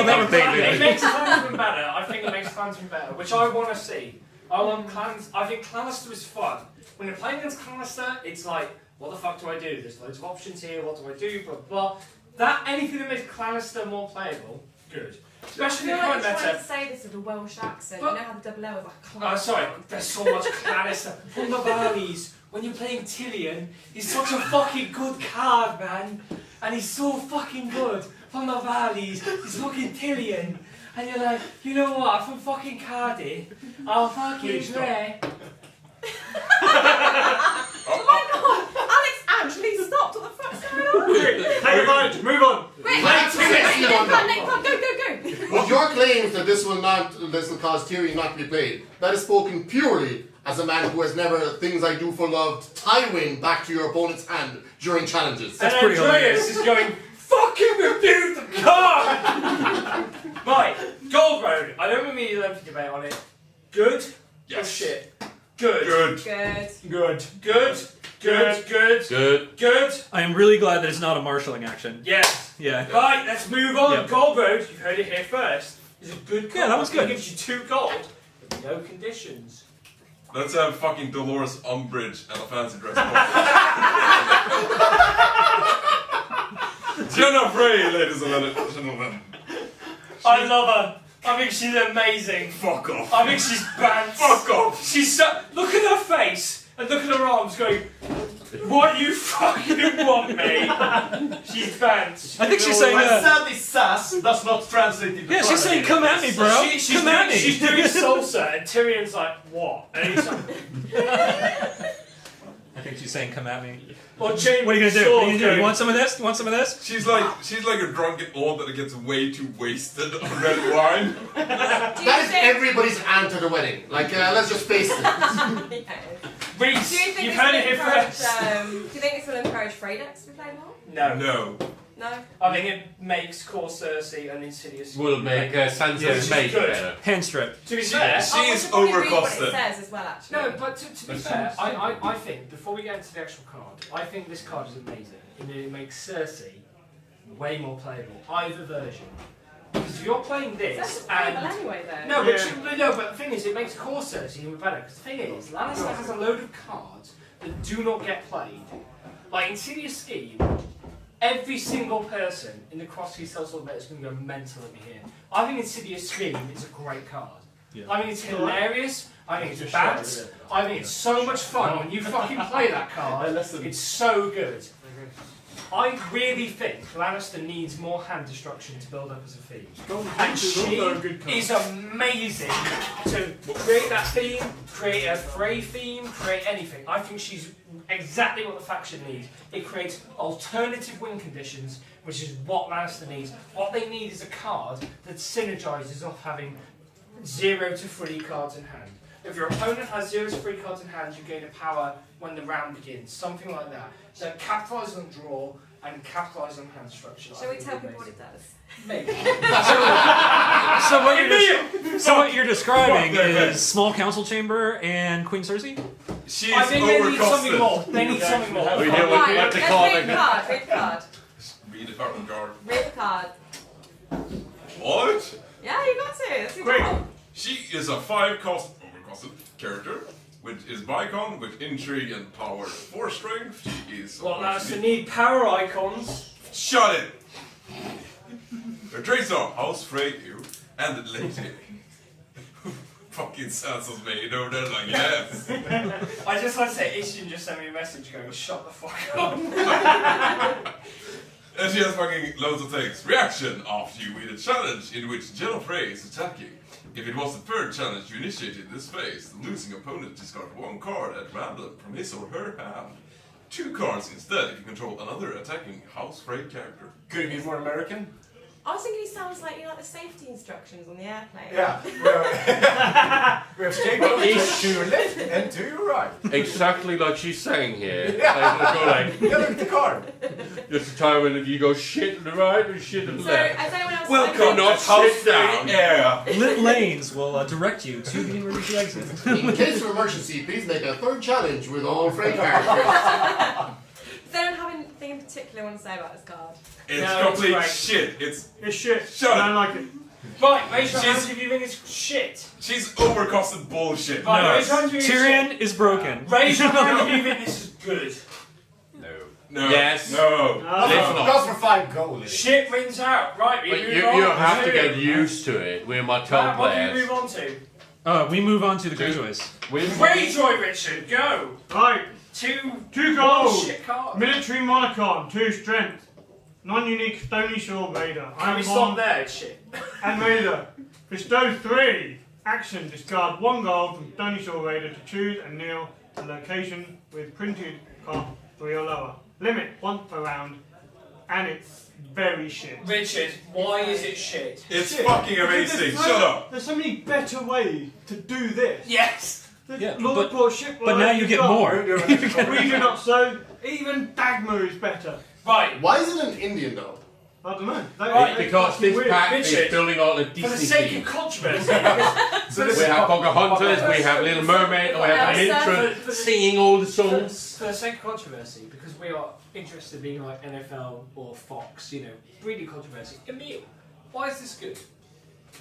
it makes Clansman better. I think it makes Clansman better, which I want to see. I want clans. I think Lannister is fun. When you're playing against Lannister, it's like, what the fuck do I do? There's loads of options here. What do I do? Blah blah. Anything that makes Lannister more playable, good. Especially in the current You're trying meta. to say this with a Welsh accent. But- You know how the double L is like. Sorry, there's so much Lannister. From the valleys, when you're playing Tyrion, he's such a fucking good card, man. And he's so fucking good. From the valleys, he's fucking Tyrion. And you're like, you know what, from fucking Cardiff, I'll fucking play. Oh my god! Alex actually stopped. What the fuck's going on? Take a moment. Move on. Wait, go. But your claims that this will cause Tyrion not to be played, that is spoken purely as a man who has never things I do for love Tywin back to your opponent's hand during challenges. And Andreas is going, fucking remove the card! Right, Gold Road. I don't remember the lengthy debate on it. Good? Yes. Or shit? Good. Good. I am really glad that it's not a marshalling action. Yes. Yeah. Right, let's move on. Yep. Gold Road, you've heard it here first, is a good card. Yeah, that was good. It gives you 2 gold, with no conditions. Let's have fucking Dolores Umbridge and a fancy dress. Jenna Frey, ladies and gentlemen. I love her. I think she's amazing. Fuck off. I think she's banned. Fuck off. She's so. Look at her face and look at her arms going, what you fucking want me? She's banned. I think she's saying. Sandy sass does not translate into. Yeah, she's saying, "Come at me, bro. Come at me." She's doing salsa, and Tyrion's like, "What?" And he's like, I think she's saying, "Come at me." Or James What are you gonna do? What are you gonna do? You want some of this? You want some of this? She's like a drunken old that gets way too wasted on red wine. That is everybody's aunt at a wedding. Like, let's just face it. Reese, Do you think you've this heard will it here encourage, first. do you think this will encourage Freydex to be played more? No. No. I think it makes Core Cersei an Insidious. Will make Sansa's mate better. Hand strip. To be fair, she's What overcosted. it says as well, actually. no, but to be fair, I think before we get into the actual card, I think this card is amazing. In that it makes Cersei way more playable, either version. Because if you're playing this That's and playable anyway, though. no, but the thing is, it makes Core Cersei even better. Because the thing is, Lannister has a load of cards that do not get played. Like Insidious Scheme, every single person in the Cross Keys Sellswords meta is going to go mental at me here. I think Insidious Scheme is a great card. Yeah. I think it's hilarious. I think it's bad. I think it's so much fun when you fucking play that card. It's so good. I really think Lannister needs more hand destruction to build up as a theme. And she is amazing to create that theme, create a Frey theme, create anything. I think she's exactly what the faction needs. It creates alternative win conditions, which is what Lannister needs. What they need is a card that synergizes off having 0 to 3 cards in hand. If your opponent has 0 to 3 cards in hand, you gain a power when the round begins. Something like that. So capitalise on draw and capitalise on hand structure. Shall we tell people what it does? Maybe. So what you're describing is small council chamber and Queen Cersei? She's I think they need something overcosted. more. They need something more. We Right, have to let's call read it. the card. Read the card. Read the fucking card. Read the card. What? Yeah, you got to. That's your Quick. job. She is a 5-cost overcosted character, which is Bicon with intrigue and power 4 strength. She is. Well, Lannister need power icons. Shut it! Her traits are House Freyju and Lady. Fucking Sansa's maid over there, like, yes! I just like to say, Ishin just sent me a message going, shut the fuck up. And she has fucking loads of things. Reaction after you win a challenge in which Jenna Frey is attacking. If it was the third challenge you initiated this phase, the losing opponent discard 1 card at random from his or her hand. 2 cards instead if you control another attacking House Frey character. Could it be more American? I was thinking he sounds like the safety instructions on the airplane. Yeah. We have skateboard to your left and to your right. Exactly like she's saying here. Yeah. Go like, look at the car. Just a time when you go shit to the right or shit to the So, left. has anyone else Welcome, not sit down. Yeah. Lit lanes will direct you to the emergency exit. In case of emergency, please make a third challenge with all freight characters. Does anyone have anything in particular want to say about this card? It's No, complete it's shit. It's shit. Shut I up. don't like it. Right, raise your hands if you think it's shit. She's overcosted bullshit. Right, raise your hands if you think it's Tyrion shit. is broken. Raise your hand if you think this is good. No. Yes. No. Goes for 5 goals. Shit wins out. Right, we But move you on. have to Tyrion. get used to it. We're my Right, top what do we players. move on to? We move on to the Greyjoys. Greyjoy, Richard, go. Right. 2 gold. Shit card. Military Monarchon, 2 strength. Non-unique Stony Shore Raider. Can we stop there? It's shit. And Raider. Bestow 3. Action. Discard 1 gold from Stony Shore Raider to choose and kneel a location with printed cost 3 or lower. Limit 1 per round. And it's very shit. Richard, why is it shit? It's Shit. fucking amazing. Because Shut up. There's so many better ways to do this. Yes. Yeah, Lord brought ship but now you get more. We do not so. Even Dagmar is better. Right. Why is it an Indian though? I don't know. Right, Because this weird. pack Richard, is building all the For the Disney sake theme. of controversy. We have Pocahontas, we have Little Mermaid, and we have Yeah, Mintra singing all the songs. For the sake of controversy, because we are interested in being like NFL or Fox, breeding controversy. Emil, why is this good?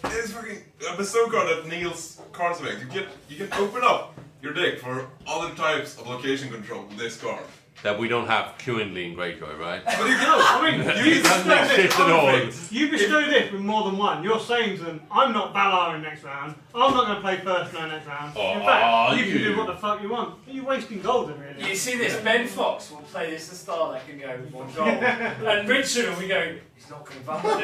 It's fucking a bestow card that Neil's card select. You can open up your deck for other types of location control with this card. That we don't have currently in Greyjoy, right? But you can. I mean, It doesn't exist at all. You bestow this with more than one. You're saying to them, I'm not Valar in next round. I'm not going to play first no next round. In fact, you can do what the fuck you want. You're wasting gold in really. You see this? Ben Fox will play this to Stahleck and go 1 goal, and Richard will be going, he's not going back. Well,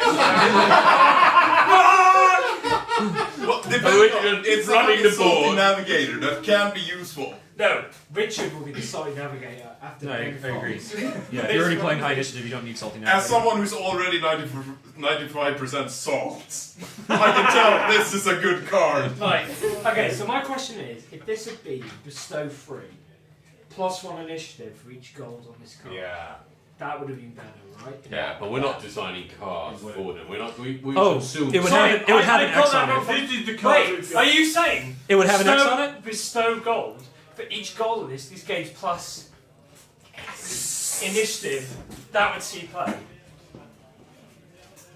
it's running the board. navigator that can be useful. No, Richard will be the salty navigator after No, I Ben Fox. agree. Yeah, if you're already playing high initiative, you don't need salty now. As someone who's already 95% salt, I can tell this is a good card. Right. Okay, so my question is, if this had been bestow 3, +1 initiative for each gold on this card, that would have been better, right? Yeah, but we're not designing cards for them. We're not. We assume. it would have an X on it. This is the card. Wait, are you saying It would have an X on it? Bestow gold for each goal of this game's plus initiative, that would see play.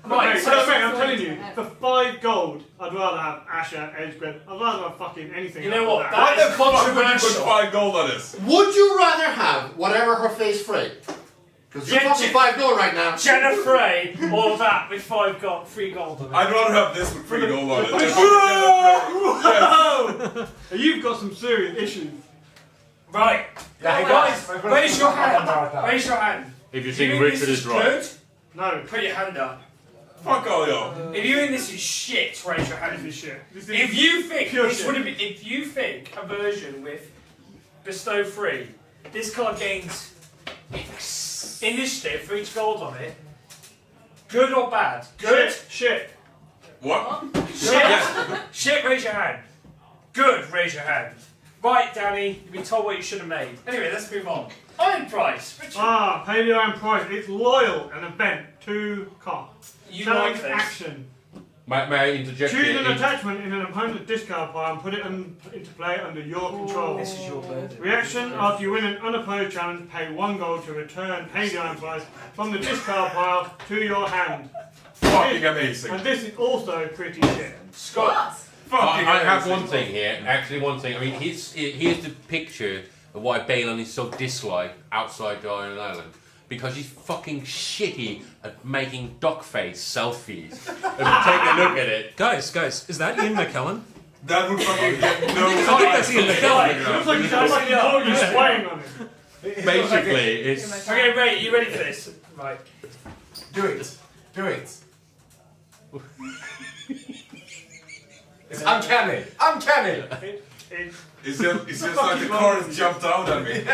Right, so so- mate, I'm telling you, for 5 gold, I'd rather have Asher, Edgegren. I'd rather have fucking anything. You know else what? than Why That the is fuck would you put controversial. 5 gold on this? Would you rather have whatever her face freight? Because you're fucking 5 gold right now. Jenna Frey or that with 3 gold on it. I'd rather have this with 3 gold on it. than fucking Jenna Frey. You've got some serious issues. Right. Guys, raise your hand. Raise your hand. If you If think think Richard this is right. good, No, put your hand up. Fuck all y'all. If you think this is shit, raise your hand. this is shit. This is If you think pure this shit. would have been, if you think a version with bestow 3, this card gains initiative for each gold on it. Good or bad? Good. Shit. What? Shit. Shit. Raise your hand. Good. Raise your hand. Right, Danny. You've been told what you should have made. Anyway, let's move on. Iron Price. Richard. Paleo and Price. It's loyal, an event, 2 cost. You Challenge like this? action. May I interject Choose here? an attachment in an opponent's discard pile and put it into play under your control. This is your burden. Reaction, after you win an unopposed challenge, pay 1 gold to return Paleo and Price from the discard pile to your hand. Fucking amazing. And this is also pretty shit. Scott. Fucking I have amazing. one thing here. Actually, one thing. I mean, here's the picture of why Balon is so disliked outside the Island. Because he's fucking shitty at making duckface selfies. If you take a look at it. Guys, is that Ian McKellen? That would fucking get no. I think that's Ian McKellen. Looks like he's actually you're swaying on it. Basically, it's. Okay, Ray, you ready for this? Right. Do it. Do it. It's uncanny. Uncanny. It's just like the car has jumped out at me.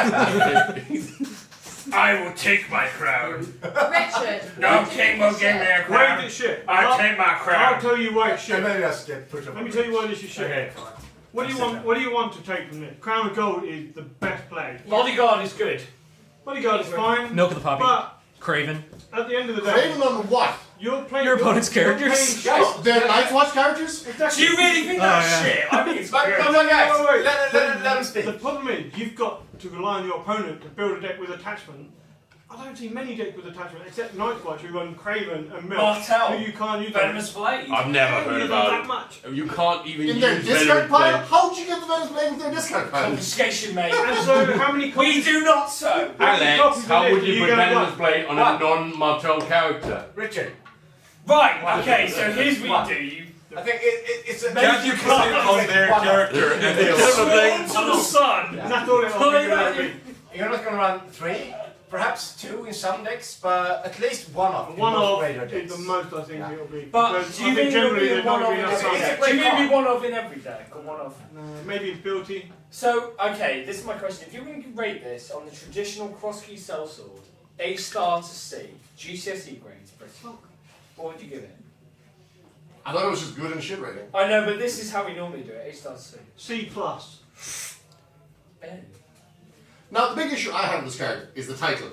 I will take my crown. Richard. No king will give me a crown. Wait, it's shit. I take my crown. I'll tell you why it's shit. And maybe I should get pushed up. Let me tell you why this is shit. Okay. What do you want? What do you want to take from this? Crown of Gold is the best play. Bodyguard is good. Bodyguard is fine. Milk of the Poppy. But Craven. at the end of the day, Craven on what? you're playing Your opponent's characters? Oh, they're Night's Watch characters? Exactly. Do you really think that's shit? I think it's But good. guys, let him speak. The problem is, you've got to rely on your opponent to build a deck with attachment. I don't see many decks with attachment, except Night's Watch, who run Craven and Milk, Martel. who you can't use. Venomous Blade. I've never Don't heard use them that about much. it. You can't even In use their discard Venomous pile? Blade. How'd you get the Venomous Blade with their discard pile? Confiscation, mate. And so, how many copies? We do not so. Alex, how would you You put gonna Venomous run? Blade on a non-Martel character? Richard, Right, okay, so here's what you do. You I think it's a... Can't you click on their character and they'll swing to the sun. That's all it will be. You're not going to run 3, perhaps 2 in some decks, but at least one of One of radar is decks. the most I think it'll be. But Because do you I think it'll generally be there's one not of really in enough every time. deck? Do you think it'll be one of in every deck or one of? Maybe it's builty. So, okay, this is my question. If you can rate this on the traditional Cross Keys Sellsword, A star to C, GCSE grades, British, what would you give it? I thought it was just good and shit rating. I know, but this is how we normally do it. A star to C. C plus. Ben. Now, the big issue I have with this card is the title.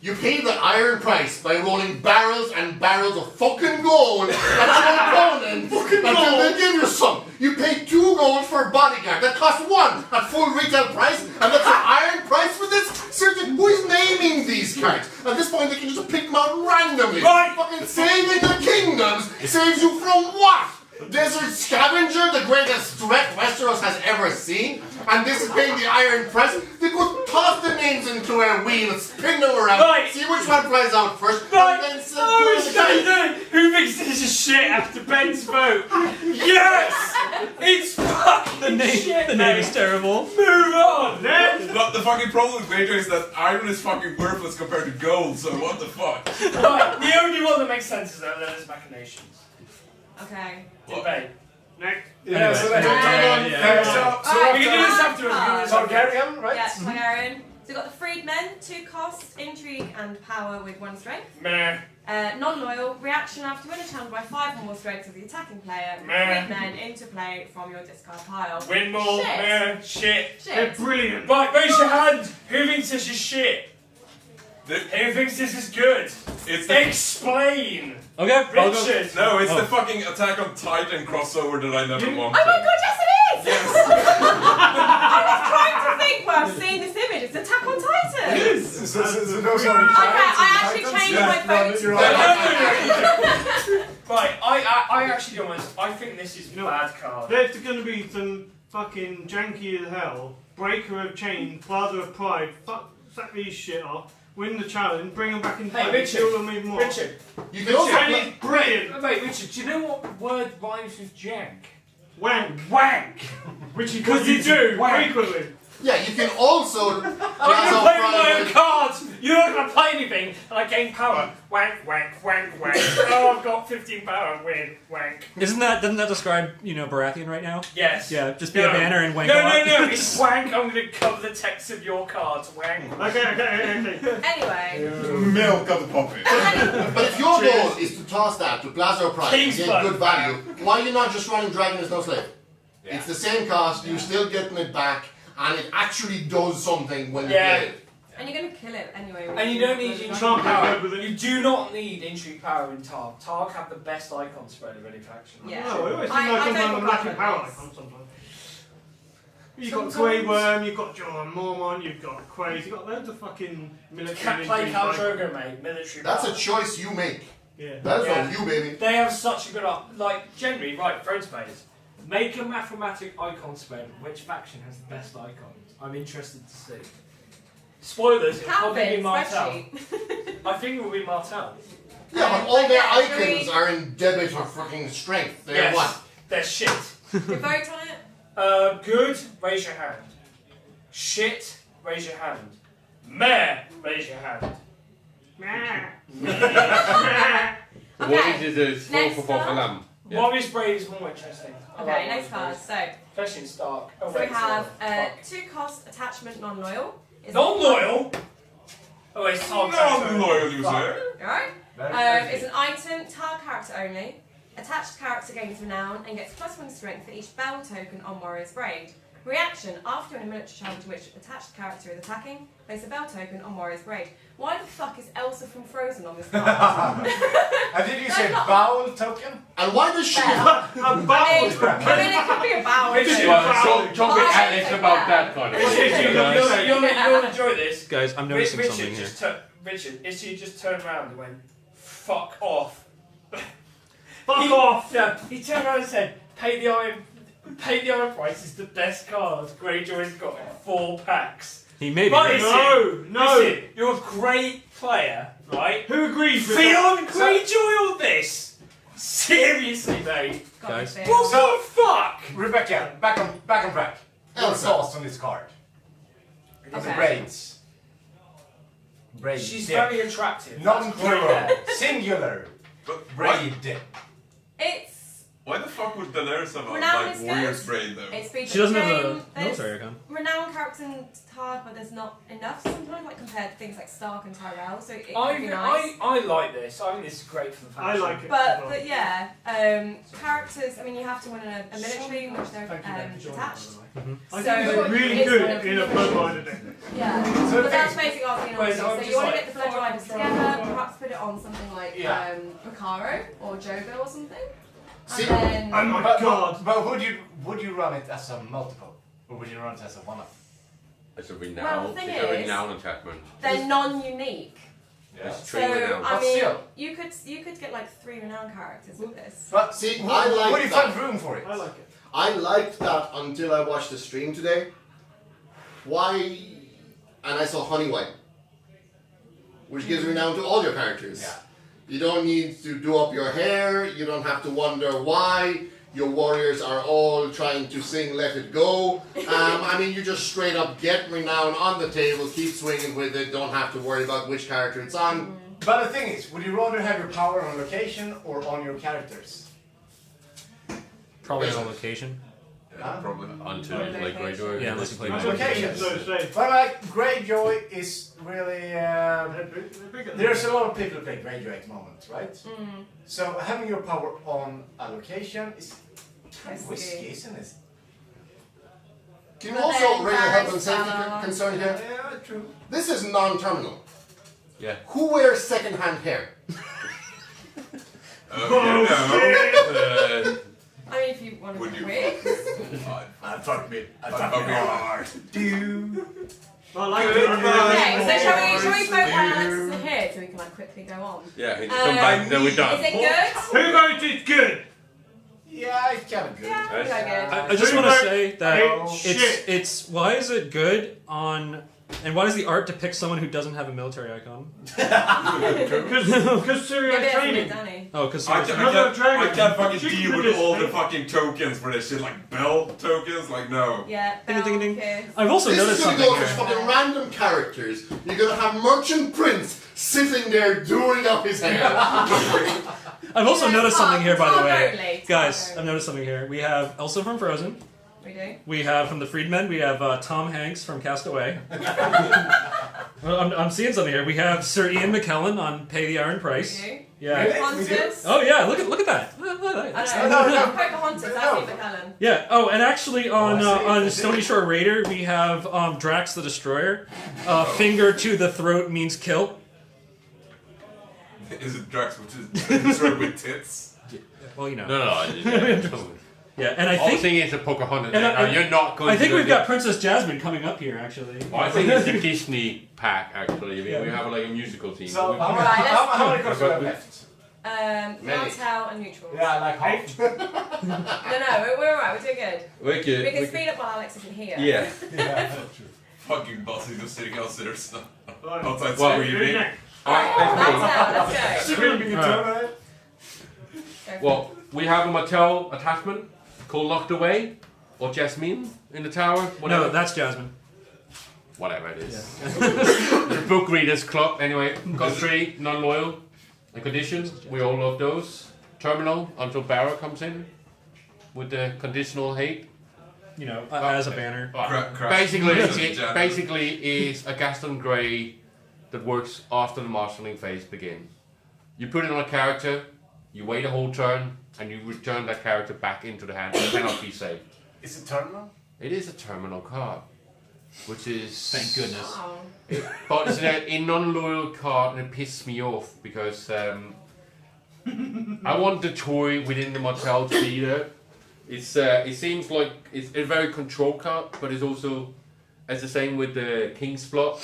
You pay the iron price by rolling barrels and barrels of fucking gold at your opponent until they give you some. You pay 2 gold for a bodyguard that costs 1 at full retail price, and that's an iron price for this? Seriously, who is naming these cards? At this point, they can just pick them out randomly. Right. Fucking saving the kingdoms saves you from what? Desert Scavenger, the greatest threat Westeros has ever seen, and this is paying the iron price. They could toss the names into a wheel and spin them around, Right. see which one plays out first, Right. and then sell Oh, the shit! Who thinks this is shit after Ben's vote? Yes! It's fucking shit, The name mate. is terrible. Move on! But the fucking problem with Major is that iron is fucking worthless compared to gold, so what the fuck? Right, the only one that makes sense is that there's machinations. Okay. Debate. Next. Yeah, so then We can do this afterwards. We can do this So afterwards. Targaryen, right? Yeah, Targaryen. So we've got the Freedmen, 2 costs, intrigue and power with 1 strength. Meh. Non-loyal, reaction after win a challenge by 5 or more strength of the attacking player. Meh. Freedmen into play from your discard pile. Win more. Shit. Meh. Shit. They're Shit. brilliant. Right, raise your hand. Who thinks this is shit? The- Who thinks this is good? It's the Explain. Okay, I'll go. Richard. no, it's Oh. the fucking Attack on Titan crossover that I never Oh wanted. my god, yes it is! Yes. I was trying to think while I was seeing this image. It's Attack on Titan! So those are Okay, I actually changed my vote to Right, I actually don't want to. I think this is No. bad card. There's going to be some fucking janky as hell. Breaker of Chain, Father of Pride. Fuck, sack these shit off. Win the challenge. Bring them back in Hey, time. Richard. Kill them even more. Richard. You can also And play, it's brilliant. Wait, Richard, do you know what word rhymes with jank? Wank. Wank! Which you Because you do, wank. frequently. yeah, you can also I'm going to Plaza play with my Pride own with- cards! You're not going to play anything, and I gain power. Wank, wank, wank, wank. Oh, I've got 15 power, win, wank. Doesn't that describe, Baratheon right now? Yes. Yeah, just be No. a banner and wank No, a lot. no, no, it's wank. I'm going to cover the text of your cards. Wank. Okay. Anyway. Milk of the Poppy. But if your goal is to toss that to Plaza or Pride and King's get Blood. good value, why are you not just running Dragon as no slave? Yeah. It's the same cost, you're still getting it back, and it actually does something when you Yeah. play it. And you're going to kill it anyway. And you don't need Can't intrigue be power. good with it. You do not need intrigue power in Targ. Targ have the best icon spread of any faction. Yeah. No, I always think I like don't sometimes I'm lacking regret power this. icons sometimes. You've got Grey Worm, you've got John Mormont, you've got Quays, you've got loads of fucking military. Can't play intrigue Khal icons. Drogo, mate. Military That's power. a choice you make. Yeah. That is Yeah. on you, baby. They have such a good generally, right, Thrones players. Make a mathematic icon spread. Which faction has the best icons? I'm interested to see. Spoilers, it'll probably be Calvin, Martel. spreadsheet. I think it will be Martel. Yeah, but all their yeah, icons agree. are in debit or fucking strength. They're Yes. what? They're shit. Your vote on it? Good, raise your hand. Shit, raise your hand. Meh, raise your hand. What Okay. is it? Small Next for card. lamb. Yeah. Warrior's Brave is more interesting. I like Okay, next Warrior's card. Brave. So, Especially in Stark. Oh, so we wait, have sorry. Fuck. 2 cost attachment non-loyal. Is Non-loyal? Oh, it's hard. Non-loyal, you say? Alright? It's an item, tar character only. Attached character gains renown and gets +1 strength for each bell token on Warrior's Braid. Reaction: after in a military challenge which attached character is attacking, place a bell token on Warrior's Braid. Why the fuck is Elsa from Frozen on this card? And did you say bowel token? And why does she? A bowel. I mean, it could be a bowel. Talk with Alex about that kind of thing. You'll enjoy this. Guys, I'm noticing something here. Richard, if she just turned around and went, fuck off. Fuck off! Yeah, he turned around and said, pay the iron price is the best card Greyjoy's got in 4 packs. He may be. Right, No. Listen, you're a great player, right? Who agrees with Theon that? Greyjoy on this? Seriously, mate. Guys. What the fuck? Rebecca, back on track. Your thoughts on this card? The braids. Braid. She's dip. very attractive. Non-plural. Singular. Braid. It's Why the fuck would Daenerys have Renown is Warrior's good. Braid though? It's featured She doesn't in have the a game. There's military icon. Renowned characters in Tar, but there's not enough sometimes, like compared to things like Stark and Tyrell. So it could be nice. I like this. I think this is great for the I faction. like it. But yeah, characters. I mean, you have to win a military in which they're attached. I So think it's really it's good kind of in a Blood Rider deck. Yeah, So but that's basically what I was Whereas thinking. I'm So just you want to like, get the Blood Riders together, perhaps put it on something like Yeah. Recaro or Jogo or something. See, and then Oh my god! But would you run it as a multiple, or would you run it as a one-off? It's a Well, renown. the thing It's a is- renown attachment. they're non-unique. Yeah. It's So three renown. I But mean, still. you could get like 3 renowned characters with this. But See, would, I like would you that. find room for it? I like it. I liked that until I watched the stream today. Why? And I saw Honeywell, which gives renown to all your characters. Yeah. You don't need to do up your hair. You don't have to wonder why your warriors are all trying to sing "Let It Go." I mean, you just straight up get renown on the table, keep swinging with it. Don't have to worry about which character it's on. But the thing is, would you rather have your power on location or on your characters? Probably on location. Yeah, probably. Until like Greyjoy. Yeah, unless you play On Magic. location, so to say. But like Greyjoy is really. They're bigger than There's that. a lot of people who play Greyjoy at the moment, right? Mm. So having your power on a location is kind of Risky. risky, isn't it? Can you But also then raise a health and Varys, safety Stahleck. concern here? Yeah, true. This is non-terminal. Yeah. Who wears second-hand hair? I mean, if you want to Would be you? quick. I fuck me. I fuck me hard. I like Okay, it. so shall we vote while Alex is here so we can like quickly go on? Yeah, he just come back. Then we're done. Is it good? Who voted good? Yeah, it's kind of good. Yeah, we go good. I just want to say that Shit. it's why is it good on and why does the art depict someone who doesn't have a military icon? Because Syria Maybe is that's a training. bit Danny. Oh, because I can't fucking She deal could with just all the make- fucking tokens for this shit, like bell tokens, like no. Yeah, Ding, ding, ding. Kiss. I've also This noticed is gonna something go to here. fucking random characters. You're gonna have Merchant Prince sitting there doing up his hair. I've also Yeah, noticed something here, by the Tar way. only, Guys, Tar I've noticed something here. We have Elsa from Frozen. We do. We have from the Freedmen. We have Tom Hanks from Castaway. Well, I'm seeing something here. We have Sir Ian McKellen on Pay the Iron Price. We do. Yeah. Really? Hunters. Oh yeah, look at that. I No, know. no. Pocahontas, that's Ian McKellen. Yeah. Oh, and actually on Oh, I see, I on see. Stony Shore Raider we have Drax the Destroyer. Finger to the throat means kill. Is it Drax with tits? Well, you know. No. Yeah, and I All think thing is a Pocahontas. and Now, you're not going I think to we've got Princess Jasmine coming up here actually. I think it's the Disney pack actually. I mean, Yeah. we have like a musical team. So We- how Right, let's- how many cards do we have left? Many. Martel and neutrals. Yeah, like half. No, we're alright, we're doing good. We're good. We can we're speed up while Alex isn't here. Yeah. Yeah. Fucking buzzing just sitting outside Right. outside Well, screaming. Alright, Martel, let's go. Screaming in German. well, we have a Mattel attachment called Locked Away or Jasmine in the tower. Whatever. No, that's Jasmine. Whatever it is. The book readers club. Anyway, got 3 non-loyal and conditions. We all love those. Terminal until Barrow comes in with the conditional hate. You know, as a banner. Crash. Basically, Crash. it basically is a Gaston Grey that works after the marshalling phase begins. You put it on a character, you wait a whole turn, and you return that character back into the hand. It cannot be saved. Is it terminal? It is a terminal card, which is... Thank goodness. But it's a non-loyal card, and it pisses me off because I want the toy within the Martel to be there. It seems like it's a very control card, but it's also, as the same with the King's Plot,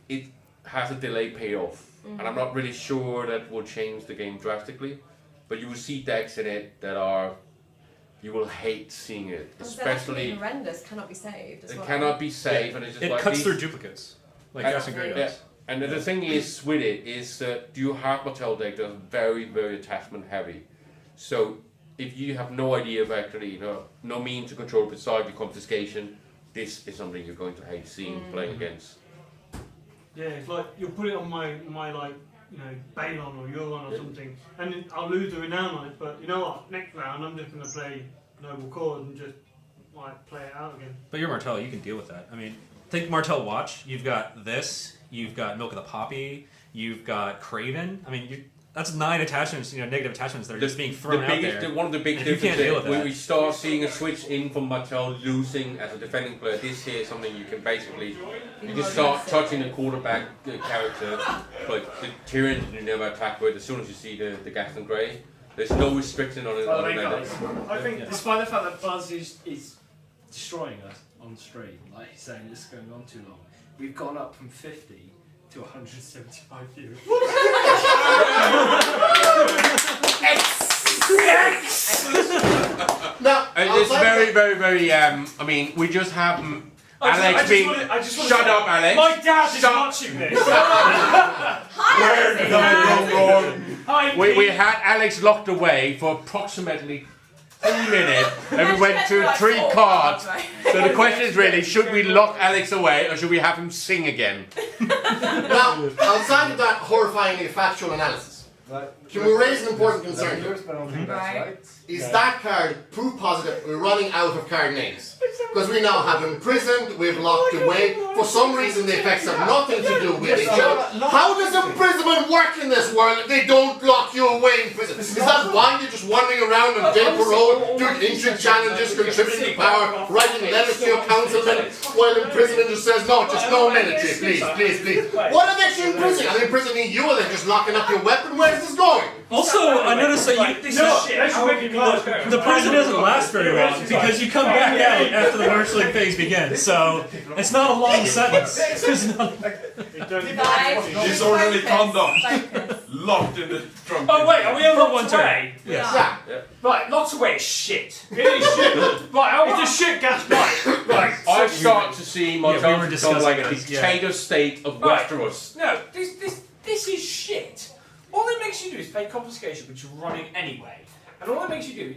it has a delay payoff. And I'm not really sure that will change the game drastically, but you will see decks in it that are, you will hate seeing it, especially horrendous, cannot be saved as well. It cannot be saved, and it's just it like cuts through duplicates, like Gas and Grey does. And the thing is with it is that you have Martel deck that's very, very attachment heavy. So if you have no idea of actually, no means to control beside the confiscation, this is something you're going to hate seeing playing against. Yeah, it's like you'll put it on my like, Balon or Euron or something, and then I'll lose the renown on it, but you know what, next round I'm just going to play Noble Chord and just like play it out again. But you're Martel, you can deal with that. I mean, think Martel Watch, you've got this, you've got Milk of the Poppy, you've got Craven. I mean, that's 9 attachments, negative attachments that are just being thrown out there. One of the big differences when we start seeing a switch in from Martel losing as a defending player, this here is something you can basically, you can start touching the quarterback character, but the Tyrion you never attack with as soon as you see the Gaston Grey. There's no restriction on it. I think, despite the fact that Buzz is destroying us on stream, like he's saying this is going on too long, we've gone up from 50 to 175 viewers. Now, it's very, very, very. I mean, we just have Alex being. Shut up, Alex. My dad is watching this. Where did I go wrong? We had Alex locked away for approximately 10 minutes, and we went through 3 cards. So the question is really, should we lock Alex away, or should we have him sing again? Now, outside of that horrifyingly factual analysis, can we raise an important concern here? Is that card proof positive we're running out of card names? Because we now have imprisoned, we've locked away. For some reason the effects have nothing to do with each other. How does imprisonment work in this world if they don't lock you away in prison? Is that why you're just wandering around on day parole, doing intrigue challenges, contributing to power, writing letters to your councilman, while imprisonment just says, no, just no military, please, please, please. What are they actually imprisoning? Are they imprisoning you, or are they just locking up your weapon? Where is this going? Also, I noticed that the prison doesn't last very long because you come back out after the marshalling phase begins, so it's not a long sentence. Disorderly conduct. Locked in the trunk. Oh wait, are we over one turn? Yes. Yeah. Right, locked away is shit. Really shit. Right, it's a shit gas pipe. Right. I start to see Martel become like a this, dictator state of Westeros. No, this is shit. All it makes you do is play confiscation, which you're running anyway. And all it makes you do,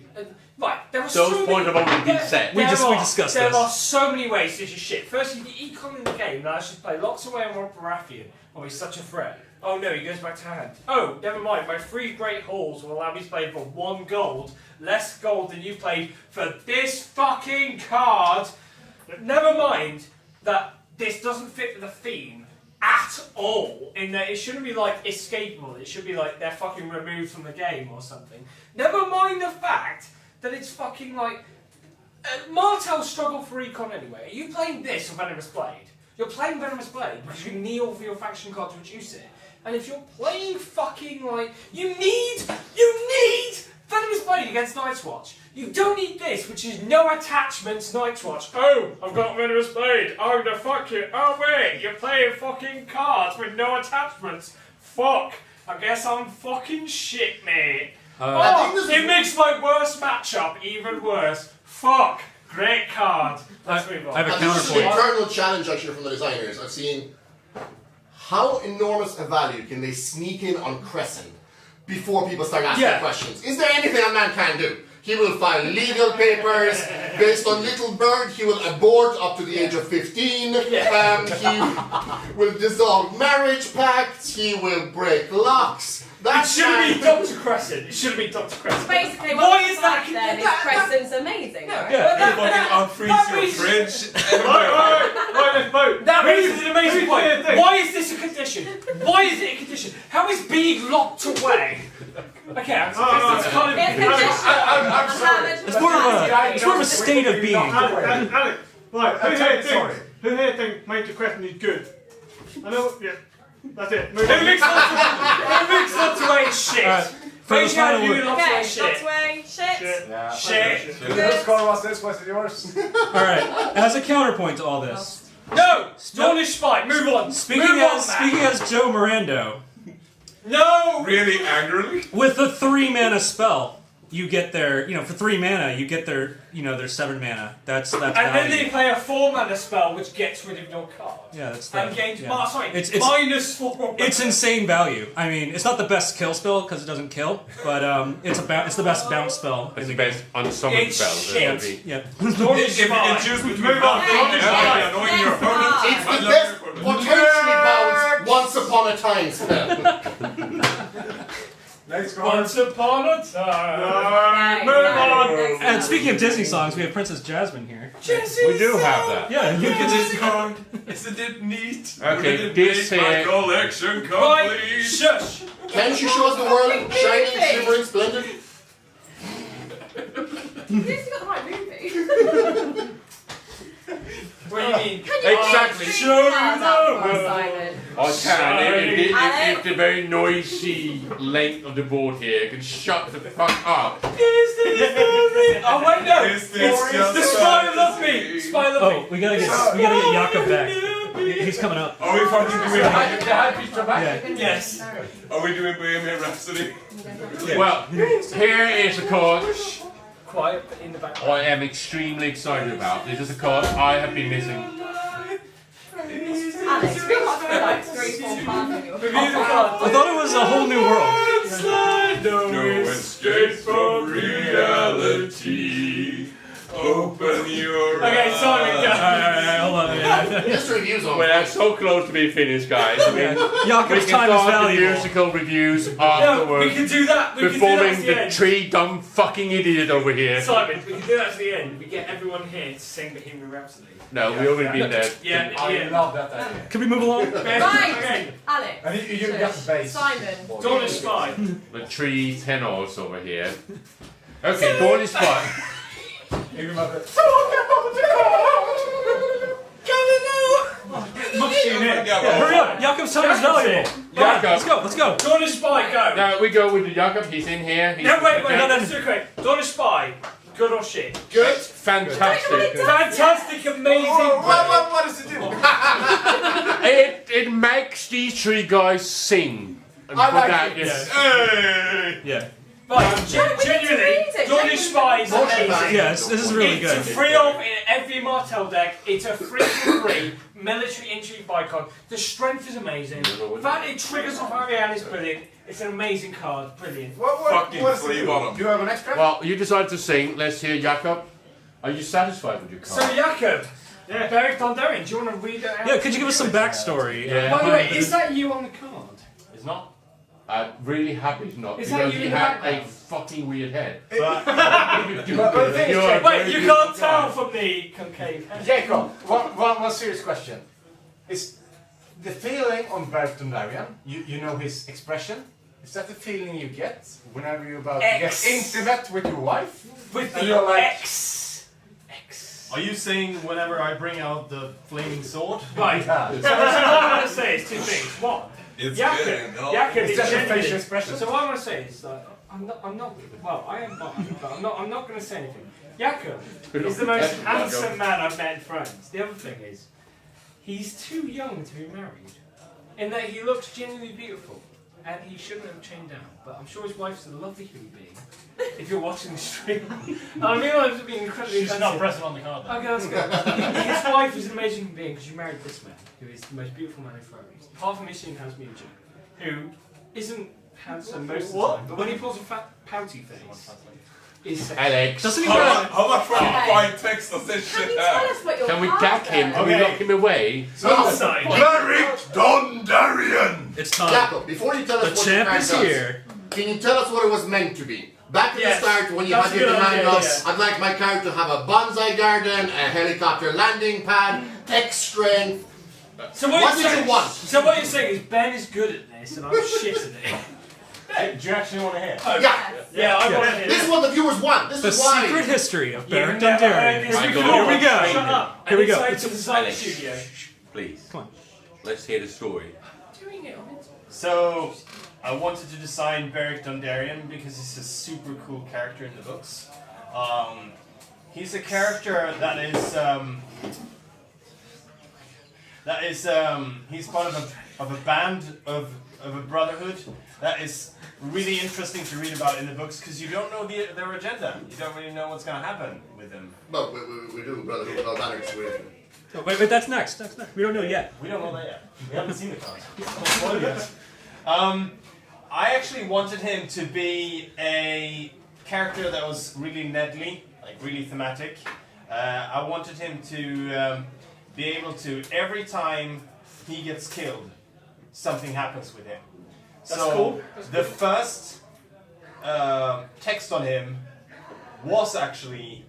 right, there are so many... Those points have already been set. We discussed this. There are so many ways this is shit. Firstly, the econ in the game allows you to play locks away on Baratheon. Oh, he's such a threat. Oh no, he goes back to hand. Oh, never mind, my 3 great halls will allow me to play for 1 gold. Less gold than you played for this fucking card. Never mind that this doesn't fit with the theme at all, in that it shouldn't be like escapable, it should be like they're fucking removed from the game or something. Never mind the fact that it's fucking like Martel's struggle for econ anyway. Are you playing this or Venomous Blade? You're playing Venomous Blade because you kneel for your faction card to reduce it. And if you're playing fucking like you need Venomous Blade against Night's Watch. You don't need this, which is no attachments Night's Watch. Oh, I've got Venomous Blade. Oh, no, fuck you. Oh, wait, you're playing fucking cards with no attachments. Fuck. I guess I'm fucking shit, mate. It makes my worst matchup even worse. Fuck. Great card. Let's move on. I have a This is counterpoint. the eternal challenge actually from the designers. I've seen how enormous a value can they sneak in on Crescent before people start asking questions. Is there anything a man can do? He will file legal papers based on Little Bird. He will abort up to the age of 15. He will dissolve marriage pacts. He will break locks. It should be Dr. Crescent. It should be Dr. Crescent. Basically, why is that? Then is Crescent's amazing. No, Right? Unfreeze your fridge. That raises an amazing point. Why is this a condition? Why is it a condition? How is being locked away? Okay, I'm kind of. I'm sorry. It's more of a state of being. Alex, right, who here thinks Major Crescent is good? I know, yeah, that's it. Move on. Who thinks locked away is shit? Raise your hand if you locked away Okay, shit. locked away, shit. Yeah. Shit. Whose score was this? Was it yours? Alright, as a counterpoint to all this, No! Dornish Spike, move on! speaking Move on, as Joe Mirando, No! Really angrily? with a 3 mana spell, you get their, for 3 mana, you get their, their 7 mana. That's And then value. they play a 4 mana spell which gets rid of your card. Yeah, that's And that. gains Yeah. it's It's -4. It's insane value. I mean, it's not the best kill spell because it doesn't kill, but it's the best bounce spell. It's the best unsummoned It's spell shit. there will be. Yeah. If you can choose between Move on. Dornish Spike and annoying your opponent, It's I the love best your opponent. potentially bounced once upon a time spell. Let's go. Once upon a time. Move on. And speaking of Disney songs, we have Princess Jasmine here. We do have that. Yeah, you can This card, isn't it neat? Okay, Wouldn't it this make my here- collection Right, complete? shush! Can she show us the world shining, shimmering, splendid? You've got the right movie. What do you mean? Exactly. Show That's the up for world. Simon. I can. Alex. If the very noisy length of the board here can shut the fuck up. Oh wait, no! Is this It's just the Spy Love Me! Spy Love Me! Oh, we gotta get Jakob back. He's coming up. Are we fucking doing Yeah. Yes. Are we doing Bohemian Rhapsody? Well, here is a card Quiet in the background. I am extremely excited about. This is a card I have been missing. Alex, we got through like 3-4 cards in your Review the card. I thought it was a whole new world. No escape from reality. Open your Okay, sorry, eyes. go. Alright, hold on. Yeah. This review's on. We're so close to being finished, guys. I mean, we Jakob's can time is start the valuable. musical reviews No, we afterwards. can do that. We can do that Performing at the the end. tree dumb fucking idiot over here. Simon, we can do that at the end. We get everyone here to sing Bohemian Rhapsody. No, we already been there. Yeah, I love that idea. Can we move along? Right, Alex. And you got the base. Simon. Dornish Spy. The tree tenors over here. Okay, Dawn is fine. Even my bit. Hurry up! Jakob's time is valuable. Jakob. Let's go. Dornish Spy, go. Now we go with the Jakob. He's in here. He's No, wait, okay. no. Super quick. Dornish Spy, good or shit? Good. Fantastic. Fantastic, amazing. What does it do? It makes these three guys sing. And I for like that, it, yes. Hey! Yeah. Right, genuinely, Dornish Spy is amazing. Yeah, this is really good. It's a free of in every Martell deck. It's a free military intrigue icon. The strength is amazing. The fact it triggers off Ariane is brilliant. It's an amazing card. Brilliant. Fucking What does it flea do? bottom. Do you have an extra? Well, you decided to sing. Let's hear Jakob. Are you satisfied with your So, card? Jakob, Beric Dondarrion, do you want to read it out? Yeah, could you give us some backstory? Yeah. Wait, is that you on the card? It's not. I'm really happy it's not Is that because you you in the have a background? fucking weird head. But the thing is, You're- Wait, you can't tell from the concave head. Jacob, one serious question. Is the feeling on Bert Dondarrion, you know his expression? Is that the feeling you get whenever you're about to get X. intimate with your wife? With And you're the like- X. Are you saying whenever I bring out the flaming sword? Right. Yeah. So what I want to say is two things. One, It's Jakob getting hot. is Is that your genuinely- facial expression? So what I want to say is that I'm not. Well, I am bi, but I'm not going to say anything. Jakob is the most handsome man I've met in France. The other thing is, he's too young to be married, in that he looks genuinely beautiful, and he shouldn't have chained down. But I'm sure his wife's a lovely human being. If you're watching the stream, I realise it's been incredibly. She's not pressing on the card. Okay, that's good. His wife is an amazing human being because you married this man, who is the most beautiful man in France. Apart from Mission House Muja, who isn't handsome most of the time, but when he pulls a fat pouty face, is sexy. Alex. Doesn't he How much fucking Okay. fine text does this Can shit you tell have? us what your Can we cards gag him? are? Can we lock him away? Inside. Beric Dondarrion! It's time. Jacob, before you tell us The what your champ card is does, here. can you tell us what it was meant to be? Back at Yes, the start, when you that's had a your good demand idea, of, yes. I'd like my card to have a bonsai garden, a helicopter landing pad, X strength, So what did you want? So what you're saying is Ben is good at this and I'm shit at it. Do you actually want to hear? Yeah, I want to hear. This is what the viewers want. This The is why. secret history of You've Barrett never Dondarrion. heard this Michael, before. Here we go. Shut up. Here we go. Inside to the design studio. Please. Come on. Let's hear the story. Doing it on it. So, I wanted to design Varberg Dondarrion because he's a super cool character in the books. He's a character that is he's part of a band of a brotherhood that is really interesting to read about in the books because you don't know their agenda. You don't really know what's going to happen with them. Well, we do Brotherhood without banners. Oh, wait, that's next. That's next. We don't know yet. We don't know that yet. We haven't seen the cards. Yet. I actually wanted him to be a character that was really Nedley, like really thematic. I wanted him to be able to, every time he gets killed, something happens with him. That's so cool. The first text on him was actually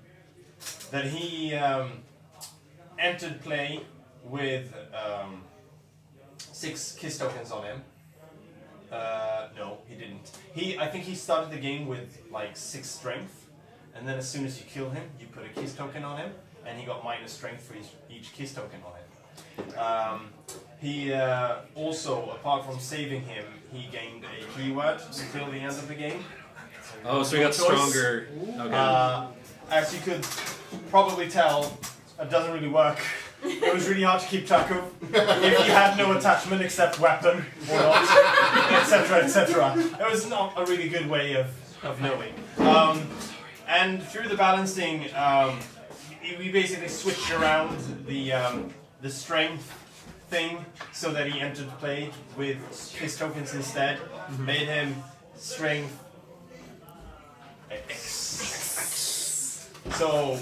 that he entered play with 6 kiss tokens on him. No, he didn't. I think he started the game with like 6 strength, and then as soon as you kill him, you put a kiss token on him, and he got minus strength for each kiss token on him. He also, apart from saving him, he gained a keyword until the end of the game. So he got stronger. Okay. As you could probably tell, it doesn't really work. It was really hard to keep track of if you had no attachment except weapon or not, etc., etc. It was not a really good way of knowing. And through the balancing, we basically switched around the strength thing so that he entered play with his tokens instead. Made him strength X. So,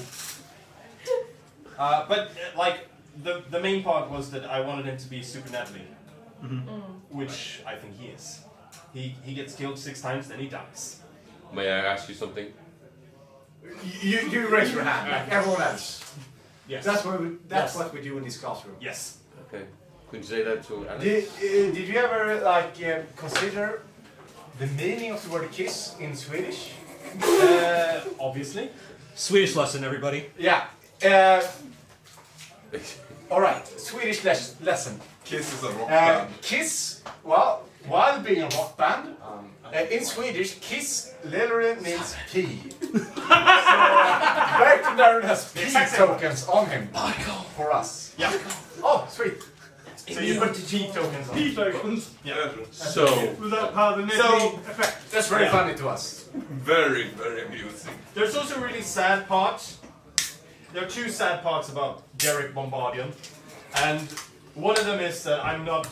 but like the main part was that I wanted him to be super Nedley, which I think he is. He gets killed 6 times, then he dies. May I ask you something? You raise your hand like everyone else. Yes. That's what we do in this classroom. Yes. Okay. Could you say that to Alex? Did you ever consider the meaning of the word kiss in Swedish? Obviously. Swedish lesson, everybody. Yeah. All right. Swedish lesson. Kiss is a rock band. Kiss. Well, while being a rock band, in Swedish, kiss literally means pee. So Varberg Dondarrion has pee tokens on him for us. Yeah. Oh, sweet. So you put the G tokens on. P tokens. Yeah. So, Without part of the So- Nedley effect. That's very Yeah. funny to us. Very, very amusing. There's also a really sad part. There are 2 sad parts about Derek Bombardian. And one of them is that I'm not...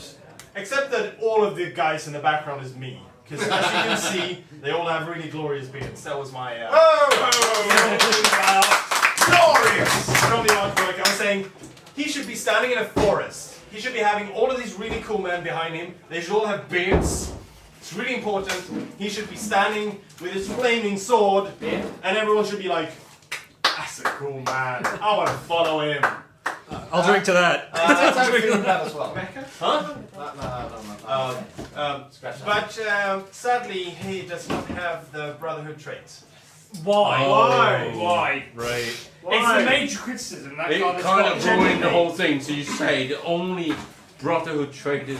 Except that all of the guys in the background is me. Because as you can see, they all have really glorious beards. That was my... Glorious! From the artwork, I was saying, he should be standing in a forest. He should be having all of these really cool men behind him. They should all have beards. It's really important. He should be standing with his flaming sword, and everyone should be like, "That's a cool man. I want to follow him." I'll drink to that. That's how we feel about that as well. Huh? No. But sadly, he does not have the Brotherhood trait. Why? Oh. Why? Right. It's a major criticism. That it kind of ruined the whole thing. So you say the only Brotherhood traded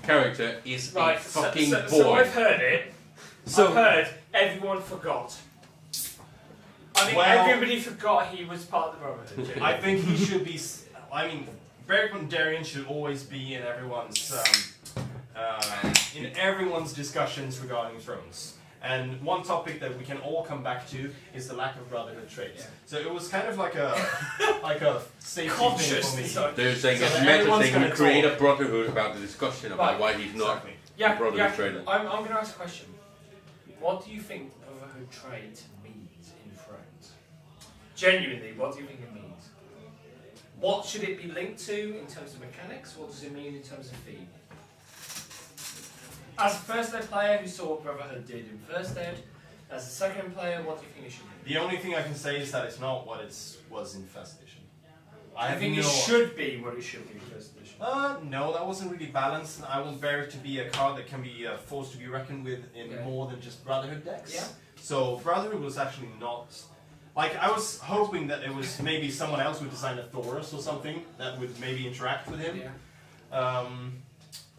character is a fucking boy. So I've heard it. So- I've heard everyone forgot. I think Well- everybody forgot he was part of the Brotherhood. I think he should be. I mean, Varberg Dondarrion should always be in everyone's discussions regarding thrones. And one topic that we can all come back to is the lack of Brotherhood traits. So it was kind of like a safety thing for me. They're saying So it's that meta everyone's thing. We gonna create talk. a Brotherhood about the discussion about Right. why he's not Yeah, Brotherhood traded. I'm going to ask a question. What do you think Brotherhood trait means in Thrones? Genuinely, what do you think it means? What should it be linked to in terms of mechanics? What does it mean in terms of theme? As a first ed player who saw what Brotherhood did in first ed, as a second player, what do you think it should be? The only thing I can say is that it's not what it was in first edition. I think have it no- should be what it should be in first edition. No, that wasn't really balanced. I want Varric to be a card that can be a force to be reckoned with in more than just Brotherhood decks. Yeah. So Brotherhood was actually not... Like, I was hoping that it was maybe someone else would design a Thoros or something that would maybe interact with him. Yeah.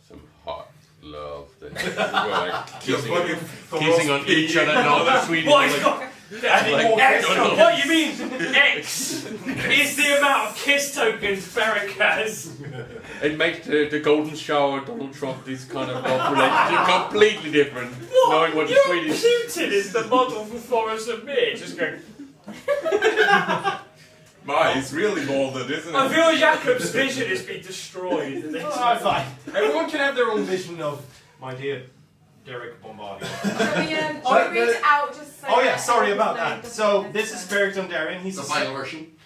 Some hot love. We're like kissing on each other, not Swedish. What is got? X. no. What you mean? X is the amount of kiss tokens Varric has. It makes the golden shower Donald Trump this kind of love relationship completely different. What? Knowing what the Swedish. Putin is the model for Forest of Mir. Just going. It's really molded, isn't it? I feel Jakob's vision has been destroyed. Oh, fine. Everyone can have their own vision of my dear Derek Bombardier. Should we read it out just so... Oh yeah, sorry about that. So this is Varric Dondarrion. He's The final version.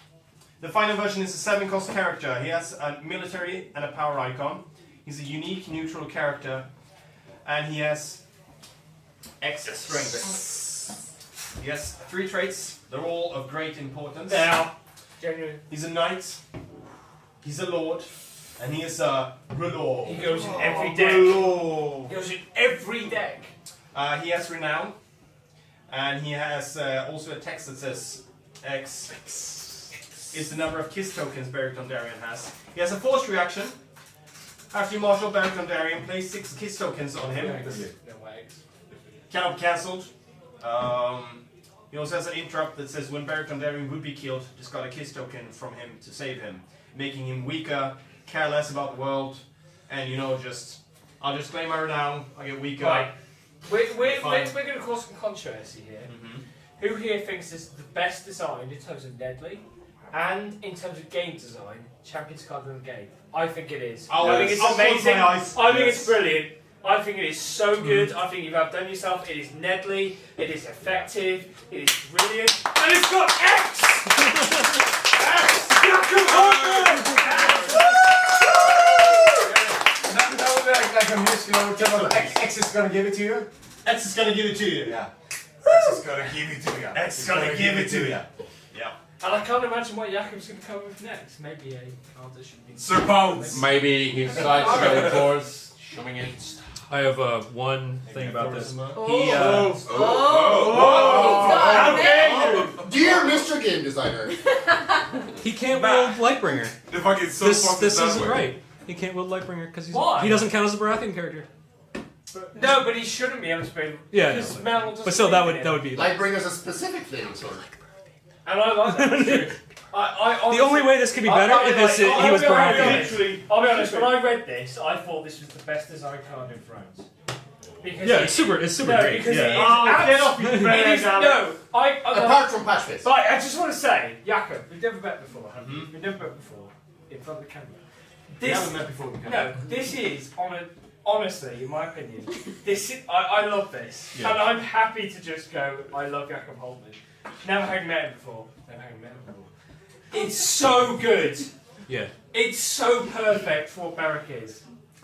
The final version is a 7-cost character. He has a military and a power icon. He's a unique neutral character, and he has X strength. He has 3 traits. They're all of great importance. Now, genuine. He's a knight. He's a lord. And he is a Relord. He goes in every deck. Relord. He goes in every deck. He has renown, and he has also a text that says X is the number of kiss tokens Varric Dondarrion has. He has a force reaction. After you marshal Varric Dondarrion, place 6 kiss tokens on him. Cannot be cancelled. He also has an interrupt that says when Varric Dondarrion would be killed, discard a kiss token from him to save him, making him weaker, care less about the world, and I'll just claim my renown, I get weaker. Right. We're going to cause some controversy here. Mm-hmm. Who here thinks this is the best design in terms of Nedley and in terms of game design, Champions card in the game? I think it is. I think it's amazing. I think it's brilliant. I think it is so good. I think you've outdone yourself. It is Nedley. It is effective. It is brilliant. And it's got X! X! Like a musical, X is gonna give it to you. X is gonna give it to you. Yeah. X is gonna give it to you. X is gonna give it to you. Yeah. And I can't imagine what Jakob's going to come with next. Maybe a card that should be... Surprise! Maybe his side spell force coming in. I have one thing about this. Dear Mr. Game Designer. He can't wield Lightbringer. The fucking so this isn't right. He can't wield Lightbringer because he doesn't count as a Baratheon character. No, but he shouldn't be able to play. Yeah, because Mel doesn't but still, that would be. Lightbringer's a specific thing, sorry. And I like that. The only way this could be better is he was Baratheon. I'll be honest. When I read this, I thought this was the best design card in Thrones. Because it's super great. Because Yeah. it is Apart from Patchface. But I just want to say, Jakob, we've never met before, have we? We've never met before in front of the camera. We haven't met before. This is honestly, in my opinion, I love this, and I'm happy to just go. I love Jakob Holtman. Never having met him before. It's so good. Yeah. It's so perfect for what Varric is.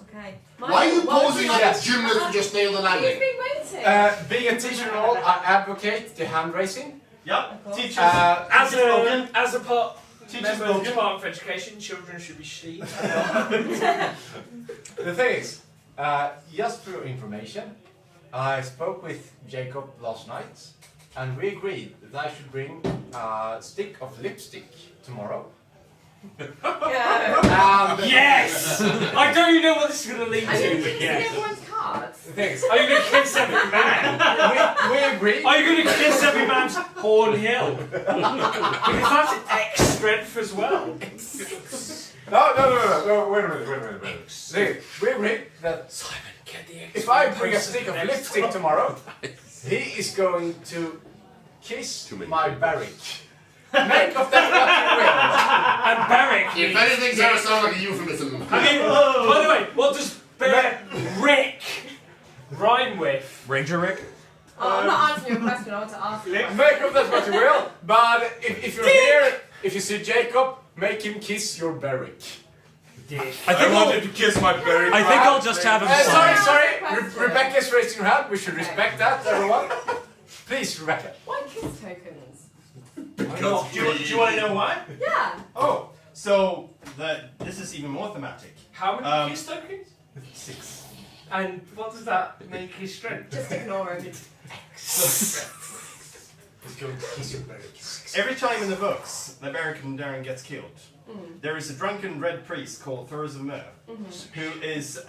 Okay. Why are you posing like a gymnast who just nailed the landing? You've been waiting. Being a teacher and all, I advocate the hand raising. Yep. Teachers. As a part. Member of the Department of Education, children should be sheep. The thing is, just for your information, I spoke with Jacob last night, and we agreed that I should bring a stick of lipstick tomorrow. Yes! I don't even know what this is going to lead Are to, you but kissing yes. everyone's cards? The thing is, Are you going to kiss every man? we agreed. Are you going to kiss every man's horn hill? Because that's X strength as well. No, wait a minute. See, we agreed that Simon, get the X. if I bring a stick of lipstick tomorrow, he is going to kiss my Varric. Make of that And Varric. If anything's ever sound like a euphemism. I mean, by the way, what does Rick rhyme with? Ranger Rick? Oh, I'm not answering your question. I want to ask you. Make of that what you will, but if you're here, if you see Jacob, make him kiss your Varric. I wanted to kiss my Varric. I think I'll just have him Sorry. Rebecca's raising her hand. We should respect that, everyone. Please, Rebecca. Why kiss tokens? Do you want to know why? Yeah. Oh, so this is even more thematic. How many kiss tokens? 6. And what does that make his strength? Just ignore him. Every time in the books the Beric Dondarrion gets killed, there is a drunken red priest called Thoros of Myr, who is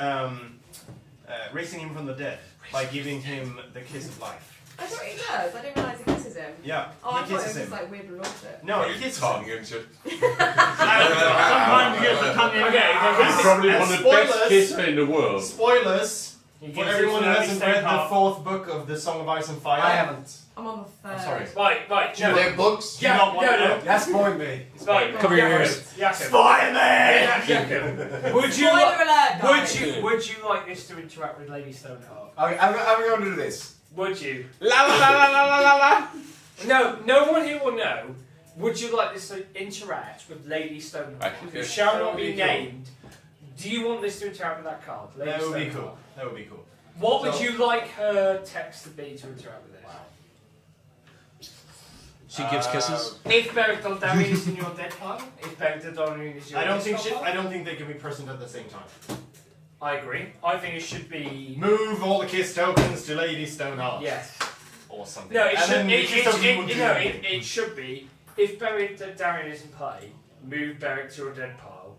raising him from the dead by giving him the kiss of life. I thought he does. I didn't realise he kisses him. Yeah, Oh, I he thought it was kisses just him. like weird bullshit. No, he kisses him. Tongue and shit. Sometimes you get the tongue in. He's probably And one of the best spoilers- kisser in the world. Spoilers He for gives everyone who it to hasn't Lady read the Stoneheart. 4th book of the Song of Ice and Fire. I haven't. I'm on the third. I'm sorry. Right, Do they're books? You not want to know? That's spoiled me. Right, Cover your ears. Spoil me! Would you Spoiler alert, guys. would you like this to interact with Lady Stoneheart? I'm going to do this. Would you? La la la la la la la. No one here will know. Would you like this to interact with Lady Stoneheart? Who shall not be named. Do you want this to interact with that card? Lady That would be Stoneheart? cool. That would be cool. What would So- you like her text to be to interact with this? She gives kisses. If Beric Dondarrion is in your deck pile, if Beric Dondarrion is your I don't deck think pile, I don't think they can be present at the same time. I agree. I think it should be. Move all the kiss tokens to Lady Stoneheart. Yes. Or something. No, it And should. then the kiss tokens would do anything. It should be. If Beric Dondarrion is in play, move Beric to your dead pile,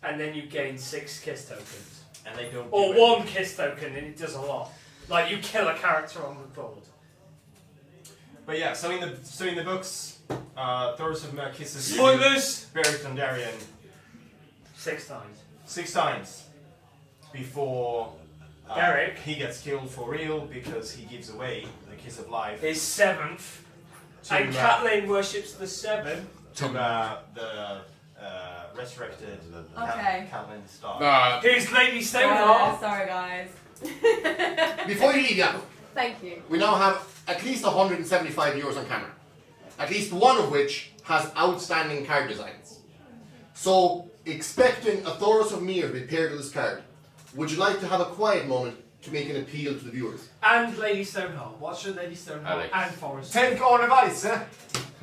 and then you gain 6 kiss tokens, And they don't. or do 1 kiss token, and it does a lot. Like you kill a character on the board. But yeah, so in the books, Thoros of Myr kisses Spoilers. Beric Dondarrion 6 times. 6 times before Beric. he gets killed for real because he gives away the kiss of life Is 7th, and Catelyn worships the 7. to the resurrected Okay. Catelyn Stark. Who's Lady Stoneheart? Sorry, guys. Before you leave, Jakob, Thank you. we now have at least 175 viewers on camera. At least one of which has outstanding card designs. So, expecting a Thoros of Myr to be paired with this card, would you like to have a quiet moment to make an appeal to the viewers? And Lady Stoneheart. What's your Lady Stoneheart Alex. and Forrest? 10 corner vice, eh?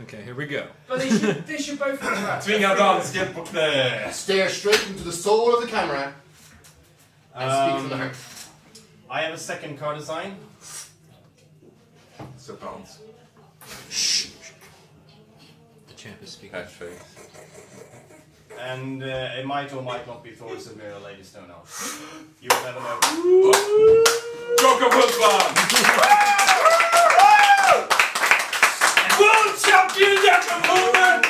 Okay, here we go. But they should both interact. Tvinga dansken på knä. Stare straight into the soul of the camera and speak from the heart. I have a second card design. So pounds. The champ is speaking. Catchphrase. And it might or might not be Thoros of Myr or Lady Stoneheart. You will never know. Jakob Hultman! World champion Jakob Hultman!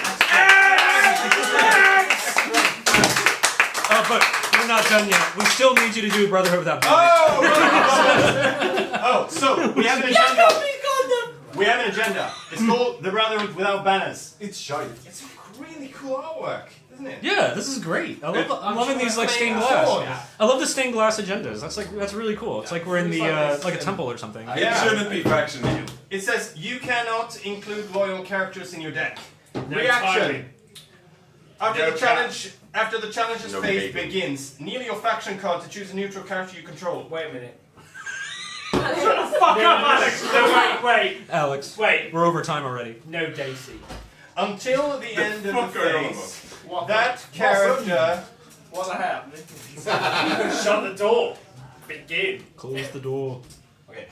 But we're not done yet. We still need you to do Brotherhood without Banners. Oh, so we have an agenda. We have an agenda. It's called the Brotherhood Without Banners. It's shite. It's really cool artwork, isn't it? Yeah, this is great. I'm loving these like stained Yeah. glass. I love the stained glass agendas. That's really cool. It's like we're in the like a temple or something. It Yeah. shouldn't be faction deal. It says you cannot include loyal characters in your deck. No Reaction. timing. After No the challenge, after the challenge's No phase bacon. begins, kneel your faction card to choose a neutral character you control. Wait a minute. Fuck No, Alex. No, wait. Alex, Wait. we're over time already. No, Daisy. Until the end of fuck the are you on phase, that character. What's happening? Shut the door. Begin. Close the door. Okay.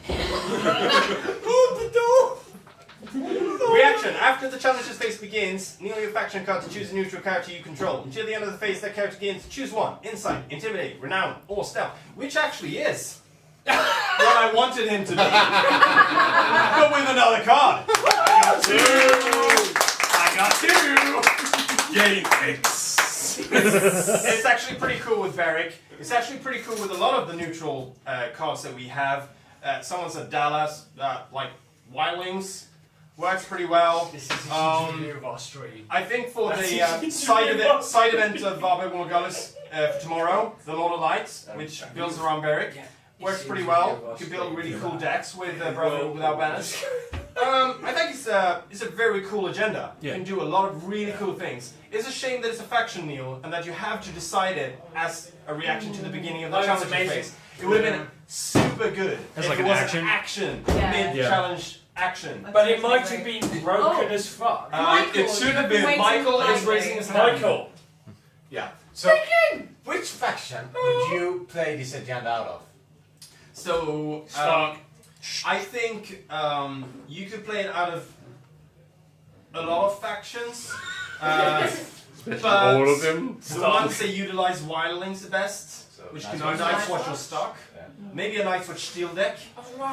Reaction. After the challenge's phase begins, kneel your faction card to choose a neutral character you control. Until the end of the phase, that character begins. Choose one. Insight, Intimidate, Renown, or Stealth. Which actually is what I wanted him to be. But with another card. I got two. Game X. It's actually pretty cool with Varric. It's actually pretty cool with a lot of the neutral cards that we have. Someone said Dallas, like Wildlings. Works pretty well. This is a review of our stream. I think for That's the a side review. event of Varberg Morghulis for tomorrow, the Lord of Lights, which builds around Varric, works pretty well. You can build really cool decks with Brotherhood Without Banners. I think it's a very cool agenda. You can do a lot of really cool things. It's a shame that it's a faction meal and that you have to decide it as a reaction to the beginning of the Oh, that's challenge amazing. phase. It would have been super good As if like it an was action? an action Yeah. mid-challenge action. But it might have been broken as fuck. It should have been. Michael is raising his hand. Michael. Yeah. So, which faction would you play this agenda out of? So, I think you could play it out of a lot of factions. But all of them. The ones that utilize wildlings the best, which can be Nightwatch or Stock. Maybe a Nightwatch Steel deck.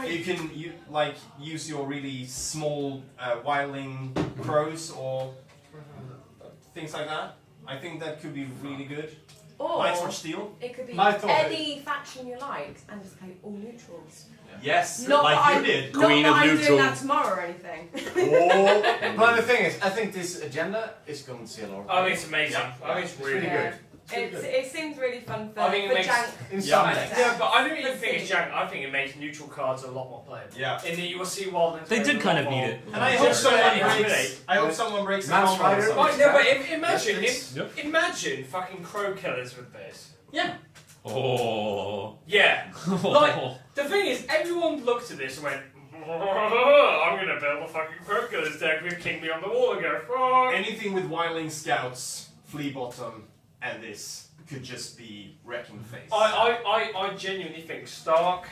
You can use your really small wildling crows or things like that. I think that could be really good. Or Nightwatch Steel. it could be Nightwatch. any faction you like and just play all neutrals. Yes, Not like that you I'm, did. Not Queen that of I'm neutral. doing that tomorrow or anything. But the thing is, I think this agenda is going to see a lot of I think it's amazing. Yeah. I think it's really Yeah. good. It seems really fun for, I think it for makes- jank. In some Yeah, decks. yeah, but I don't even Let's think it's see. jank. I think it makes neutral cards a lot more playable. Yeah. In that you will see Wildlings. They did kind of need it. And I hope Just someone so breaks. intimidate. I hope someone breaks the Mouse combo or Rider. something. Right, no, but imagine, Yep. imagine fucking crow killers with this. Yeah. Oh. Yeah. Like, the thing is, everyone looked at this and went, I'm gonna build a fucking crow killers deck with King Beyond the Wall and go, fuck. Anything with wildling scouts, flea bottom, and this could just be wrecking face. I genuinely think Stark,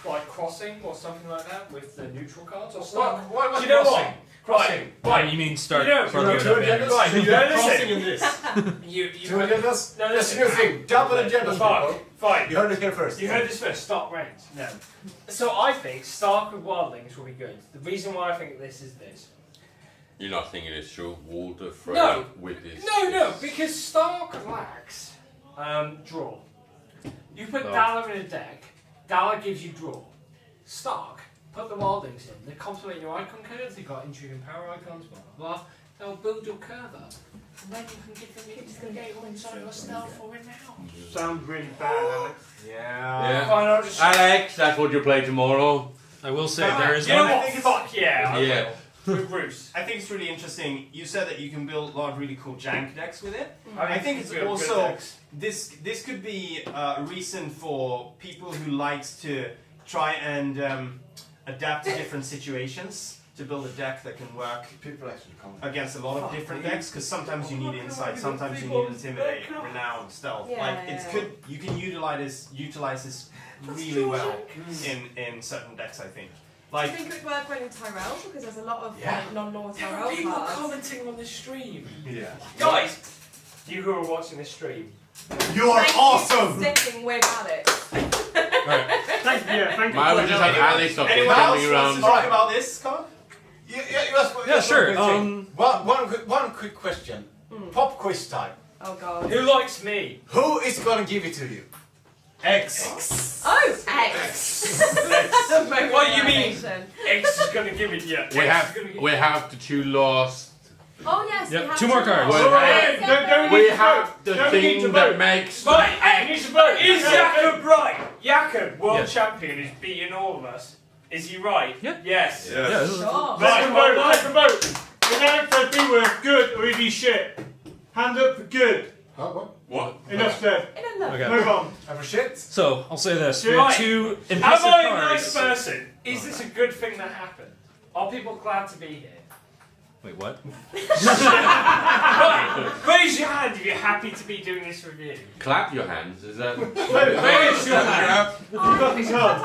like Crossing or something like that with the neutral cards or Stark. What Do you know Crossing? what? Crossing. Right. You mean start You know, Brotherhood two up in. agendas? Right, you know, Crossing listen. in this. You Two agendas? No, That's a listen. new thing. Double agendas, Fine, people. fine. You heard it here first. You heard this first. Stark reigns. No. So I think Stark with Wildlings will be good. The reason why I think this is this. You're not thinking it's true. Walter Frey No. with this. No, because Stark lacks draw. You put Oh. Dalla in a deck, Dalla gives you draw. Stark, put the Wildlings in, they complement your icon cards, they've got intrigue and power icons, blah blah blah. They'll build your curve up, and then you can give them your game inside your stealth or in now. Sounds really bad, Alex. Yeah. Fine, I'll just. Alex, that's what you play tomorrow. I will say there is You know one. what? Fuck yeah, I Yeah. will. With Bruce. I think it's really interesting. You said that you can build a lot of really cool jank decks with it. I think it's good also decks. this could be a reason for people who likes to try and adapt to different situations to build a deck that can work People actually come. against a lot of different decks. Because sometimes you need insight, sometimes you need intimidate, renown, stealth. Yeah, like yeah. you can utilize this really well in certain decks. I think. I Like think it would work well in Tyrell because there's a lot of Yeah. non-law There Tyrell are people cards. commenting on this stream. Yeah. Guys, you who are watching this stream, You are Thank awesome! you for sticking with Alex. Thank you. Why would just have Alex up there anyone else jumping wants to around? talk about this, Colin? Yeah, sure. One quick question. Pop quiz time. Oh god. who likes me? Who is going to give it to you? X. Oh, X. What you mean? Motivation. X is gonna give it you. We have the two last. Oh yes. Yep, we have two more to cards. vote. Well, Yes, don't- yes, don't We need to have vote. the Don't need thing to that vote. makes. Right, You need to vote. is Jakob right? Jakob, world Yes. champion, who's beaten all of us. Is he right? Yeah. Yes. Yeah, this is- Sure. Let them vote. Let them vote. If Alex says be worth good or is he shit? Hand up for good. What? What? Enough said. Enough. Okay. Move on. Ever shit? So I'll say this: we Right. have two Am impressive I a cards. nice person? Is this a good thing that happened? Are people glad to be here? Wait, what? Right, raise your hand if you're happy to be doing this review. Clap your hands. Is that? Raise your hand. Fucking hell.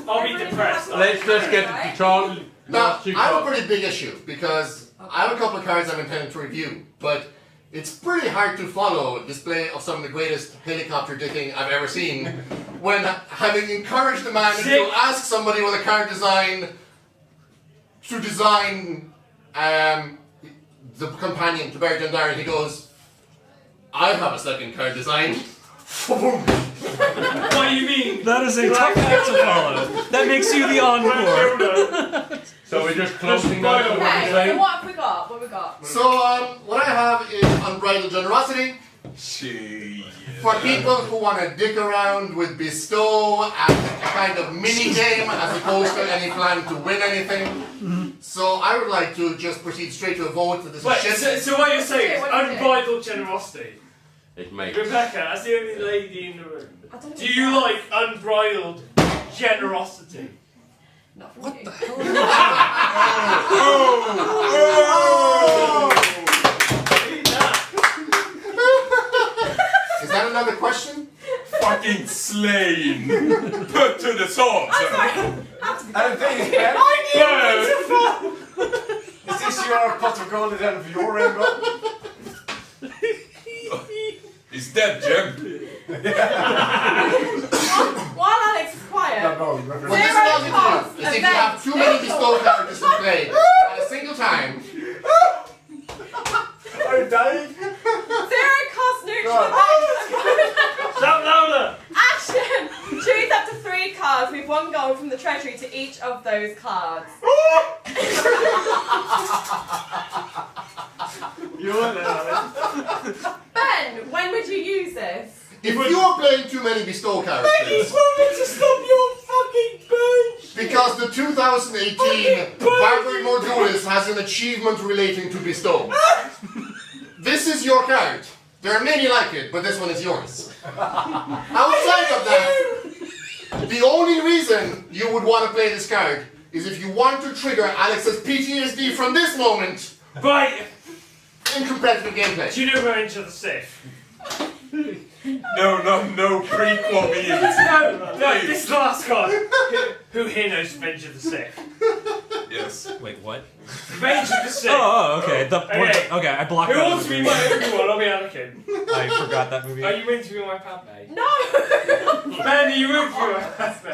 I'll be depressed. Let's just get the Charlie. Now, I have a pretty big issue because I have a couple of cards I'm intending to review, but it's pretty hard to follow a display of some of the greatest helicopter dicking I've ever seen when having encouraged the man to ask somebody with a card design to design the companion to Barry Dundar, he goes, I have a second card design. What do you mean? That is a tough act to follow. That makes you the encore. So we're just closing Just down. Okay, so what have we got? What have we got? So, what I have is unbridled generosity. For people who want to dick around with bestow and a kind of mini game as opposed to any plan to win anything. So I would like to just proceed straight to a vote for this Wait, shit. so what you're saying is What do you do? unbridled generosity. It makes. Rebecca, as the only lady in the room, I don't know do you like unbridled generosity? Not from you. that another question? Fucking slain. Put to the sword, sir. And the thing is, Ben, is this your pot of gold then for your rainbow? He's dead, Jim. While Alex is quiet, What this allows you to do is if you have too many bestowed characters to play at a single time. I'm dying. 0 cost neutral effects. Shout louder! Action! Choose up to 3 cards with 1 gold from the treasury to each of those cards. You weren't there, Alex. Ben, when would you use this? If you are playing too many bestowed characters. to stop your fucking bench! Because the 2018 Varberg Morghulis has an achievement relating to bestow. This is your card. There are many like it, but this one is yours. Outside of that, the only reason you would want to play this card is if you want to trigger Alex's PTSD from this moment Right. in competitive gameplay. Do you know Revenge of the Sith? No prequel means. No, this is the last card. Who here knows Revenge of the Sith? Yes. Wait, what? Revenge of the Sith. Oh, okay. Okay. Okay, I blocked Who that wants to be movie. my Obi-Wan? I'll be Anakin. I forgot that movie. Are you meant to be my Padme? No! Man, are you meant to be my Padme?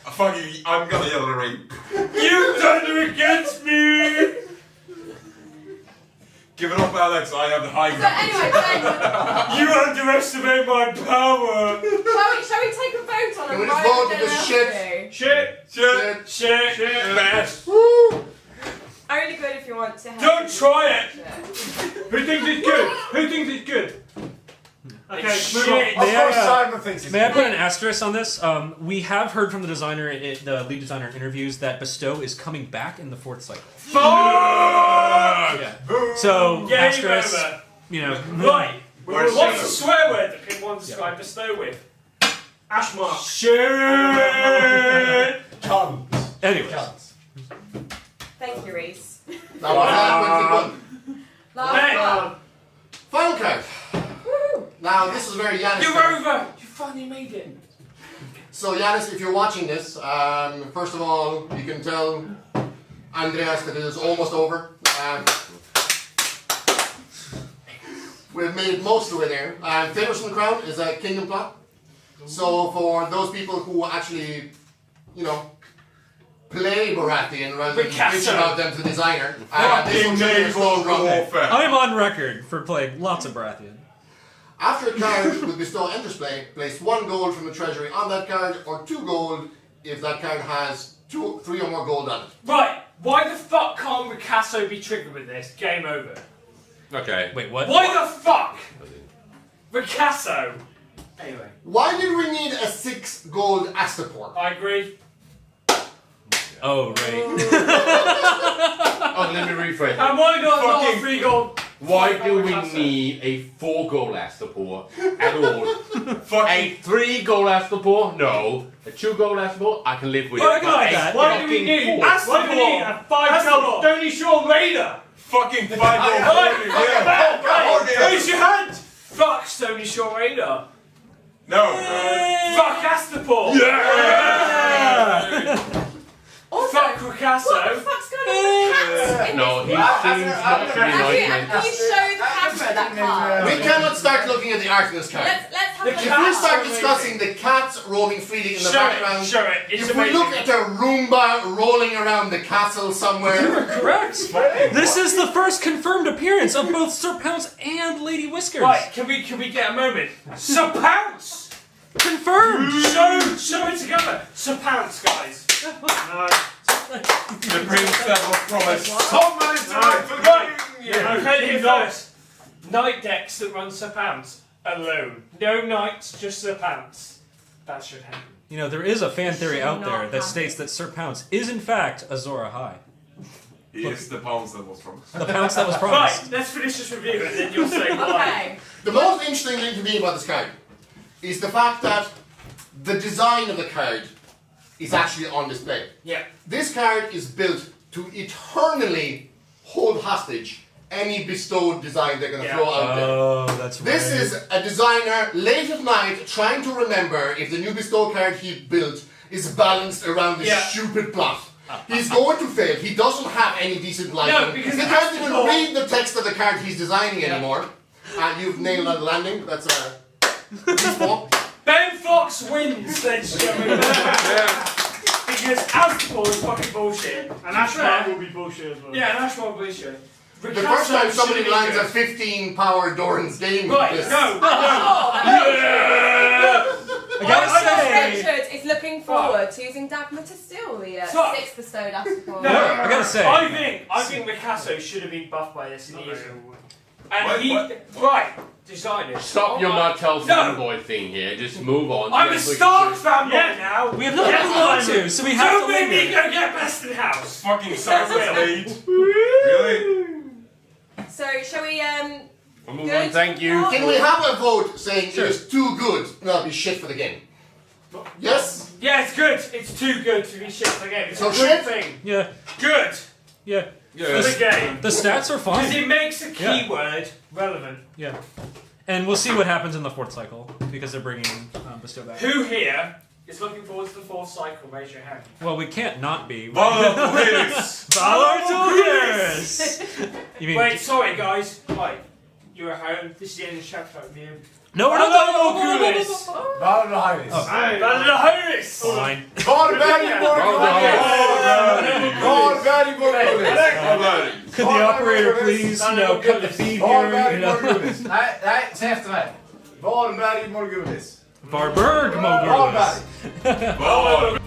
Fucking, I'm gonna yell at rape. You turned her against me! Give it up, Alex. I have the high So ground. anyway, Ben, You underestimate my power! shall we take a vote on Can a we just rival vote with this shit? Shit! Shit. Best! Only good if you want to have. Don't try it! Shit. Who thinks it's good? Who thinks it's good? Okay, It's move shit. on. Of course, Simon thinks it's May I put an asterisk on this? We have heard from the designer, the lead designer in interviews, that Bestow is coming back in the 4th cycle. Fuck! Yeah. So, Game asterisk, over. you know. Right. Where's What's Shadow? the swear word that people want to describe Bestow with? Ashmark. Shit! Cunt. Anyways. Cunt. Thank you, Reese. That was Last Ben. one. Final card. Woo! Now, this is very Yanis. You're over! You finally made it. So, Yanis, if you're watching this, first of all, you can tell Andreas that it is almost over. We've made most of it there. Favors from the Crown is a kingdom plot. So, for those people who actually, you know, play Baratheon rather than bitch about them to the designer, this will trigger a stone run. I'm on record for playing lots of Baratheon. After a card with Bestow enters play, place 1 gold from the treasury on that card, or 2 gold if that card has 3 or more gold on it. Right. Why the fuck can't Ricasso be triggered with this? Game over. Okay. Wait, what? Why the fuck? Ricasso. Anyway. Why did we need a 6 gold Astapor? I agree. Oh, right. Oh, let me rephrase. And why not Fucking- 3 gold? Why do we need a 4 goal Astapor at all? A 3 goal Astapor? No. A 2 goal Astapor? I can live with Oh, I it. can like But a that. Why do we fucking need 4. Why do we need a 5-gold Stony Shore Raider? Fucking 5 Raise your hand! Fuck Stony Shore Raider. No. Fuck Astapor. Yeah! Also, Fuck Ricasso. what the fuck's going on with the cats? in No, this he plot? seems not to be Can like you show the camera that card? We cannot start looking at the art in this card. Let's have The a look If at we the start card. discussing the cats roaming freely in the Show background, it. Show it. It's if we amazing. look at a Roomba rolling around the castle somewhere, Correct. This is the first confirmed appearance of both Sir Pounce and Lady Whiskers. Right, can we get a moment? Sir Pounce! Confirmed. Show it together. Sir Pounce, guys. No. The Prince never promised. Someone is the rightful Right. king! I've heard it first. Night decks that run Sir Pounce alone. No knights, just Sir Pounce. That should happen. You know, there is a fan theory out Should there not that happen. states that Sir Pounce is in fact Azor Ahai. He is the pounds that was promised. The Pounce that was Right, promised. let's finish this review and then you'll say why. Okay. the most interesting thing to me about this card is the fact that the design of the card is actually on display. Yeah. This card is built to eternally hold hostage any bestowed design they're going to throw out there. Oh, that's right. This is a designer late at night trying to remember if the new bestow card he built is balanced around this stupid plot. He's going to fail. He doesn't have any decent lighting. No, because he can't even read the text of the card he's designing anymore. You've nailed on the landing. That's a Ben Fox wins, then, shall we? Because Astapor is fucking bullshit. And Ashmar will be bullshit as well. Yeah, and Ashmar will be bullshit. The first time somebody lands a 15 power Doran's game with this. No. I gotta say, Richard is looking forward to using Dagmar to steal the 6th bestowed Astapor. No, I gotta say. I think Picasso should have been buffed by this in the years. And designers. Stop your Martel fanboy thing here. Just move on. I'm a Stark fanboy now. We have nothing to move on to, so we have to Don't make me go get best in house. Fucking lead. Really? So, shall we, We'll move on, thank you. Can we have a vote saying it is too good? No, it'll be shit for the game. Yes? Yeah, it's good. It's too good to be shit for the game. It's So a shit? good thing. Yeah. Good. Yeah. For the game. The stats are fine. Because it makes a keyword relevant. Yeah. And we'll see what happens in the 4th cycle, because they're bringing Bestow back. Who here is looking forward to the 4th cycle? Raise your hand. Well, we can't not be. Varberg Morghulis! Varberg! You mean? Wait, sorry guys. Right. You're at home. This is the end of the chapter review. No, we're not Varberg done. Morghulis! Varberg Morghulis. Varberg Morghulis! Fine. Varberg Morghulis. Could the operator please, cut the feed here? Varberg Morghulis. Nej, säg efter mig. Varberg Morghulis. Varberg Morghulis. Varberg.